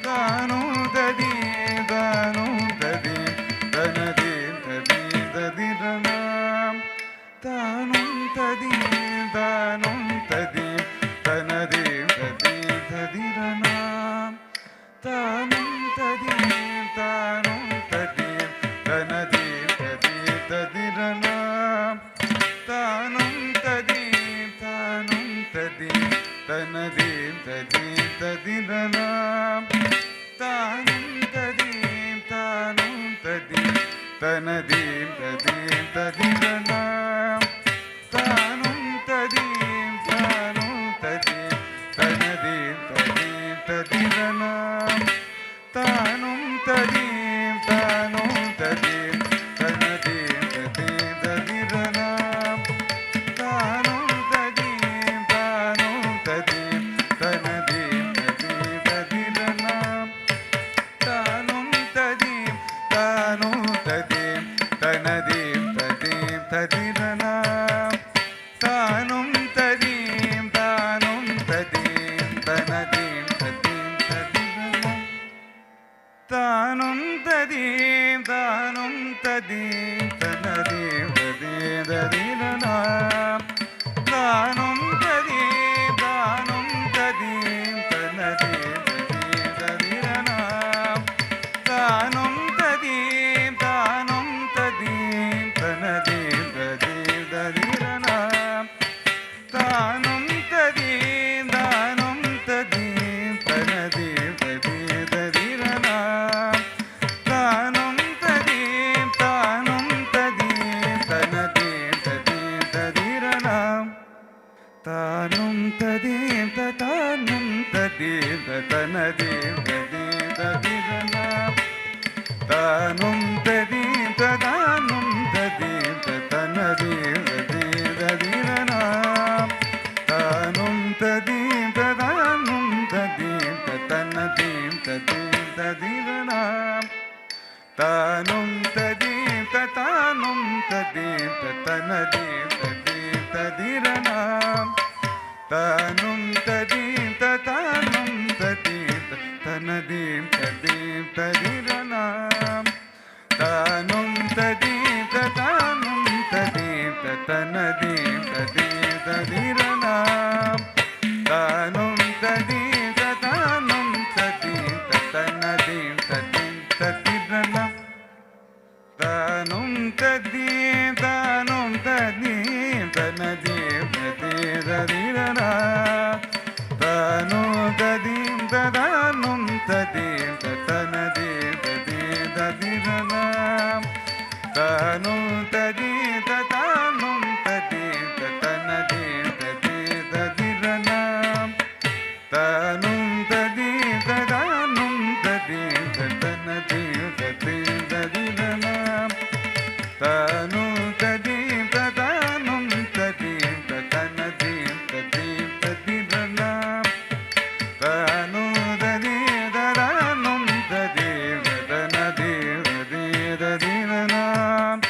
Tanum Tadim, Tanum Tadim. தானும் ததீம் தானும் ததீம் தனதீம் ததீம் ததிரணாம் தானும் ததீம் தானும் ததீம் தனதீம் ததீம் ததிரணாம் தானும் ததீம் தானும் ததீம் தனதீம் ததீம் ததிரணாம் தானும் ததீம் தானும் ததீம் தனதீம் ததீம் ததிரணாம் தானும் ததீம் தானும் ததீம் தனதீம் ததீம் ததிரணாம் தானும் ததீம் தானும் ததீம் தனதீம் ததீம் ததிரணாம் தானும் ததீம் தானும் ததீம் தனதீம் ததீம் ததிரணாம் தானும் ததீம் தானும் ததீம் தனதீம் ததீம் ததிரணாம் தானும் ததீம் தானும் ததீம் தனதீம் ததீம் ததிரணாம் தானும் ததீம் தானும் ததீம் தனதீம் ததீம் ததிரணாம் தானும் ததீம் தானும் ததீம் தனதீம் ததீம் ததிரணாம் தானும் ததீம் தானும் ததீம் தனதீம் ததீம் ததிரணாம் தானும் ததீம் தானும் ததீம் தனதீம் ததீம் ததிரணாம் தானும் ததீம் தானும் ததீம் தனதீம் ததீம் ததிரணாம் தானும் ததீம் தானும் ததீம் தனதீம் ததீம் ததிரணாம் தானும் ததீம் தானும் ததீம் தனதீம் ததீம் ததிரணாம் தானும் ததீம் தானும் ததீம் தனதீம் ததீம் ததிரணாம் தானும் ததீம் தானும் ததீம் தனதீம் ததீம் ததிரணாம் தானும் ததீம் தானும் ததீம் தனதீம் ததீம் ததிரணாம் தானும் ததீம் தானும் ததீம் தனதீம் ததீம் ததிரணாம் தானும் ததீம் தானும் ததீம் தனதீம் ததீம் ததிரணாம் தானும் ததீம் தானும் ததீம் தனதீம் ததீம் ததிரணாம் தானும் ததீம் தானும் ததீம் தனதீம் ததீம் ததிரணாம் தானும் ததீம் தானும் ததீம் தனதீம் ததீம் ததிரணாம் தானும் ததீம் தானும் ததீம் தனதீம் ததீம் ததிரணாம் தானும் ததீம் தானும் ததீம் தனதீம் ததீம் ததிரணாம்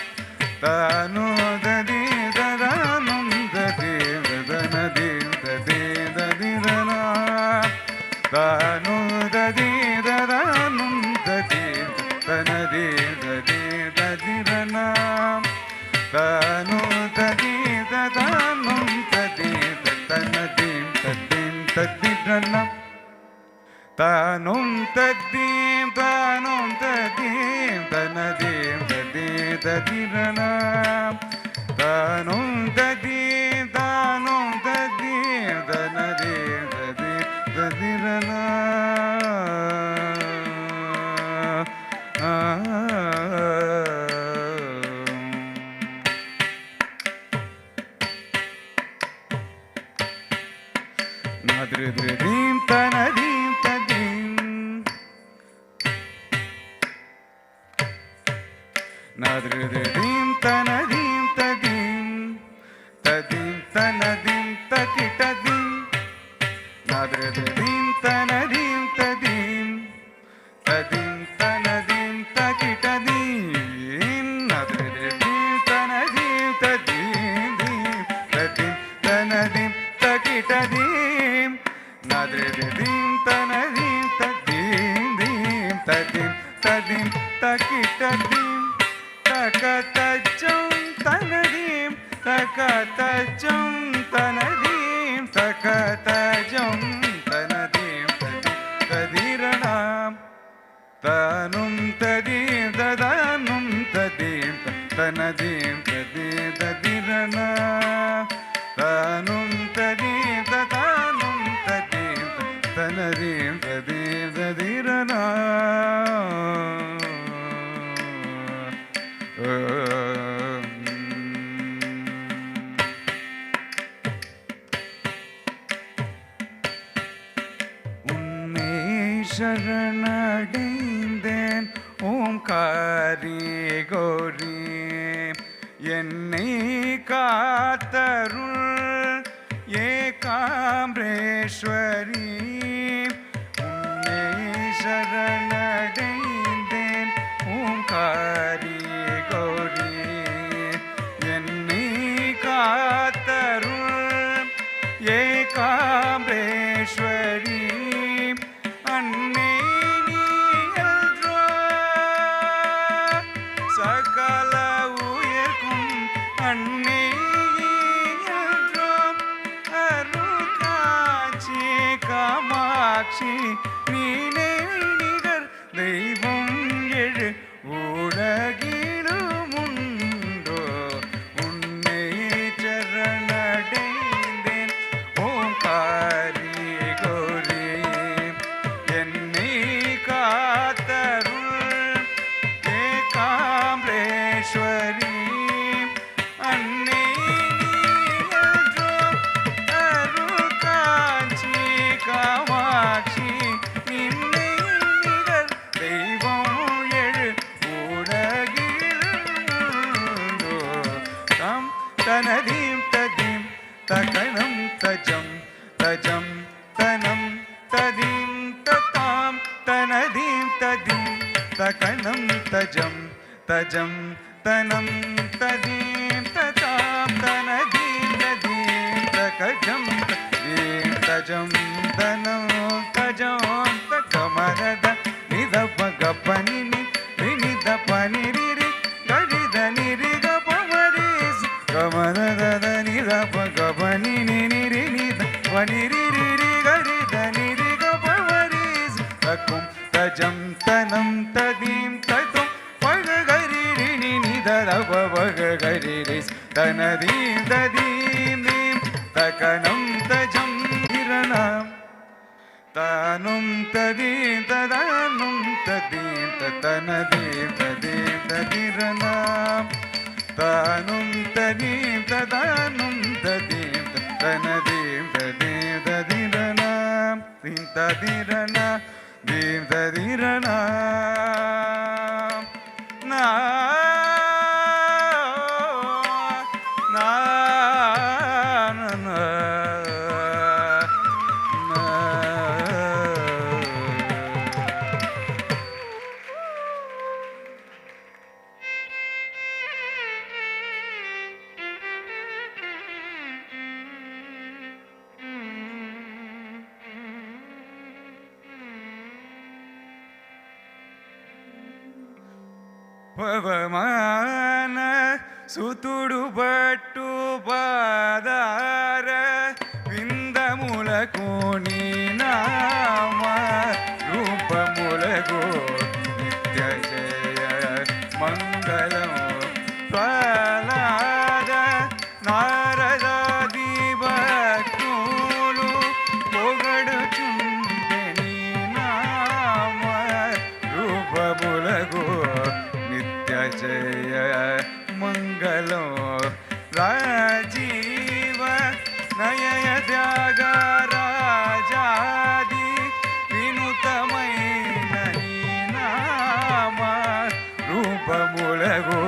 தானும் ததீம் தானும் ததீம் தனதீம் ததீம் ததிரணாம் தானும் ததீம் தானும் ததீம் தனதீம் ததீம் ததிரணாம் தானும் ததீம் தானும் ததீம் தனதீம் ததீம் ததிரணாம் தானும் ததீம் தானும் ததீம் தனதீம் ததீம் ததிரணாம் தானும் ததீம் தானும் ததீம் தனதீம் ததீம் ததிரணாம் நாதிருதிரதீம் தனதீம் ததீம் நாதிருதிரதீம் தனதீம் ததீம் ததீம் தனதீம் தகிடதீம் நாதிருதிரதீம் தனதீம் ததீம் ததீம் தனதீம் தகிடதீம் நாதிருதிரதீம் தனதீம் ததீம் ததீம் தனதீம் தகிடதீம் நாதிருதிரதீம் தனதீம் ததீம் ததீம் ததீம் தகிடதீம் தகதஜம் தனதீம் தகதஜம் தனதீம் தகதஜம் தனதீம் ததிரணாம் tanum tadim tadanum tadim tanadim tadim tadirana tanum tadim tadanum tadim tanadim tadim tadirana சரணடைந்தேன் ஓம்காரி கௌரி என்னை காத்தருள் ஏகாம்பரேஸ்வரி உன்னை சரணடைந்தேன் ஓம்காரி கௌரி என்னை காத்தருள் ஏகாம்பரேஸ்வரி அன்னை நீயல்றோ சகல உயிர்க்கும் அன்னை நீயல்றோ அருள் காட்சி காமாட்சி நீனே நிகர் தெய்வம் எழு உலகிலும் உண்டோ உன்னை சரணடைந்தேன் ஓம்காரி கௌரி என்னை காத்தருள் ஏகாம்பரேஸ்வரி அன்னை நீயல்றோ அருள் காட்சி காமாட்சி நின்னை நிகர் தெய்வம் எழு உலகிலுண்டோ தம் தனதீம் ததீம் தகணம் தஜம் தஜம் தனம் ததீம் ததாம் தனதீம் ததீம் தகணம் தஜம் தஜம் தனம் ததீம் ததாம் தனதீம் ததீம் தகஜம் ததீம் தஜம் தனம் தஜம் தகமரத நிதப கபனினி வினித பனிரிரி கடித நிரிக பமரிஸ் கமரத நிதப கபனினி நிரி நித பனிரிரி கடித நிரிக பமரிஸ் தக்கும் தஜம் தனம் ததீம் ததும் பககரிணி நிதரப பககரிஸ் தனதீம் ததீம் தீம் தகனம் தஜம் இரணம் தானும் ததீம் ததானும் ததீம் தனதீம் ததீம் ததிரணம் தானும் ததீம் ததானும் ததீம் தனதீம் ததீம் ததிரணம் தீம் ததிரண தீம் ததிரணம் நா நா நா పవమాన సుతుడు పట్టు పాదార విందములకు నీ నామ రూపములకు నిత్య జయ మంగళం ప్రహ్లాద నారదాది భక్తులు పొగడుచుండే నీ నామ రూపములకు జయ మంగళం రాజీవ నయన త్యాగ రాజాది వినుతమైన నీ నామ రూపములగు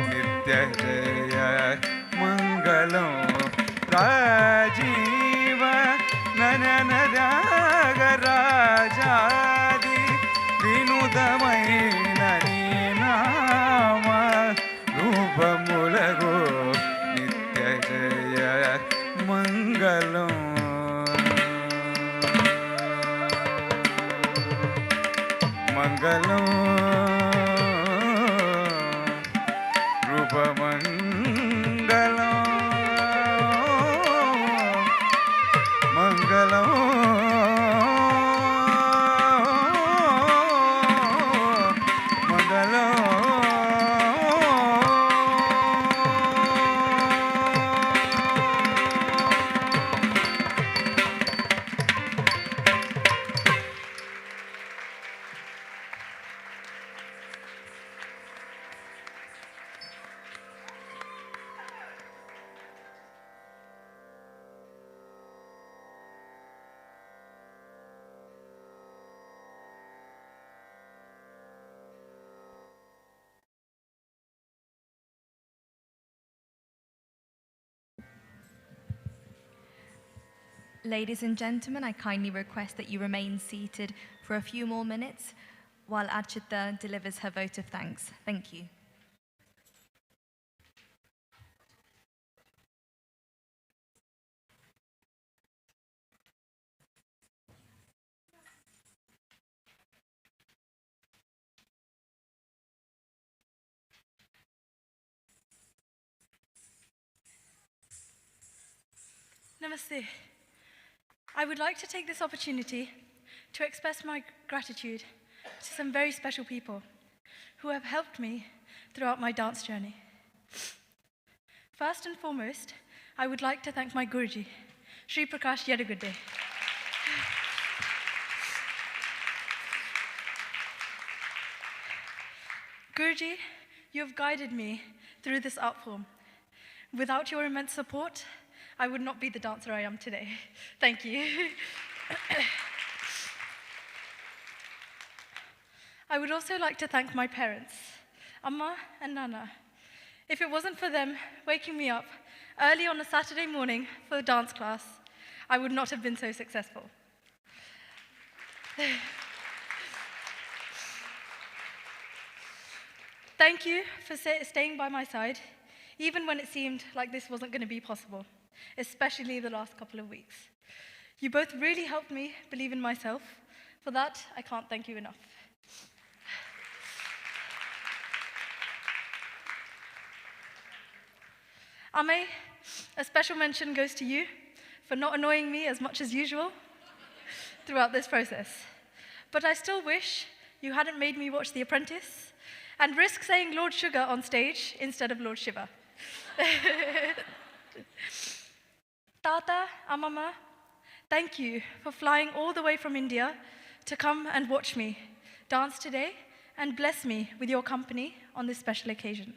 నిత్య జయ మంగళం రాజీవ నయన త్యాగ రాజాది వినుతమైన నీ నామ రూపములగు నిత్య జయ మంగళం మంగళం రూపమంగళం మంగళం Ladies and gentlemen, I kindly request that you remain seated for a few more minutes while Archita delivers her vote of thanks. Thank you. Namaste. I would like to take this opportunity to express my gratitude to some very special people who have helped me throughout my dance journey. First and foremost, I would like to thank my Guruji, Sri Prakash Yadagudde. Guruji, you have guided me through this art form. Without your immense support, I would not be the dancer I am today. Thank you. I would also like to thank my parents, Amma and Nana. If it wasn't for them waking me up early on a Saturday morning for dance class, I would not have been so successful. Thank you for staying by my side, even when it seemed like this wasn't going to be possible, especially the last couple of weeks. You both really helped me believe in myself. For that, I can't thank you enough. Ame, a special mention goes to you for not annoying me as much as usual throughout this process. But I still wish you hadn't made me watch The Apprentice and risk saying Lord Sugar on stage instead of Lord Shiva. Tata, Amama, thank you for flying all the way from India to come and watch me dance today and bless me with your company on this special occasion.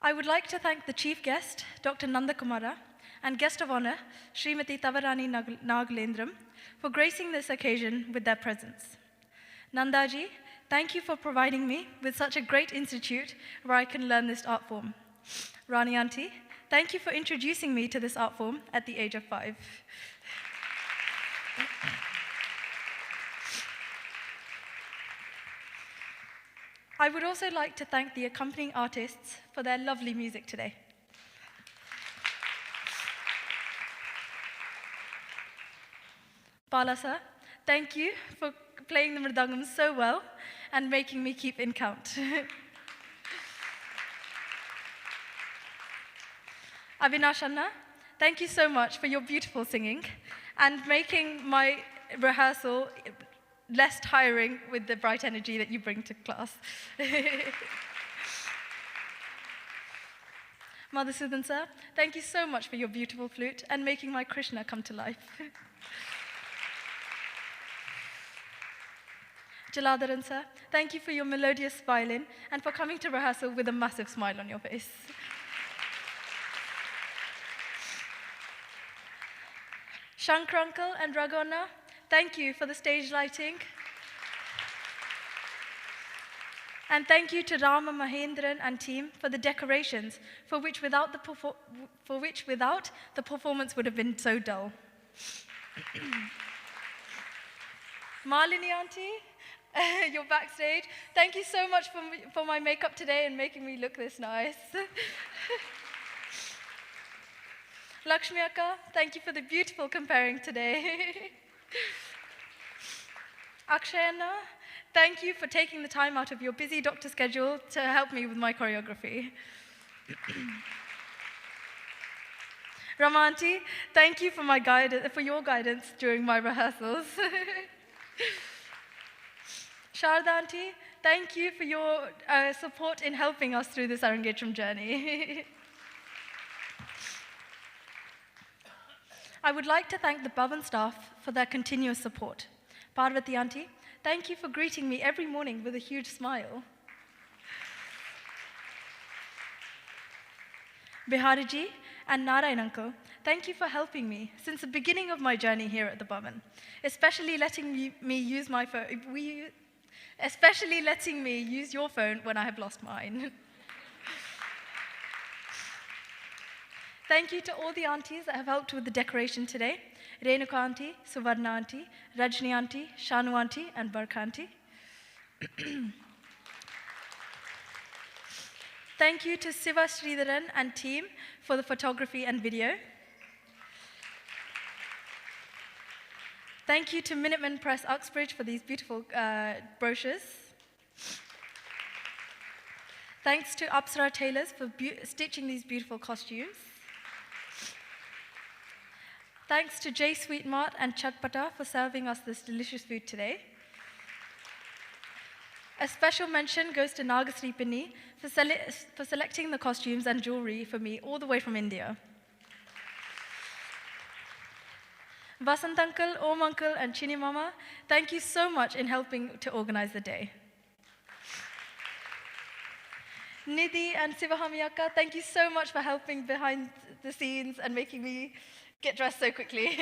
I would like to thank the chief guest, Dr. Nandakumara, and guest of honor, Srimati Tavarani Nagalendram, for gracing this occasion with their presence. Nandaji, thank you for providing me with such a great institute where I can learn this art form. Rani Auntie, thank you for introducing me to this art form at the age of 5. I would also like to thank the accompanying artists for their lovely music today. Bala sir, thank you for playing the Mridangam so well and making me keep in count. Avinash Anna, thank you so much for your beautiful singing and making my rehearsal less tiring with the bright energy that you bring to class. Madhusoodanan sir, thank you so much for your beautiful flute and making my Krishna come to life. Jalatharan sir, thank you for your melodious violin and for coming to rehearsal with a massive smile on your face. Shankar uncle and Ragona, thank you for the stage lighting. And thank you to Rama Mahendran and team for the decorations, for which without the performance would have been so dull. Malini auntie, you're backstage. Thank you so much for my makeup today and making me look this nice. Lakshmi Akka, thank you for the beautiful comparing today. Akshayana, thank you for taking the time out of your busy doctor schedule to help me with my choreography. Ramanti, thank you for your guidance during my rehearsals. Shardanti, thank you for your support in helping us through this Arangetram journey. I would like to thank the Bhavan staff for their continuous support. Parvati auntie, thank you for greeting me every morning with a huge smile. Bihariji and Narayan uncle, thank you for helping me since the beginning of my journey here at the Bhavan, especially letting me use my phone. Especially letting me use your phone when I have lost mine. Thank you to all the aunties that have helped with the decoration today. Renuka auntie, Suvarna auntie, Rajni auntie, Shanu auntie, and Barka auntie. Thank you to SIVA SRITHARAN and team for the photography and video. Thank you to Minuteman Press Uxbridge for these beautiful brochures. Thanks to Apsara Tailors for stitching these beautiful costumes. Thanks to J Sweetmart and Chatpata for serving us this delicious food today. A special mention goes to Nagasri Pinni for selecting the costumes and jewelry for me all the way from India. Vasant Uncle, Om Uncle, and Chini Mama, thank you so much in helping to organize the day. Nidhi and Sivahami Akka, thank you so much for helping behind the scenes and making me get dressed so quickly.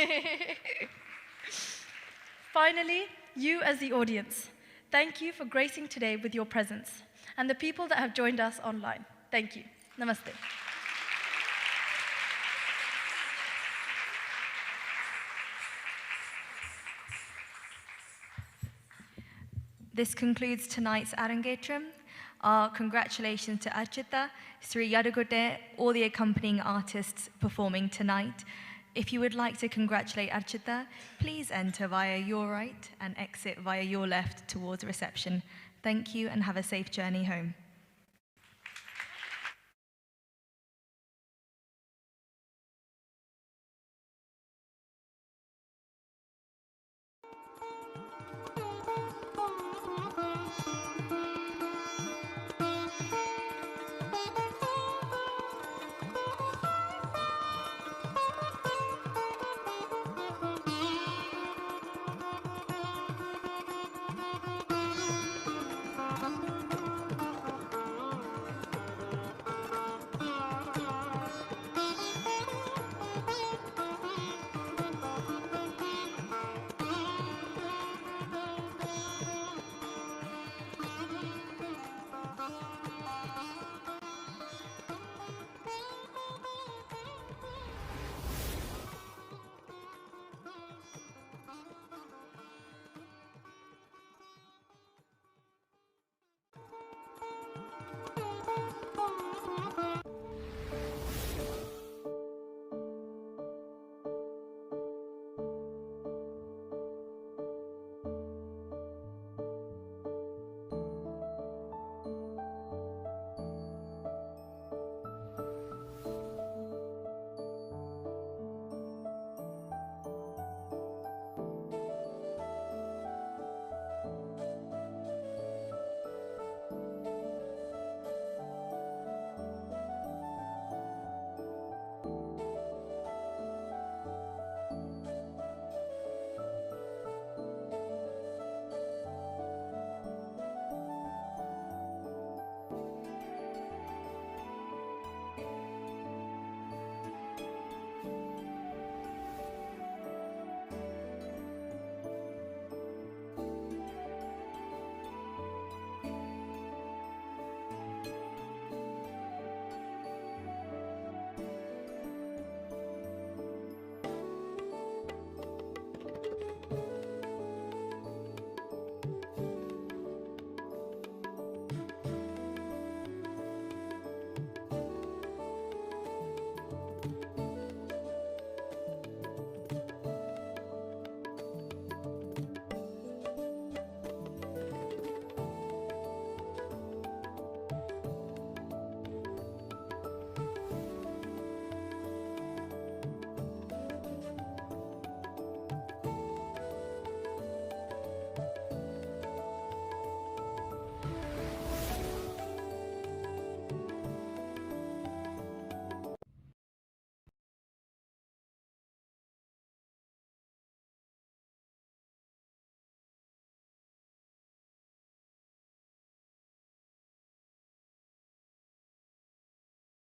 Finally, you as the audience, thank you for gracing today with your presence, and the people that have joined us online. Thank you. Namaste. This concludes tonight's Arangetram. Our congratulations to Archita, Sri Yadagudde, all the accompanying artists performing tonight. If you would like to congratulate Archita, please enter via your right and exit via your left towards reception. Thank you and have a safe journey home.